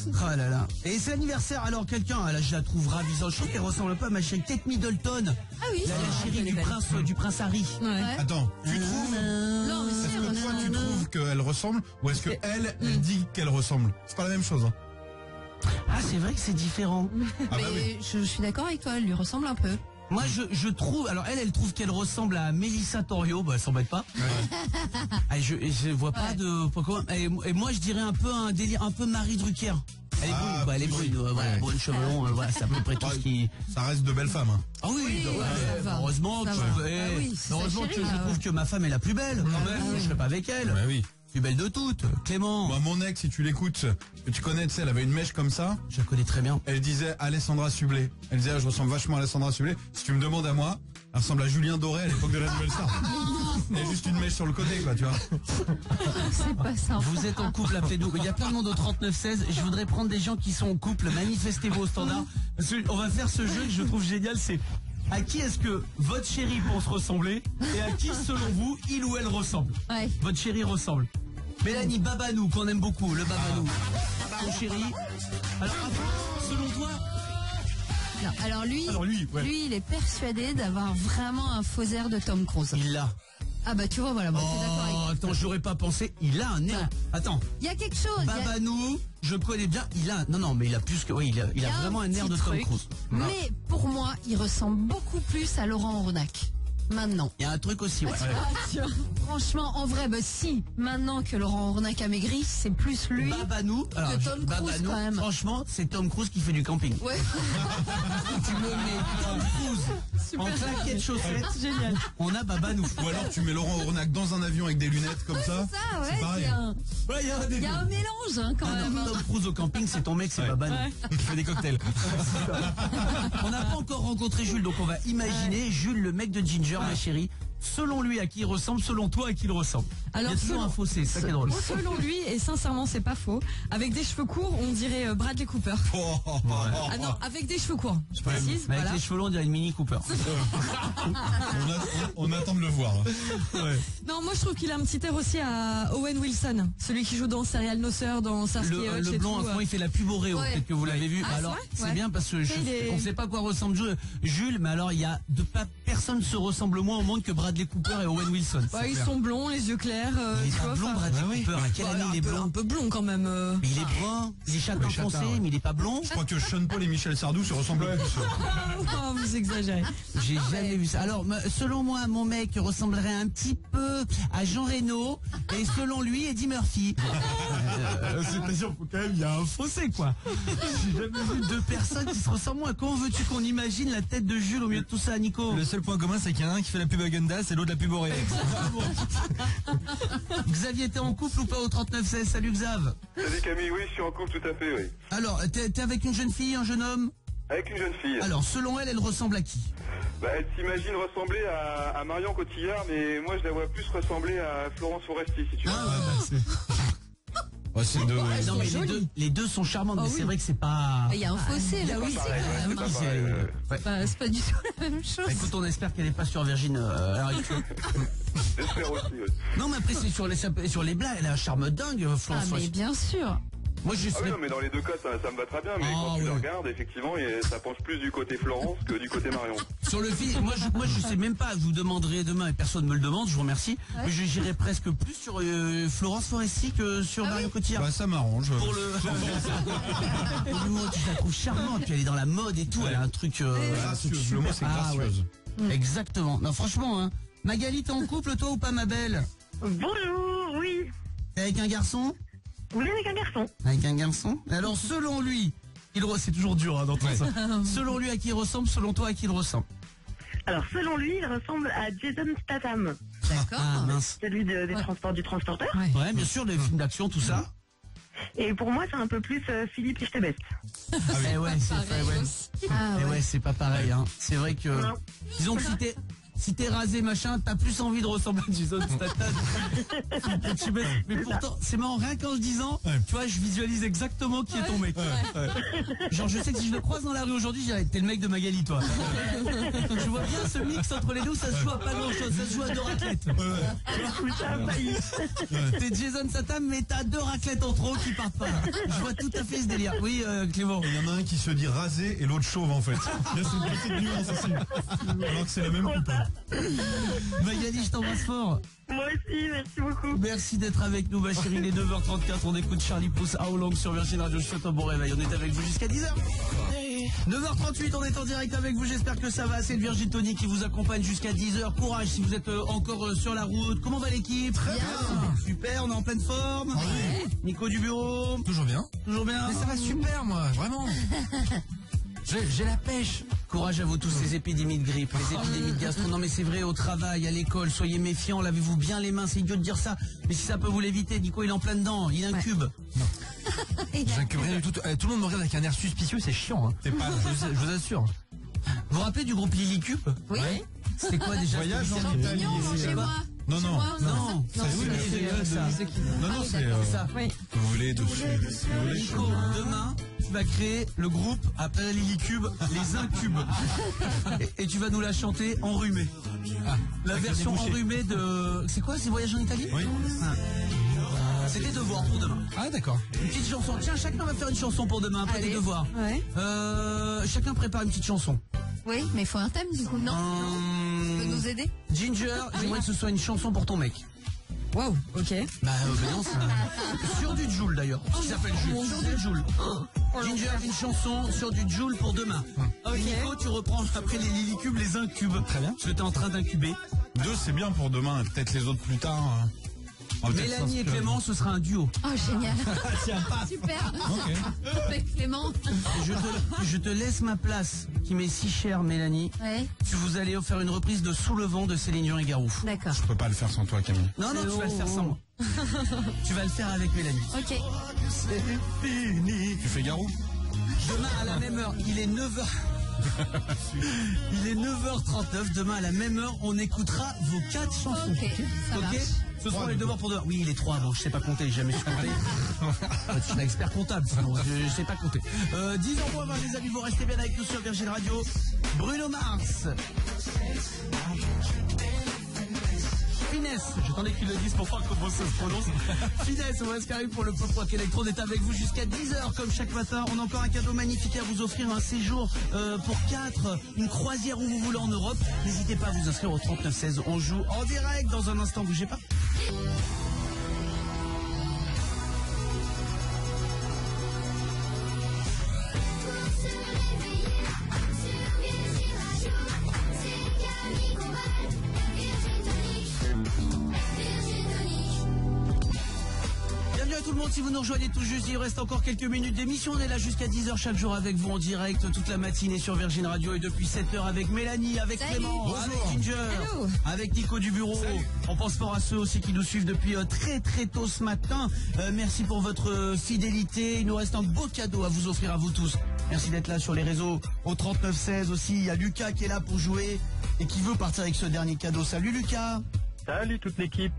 Oh là là. Et c'est l'anniversaire, alors quelqu'un, là je la trouve ravissante. Je trouve qu'elle ressemble pas à ma chérie Kate Middleton. Ah oui, la chérie du prince Harry. Ouais. Attends, tu trouves? Non, mais Est-ce que toi tu trouves qu'elle ressemble ou est-ce qu'elle dit qu'elle ressemble? C'est pas la même chose. Hein. Ah, c'est vrai que c'est différent. Ah bah oui. Je suis d'accord avec toi, elle lui ressemble un peu. Moi je trouve, alors elle trouve qu'elle ressemble à Mélissa Torio, bah elle s'embête pas. Ouais. Je vois pas de pourquoi. Et moi je dirais un peu un délire, un peu Marie Drucker. Elle est brune, elle est brune, voilà, brune, cheveux longs, voilà, c'est à peu près tout ce qui. Ça reste de belles femmes. Hein. Ah oui, heureusement que je trouve que ma femme est la plus belle. Quand même, je serais pas avec elle. Bah oui. Plus belle de toutes, Clément. Moi, mon ex, si tu l'écoutes, que tu connais, tu sais, elle avait une mèche comme ça. Je la connais très bien. Elle disait Alessandra Sublet. Elle disait, je ressemble vachement à Alessandra Sublet. Si tu me demandes à moi, elle ressemble à Julien Doré à l'époque de la Nouvelle Star. Il y a juste une mèche sur le côté, quoi, tu vois. C'est pas ça. Vous êtes en couple, appelez-nous. Il y a plein de monde au 3916. Je voudrais prendre des gens qui sont en couple. Manifestez-vous au standard. Parce que on va faire ce jeu que je trouve génial, c'est à qui est-ce que votre chéri pense ressembler et à qui, selon vous, il ou elle ressemble. Ouais. Votre chéri ressemble. Mélanie Babanou, qu'on aime beaucoup, le Babanou. Ton chéri. Alors, selon toi? Non, alors lui, il est persuadé d'avoir vraiment un faux air de Tom Cruise. Il l'a. Ah bah tu vois, voilà, moi t'es d'accord avec moi. Attends, j'aurais pas pensé, il a un air. Voilà. Attends. Il y a quelque chose. Babanou, je connais bien, il a. Non, mais il a plus que. Oui, il a vraiment un air de Tom Cruise. Mais pour moi, il ressemble beaucoup plus à Laurent Ornac. Maintenant. Il y a un truc aussi, ouais. Franchement, en vrai, bah si, maintenant que Laurent Ornac a maigri, c'est plus lui Babanou, que Tom Cruise quand même. Franchement, c'est Tom Cruise qui fait du camping. Ouais. Tu me mets Tom Cruise en claquette chaussettes. Génial. On a Babanou. Ou alors tu mets Laurent Ornac dans un avion avec des lunettes comme ça. C'est ça, ouais. C'est pareil. Il y a un mélange hein, quand même. Tom Cruise au camping, c'est ton mec, c'est Babanou. Il fait des cocktails. On n'a pas encore rencontré Jules, donc on va imaginer Jules, le mec de Ginger, ma chérie. selon lui à qui il ressemble, selon toi à qui il ressemble. Alors, il y a toujours un fossé, c'est ça qui est drôle. Selon lui, et sincèrement, c'est pas faux, avec des cheveux courts, on dirait Bradley Cooper. Ah non, avec des cheveux courts, je précise. Mais voilà. avec les cheveux longs, on dirait une Mini Cooper. On attend de le voir. Ouais. Non, moi je trouve qu'il a un petit air aussi à Owen Wilson, celui qui joue dans Serial No Sir, dans Starsky Hutch Le et blond, tout. en ce moment, il fait la pub Oreo, Ouais. peut-être que vous l'avez vu. Ah, Alors, c'est vrai c'est bien parce que est- on ne sait pas à quoi ressemble Jules, mais alors il y a personne se ressemble moins au monde que Bradley Cooper et Owen Wilson. Ouais, ils sont blonds, les yeux clairs. Il est tu pas vois, blond, enfin- Bradley Cooper. À quelle année il est blond? Un peu blond quand même. Mais il est brun, il est châtain foncé, mais il est pas blond. Je crois que Sean Paul et Michel Sardou se ressemblent plus. Oh, vous exagérez. J'ai jamais vu ça. Alors, selon moi, mon mec ressemblerait un petit peu à Jean Reno, et selon lui, Eddie Murphy. C'est-à-dire quand même, il y a un fossé, quoi. J'ai jamais vu deux personnes qui se ressemblent moins. Comment veux-tu qu'on imagine la tête de Jules au milieu de tout ça, Nico? Le seul point commun, c'est qu'il y en a un qui fait la pub à Gundas et l'autre la pub Oreo. Xavier, t'es en couple ou pas au 39-16? Salut Xav. Salut Camille, oui, je suis en couple tout à fait, oui. Alors, t'es avec une jeune fille, un jeune homme? Avec une jeune fille. Alors, selon elle, elle ressemble à qui? Bah, elle s'imagine ressembler à Marion Cotillard, mais moi je la vois plus ressembler à Florence Foresti, si tu veux. C'est deux. Non, mais les deux sont charmantes, mais c'est vrai que c'est pas... Il y a un fossé là aussi quand même. C'est pas du tout la même chose. Écoute, on espère qu'elle n'est pas sur Virgin à l'heure actuelle. J'espère aussi, oui. Non, mais après, c'est sur les blagues. Elle a un charme dingue, Ah Florence. mais bien sûr. Moi, je Ah oui, serais... non, mais dans les deux cas, ça me va très bien, mais quand tu le regardes, effectivement, ça penche plus du côté Florence que du côté Marion. Sur le film, moi, je sais même pas. Je vous demanderai demain, et personne me le demande, je vous remercie. Ouais. Mais j'irai presque plus sur Florence Foresti que sur Marion Cotillard. Bah, ça m'arrange. Pour le... Tu la trouves charmante, puis elle est dans la mode et tout. Elle a un truc... Gracieuse, le mot c'est Ah, ouais. gracieuse. Exactement. Non, franchement, hein. Magali, t'es en couple, toi, ou pas, ma belle? Bonjour, oui. T'es avec un garçon? Oui, avec un garçon. Avec un garçon? Alors, selon lui, c'est toujours dur, hein, d'entendre ça. Selon lui, à qui il ressemble? Selon toi, à qui il ressemble? Alors, selon lui, il ressemble à Jason Statham. D'accord. Ah, mince. Celui du transporteur. Ouais, bien sûr, les films d'action, tout ça. Et pour moi, c'est un peu plus Philippe Etchebest. Eh ouais, c'est Pareil ouais. aussi. Eh ouais, c'est pas pareil, hein. C'est vrai que... Non. Disons que si t'es rasé, machin, t'as plus envie de ressembler à Jason Statham. Mais pourtant, c'est marrant, rien qu'en le disant, tu vois, je visualise exactement qui est ton mec. Genre, je sais que si je le croise dans la rue aujourd'hui, je dirais, t'es le mec de Magali, toi. Je vois bien ce mix entre les deux, ça se joue à pas grand chose, ça se joue à 2 raclettes. T'es Jason Statham, mais t'as 2 raclettes en trop qui partent pas. Je vois tout à fait ce délire. Oui, Clément. Il y en a un qui se dit rasé et l'autre chauve en fait. Là, c'est une petite nuance aussi. Alors que c'est la même coupe. Magali, je t'embrasse fort. Moi aussi, merci beaucoup. Merci d'être avec nous, ma chérie. Il est 9h34. On écoute Charlie Pouce à Hollande sur Virgin Radio. Je souhaite un bon réveil. On est avec vous jusqu'à 10h. 9h38, on est en direct avec vous. J'espère que ça va. C'est le Virgin Tony qui vous accompagne jusqu'à 10h. Courage si vous êtes encore sur la route. Comment va l'équipe? Très bien. Super, on est en pleine forme. Ouais. Nico du bureau. Toujours bien. Toujours bien. Mais ça va super, moi, vraiment. J'ai la pêche. Courage à vous tous, ces épidémies de grippe, les épidémies de gastro. Non mais c'est vrai, au travail, à l'école, soyez méfiants, lavez-vous bien les mains, c'est idiot de dire ça. Mais si ça peut vous l'éviter, Nico il est en plein dedans, il incube. J'incube rien du tout. Tout le monde me regarde avec un air suspicieux, c'est chiant. Hein. Je vous assure. Vous vous rappelez du groupe Lilicube? Oui. Ouais. C'était quoi déjà? Voyage en Italie. Chez moi. Non, non. Non, c'est ça. Oui. Vous voulez dessus. Nico, demain, tu vas créer le groupe après Lilicube, les Incubes. Et tu vas nous la chanter enrhumée. La version enrhumée de... C'est quoi, c'est Voyage en Italie? Oui. C'est des devoirs pour demain. Ah d'accord. Une petite chanson. Tiens, chacun va faire une chanson pour demain après des devoirs. Ouais. Chacun prépare une petite chanson. Oui, mais il faut un thème du coup, non? Tu peux nous aider? Ginger, j'aimerais que ce soit une chanson pour ton mec. Waouh, ok. Bah non, sur du Joule d'ailleurs. Qui s'appelle Jules. Sur du Joule. Ginger, une chanson sur du Joule pour demain. Ok. Nico, tu reprends après les Lilicubes, les Incubes. Très bien. Parce que t'es en train d'incuber. 2, c'est bien pour demain, peut-être les autres plus tard. Mélanie et Clément, ce sera un duo. Oh génial. Tiens, pas. Super. Ok. Avec Clément. Je te laisse ma place, qui m'est si chère, Mélanie. Ouais. Vous allez faire une reprise de Sous le vent de Céline Dion et Garou. D'accord. Je peux pas le faire sans toi, Camille. Non, tu vas le faire sans moi. Tu vas le faire avec Mélanie. Ok. C'est fini. Tu fais Garou? Demain à la même heure, il est 9h. Il est 9h39. Demain à la même heure, on écoutera vos 4 chansons. Ok, ça marche. Ce seront les devoirs pour demain. Oui, les 3. Bon, je sais pas compter. J'ai jamais su compter. Je suis un expert comptable, sinon je sais pas compter. 10h moins 20, les amis. Vous restez bien avec nous sur Virgin Radio. Bruno Mars. Finesse, j'attendais qu'ils le disent pour voir comment ça se prononce. Finesse, on reste carré pour le Pop Rock Electro. On est avec vous jusqu'à 10h comme chaque matin. On a encore un cadeau magnifique à vous offrir, un séjour pour 4, une croisière où vous voulez en Europe. N'hésitez pas à vous inscrire au 3916. On joue en direct dans un instant, bougez pas. Tout le monde, si vous nous rejoignez tout juste, il reste encore quelques minutes d'émission. On est là jusqu'à 10h chaque jour avec vous en direct, toute la matinée sur Virgin Radio et depuis 7h avec Mélanie, avec Clément, avec Ginger, avec Nico du bureau. On pense fort à ceux aussi qui nous suivent depuis très très tôt ce matin. Merci pour votre fidélité. Il nous reste un beau cadeau à vous offrir à vous tous. Merci d'être là sur les réseaux au 3916 aussi. Il y a Lucas qui est là pour jouer et qui veut partir avec ce dernier cadeau. Salut Lucas. Salut toute l'équipe.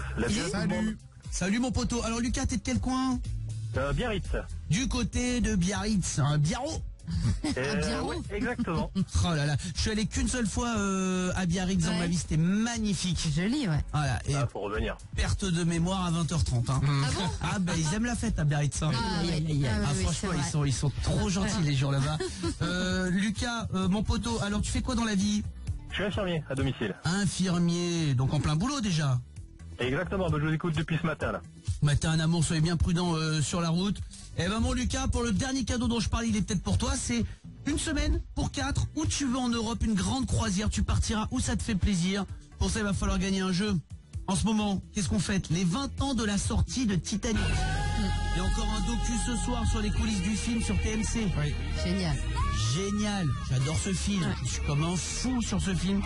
Salut. Salut mon poteau. Alors Lucas, t'es de quel coin? Biarritz. Du côté de Biarritz, un Biarro. Ouais, exactement. Oh là là, je suis allé qu'une seule fois à Biarritz dans ma vie, c'était magnifique. Joli, ouais. Voilà, et faut revenir. Perte de mémoire à 20h30. Hein. Ah bon? Ah ben ils aiment la fête à Biarritz. Hein. Franchement, ils sont trop gentils les gens là-bas. Lucas, mon poteau, alors tu fais quoi dans la vie? Je suis infirmier à domicile. Infirmier, donc en plein boulot déjà. Exactement, je vous écoute depuis ce matin là. Matin, un amour, soyez bien prudent sur la route. Eh ben mon Lucas, pour le dernier cadeau dont je parle, il est peut-être pour toi, c'est une semaine pour 4, où tu veux en Europe, une grande croisière, tu partiras où ça te fait plaisir. Pour ça, il va falloir gagner un jeu. En ce moment, qu'est-ce qu'on fête? Les 20 ans de la sortie de Titanic. Il y a encore un docu ce soir sur les coulisses du film sur TMC. Oui. Génial. Génial, j'adore ce film, je suis comme un fou sur ce film.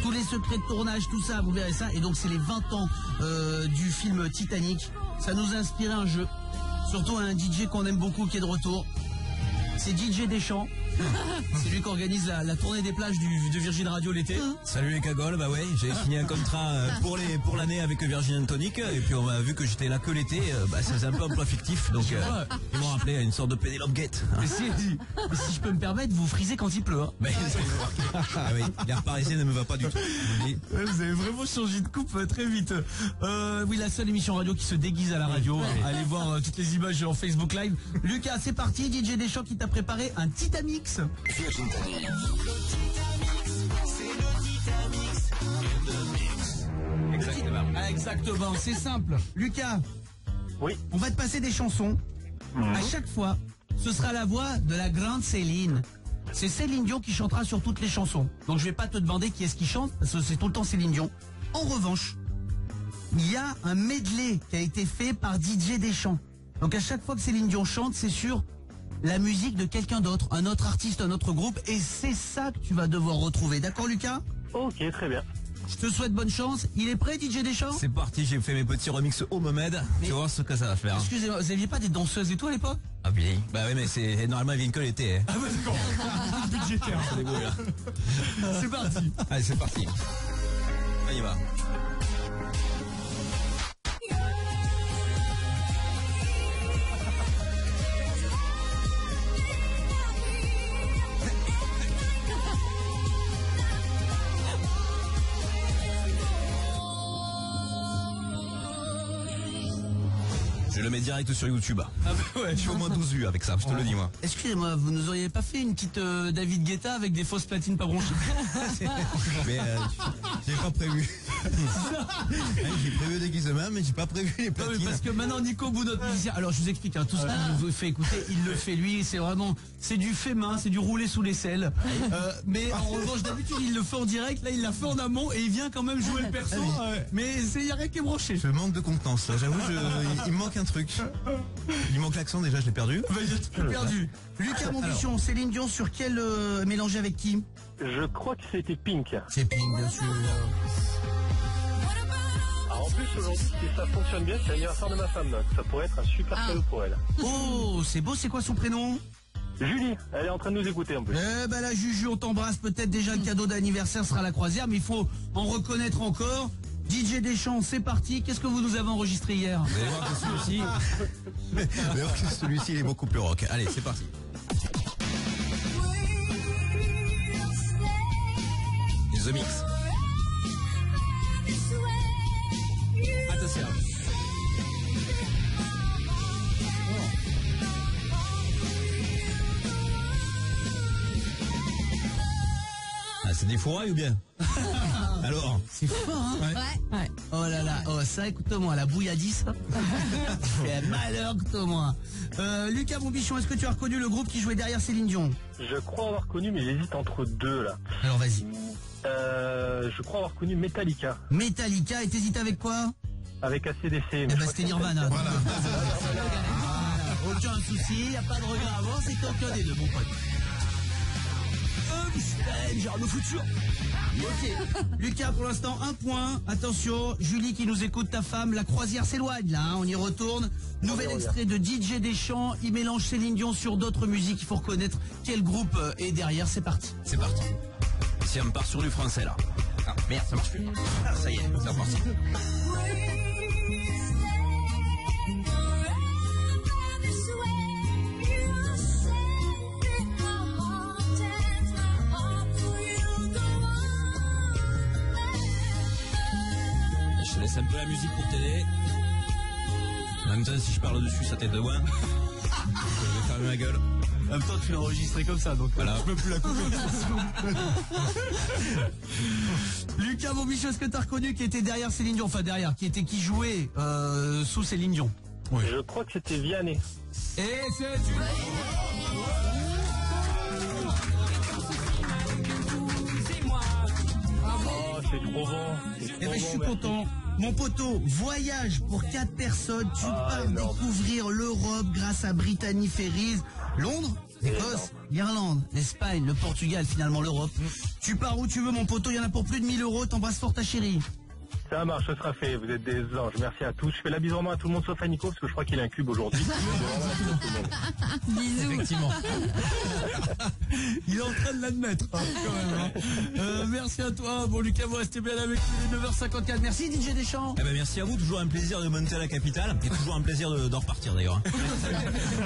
Tous les secrets de tournage, tout ça, vous verrez ça. Et donc c'est les 20 ans du film Titanic. Ça nous a inspiré un jeu. Surtout un DJ qu'on aime beaucoup qui est de retour. C'est DJ Deschamps. C'est lui qui organise la tournée des plages de Virgin Radio l'été. Salut les cagoles, bah ouais, j'ai signé un contrat pour l'année avec Virgin Tonic et puis on m'a vu que j'étais là que l'été, ça faisait un peu emploi fictif, donc ils m'ont rappelé à une sorte de Penelope Gate. Mais si je peux me permettre, vous frisez quand il pleut. Hein. Mais ah oui, l'air parisien ne me va pas du tout. Vous avez vraiment changé de coupe très vite. Oui, la seule émission radio qui se déguise à la radio. Allez voir toutes les images en Facebook Live. Lucas, c'est parti, DJ Deschamps qui t'a préparé un Titanic. Exactement, c'est simple. Lucas, oui. On va te passer des chansons. À chaque fois, ce sera la voix de la grande Céline. C'est Céline Dion qui chantera sur toutes les chansons. Donc je vais pas te demander qui est-ce qui chante, parce que c'est tout le temps Céline Dion. En revanche, il y a un medley qui a été fait par DJ Deschamps. Donc à chaque fois que Céline Dion chante, c'est sur la musique de quelqu'un d'autre, un autre artiste, un autre groupe, et c'est ça que tu vas devoir retrouver. D'accord, Lucas? Ok, très bien. Je te souhaite bonne chance. Il est prêt, DJ Deschamps? C'est parti, j'ai fait mes petits remix au Mohamed. Tu vas voir ce que ça va faire. Excusez-moi, vous aviez pas des danseuses et tout à l'époque? Ah oui. Bah oui, mais c'est normalement ils viennent que l'été. Hein. Ah ouais, d'accord. Budgétaire. C'est parti. Allez, c'est parti. On y va. Je le mets direct sur YouTube. Ah bah ouais. Je fais au moins 12 vues avec ça, je te le dis moi. Excusez-moi, vous nous auriez pas fait une petite David Guetta avec des fausses platines pas branchées? Mais j'ai pas prévu. J'ai prévu le déguisement, mais j'ai pas prévu les platines. Non, mais parce que maintenant Nico bout notre musicien. Alors je vous explique, tout ce qu'il nous fait écouter, il le fait lui. C'est vraiment, c'est du fait main, c'est du roulé sous l'aisselle. Mais en revanche, d'habitude il le fait en direct. Là il l'a fait en amont et il vient quand même jouer le perso. Mais il y a rien qui est branché. Je manque de contenance. J'avoue, il me manque un truc. Il manque l'accent déjà, je l'ai perdu. J'ai perdu. Lucas, mon bichon, Céline Dion sur quel mélangé avec qui? Je crois que c'était Pink. C'est Pink, bien sûr. Alors en plus aujourd'hui, si ça fonctionne bien, c'est l'anniversaire de ma femme. Ça pourrait être un super cadeau pour elle. Oh, c'est beau, c'est quoi son prénom? Julie, elle est en train de nous écouter en plus. Eh ben la Juju, on t'embrasse. Peut-être déjà le cadeau d'anniversaire sera la croisière, mais il faut en reconnaître encore. DJ Deschamps, c'est parti. Qu'est-ce que vous nous avez enregistré hier? Vous allez voir que celui-ci, il est beaucoup plus rock. Allez, c'est parti. The Mix. Attention. Ah, c'est des fourrailles ou bien? Alors, c'est fort, hein? Ouais. Oh là là, oh ça, écoute-moi, la bouilladie, ça. C'est malheur, écoute-moi. Lucas, mon bichon, est-ce que tu as reconnu le groupe qui jouait derrière Céline Dion? Je crois avoir connu, mais j'hésite entre deux là. Alors vas-y. Je crois avoir connu Metallica. Metallica, et t'hésites avec quoi? Avec ACDC. Eh ben c'était Nirvana. Voilà. Aucun souci, y a pas de regret avant, c'est aucun des deux, mon pote. Genre le futur. Ok. Lucas, pour l'instant, 1 point. Attention, Julie qui nous écoute, ta femme, la croisière s'éloigne là, hein, on y retourne. Nouvel extrait de DJ Deschamps, il mélange Céline Dion sur d'autres musiques, il faut reconnaître quel groupe est derrière, c'est parti. C'est parti. Si on part sur du français là. Ah merde, ça marche plus. Ah, ça y est, c'est reparti. Je laisse un peu la musique pour t'aider. En même temps, si je parle dessus, ça t'aide de loin. Je vais fermer ma gueule. En même temps, tu l'as enregistré comme ça, donc voilà. Je peux plus la couper. Lucas, mon bichon, est-ce que t'as reconnu qui était derrière Céline Dion? Enfin, derrière, qui jouait sous Céline Dion? Oui. Je crois que c'était Vianney. Et c'est une... Oh, c'est trop bon. Eh ben, je suis content. Mon poteau, voyage pour 4 personnes. Tu pars découvrir l'Europe grâce à Brittany Ferries. Londres, l'Écosse, l'Irlande, l'Espagne, le Portugal, finalement l'Europe. Tu pars où tu veux, mon poteau. Il y en a pour plus de 1000 €. T'embrasses fort ta chérie. Ça marche, ce sera fait. Vous êtes des anges. Merci à tous. Je fais la bise à tout le monde sauf à Nico parce que je crois qu'il a un cube aujourd'hui. Bisous. Effectivement. Il est en train de l'admettre, hein, quand même. Hein. Merci à toi. Bon, Lucas, vous restez bien avec nous. 9h54. Merci, DJ Deschamps. Eh ben, merci à vous. Toujours un plaisir de monter à la capitale. Et toujours un plaisir d'en repartir, d'ailleurs.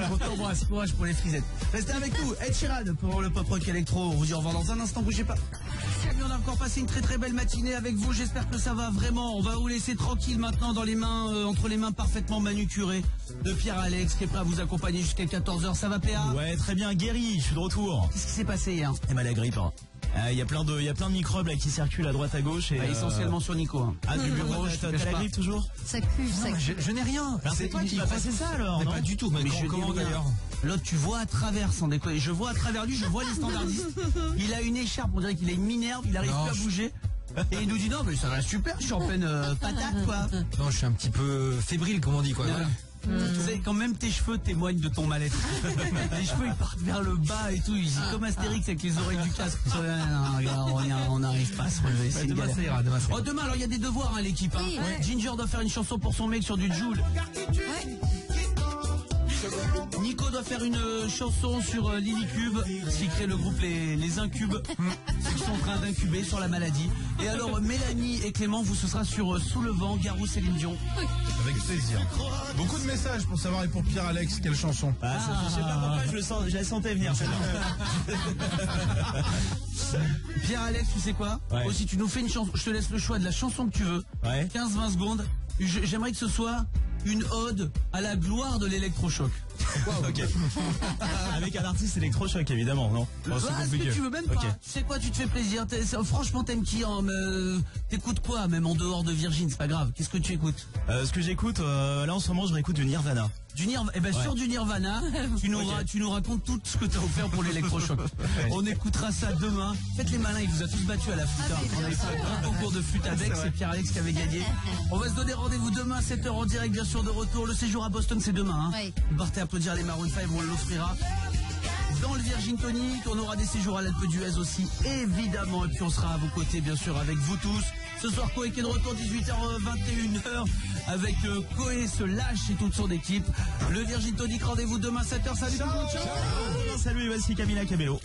On t'embrasse. Courage pour les frisettes. Restez avec nous. Ed Sheeran pour le pop rock électro. On vous dit au revoir dans un instant. Bougez pas. On a encore passé une très très belle matinée avec vous. J'espère que ça va vraiment. On va vous laisser tranquille maintenant dans les mains, entre les mains parfaitement manucurées de Pierre-Alex qui est prêt à vous accompagner jusqu'à 14h. Ça va, PA? Ouais, très bien, guéri. Je suis de retour. Qu'est-ce qui s'est passé hier? Eh ben, la grippe. Hein. Il y a plein de microbes là qui circulent à droite à gauche et essentiellement sur Nico. Hein. Ah, du bureau, t'as la grippe toujours? Ça cuve, ça cuve. Je n'ai rien. C'est toi qui m'as passé ça alors? Pas du tout. Mais comment d'ailleurs? L'autre, tu vois à travers, sans déconner. Je vois à travers lui, je vois les standardistes. Il a une écharpe, on dirait qu'il a une minerve, il arrive plus à bouger. Et il nous dit non mais ça va super, je suis en pleine patate quoi. Non, je suis un petit peu fébrile comme on dit quoi. Voilà. Tu sais, quand même tes cheveux témoignent de ton mal-être. Les cheveux ils partent vers le bas et tout, ils sont comme Astérix avec les oreilles du casque. On n'arrive pas à se relever. C'est demain ça ira, demain alors il y a des devoirs à l'équipe. Hein. Oui, ouais. Ginger doit faire une chanson pour son mec sur du Joule. Ouais. Nico doit faire une chanson sur Lily Cube, qui crée le groupe Les Incubes, ceux qui sont en train d'incuber sur la maladie. Et alors Mélanie et Clément, vous ce sera sur Sous le vent, Garou, Céline Dion. Avec plaisir. Beaucoup de messages pour savoir et pour Pierre-Alex, quelle chanson? Je sais pas pourquoi je la sentais venir. Pierre-Alex, tu sais quoi? Aussi, tu nous fais une chanson, je te laisse le choix de la chanson que tu veux. 15-20 secondes. J'aimerais que ce soit une ode à la gloire de l'électrochoc. Ok. Avec un artiste électrochoc évidemment, non? Ce que tu veux même pas. Okay. Tu sais quoi, tu te fais plaisir. Franchement, t'aimes qui hein, t'écoutes quoi, même en dehors de Virgin, c'est pas grave. Qu'est-ce que tu écoutes? Ce que j'écoute, là en ce moment, je réécoute du Nirvana. Sur du Nirvana, tu nous racontes tout ce que t'as offert pour l'électrochoc. On écoutera ça demain. Faites les malins, il vous a tous battu à la flûte. On a fait un concours de flûte avec, c'est Pierre-Alex qui avait gagné. On va se donner rendez-vous demain à 7h en direct, bien sûr, de retour. Le séjour à Boston, c'est demain. Hein. Oui. Vous partez applaudir les Maroon 5, on l'offrira. dans le Virgin Tonic. On aura des séjours à l'Alpe d'Huez aussi, évidemment. Et puis on sera à vos côtés, bien sûr, avec vous tous. Ce soir, Koé qui est de retour 18h-21h avec Koé se lâche et toute son équipe. Le Virgin Tonic, rendez-vous demain 7h. Salut tout le monde. Salut, voici Camila Cabello.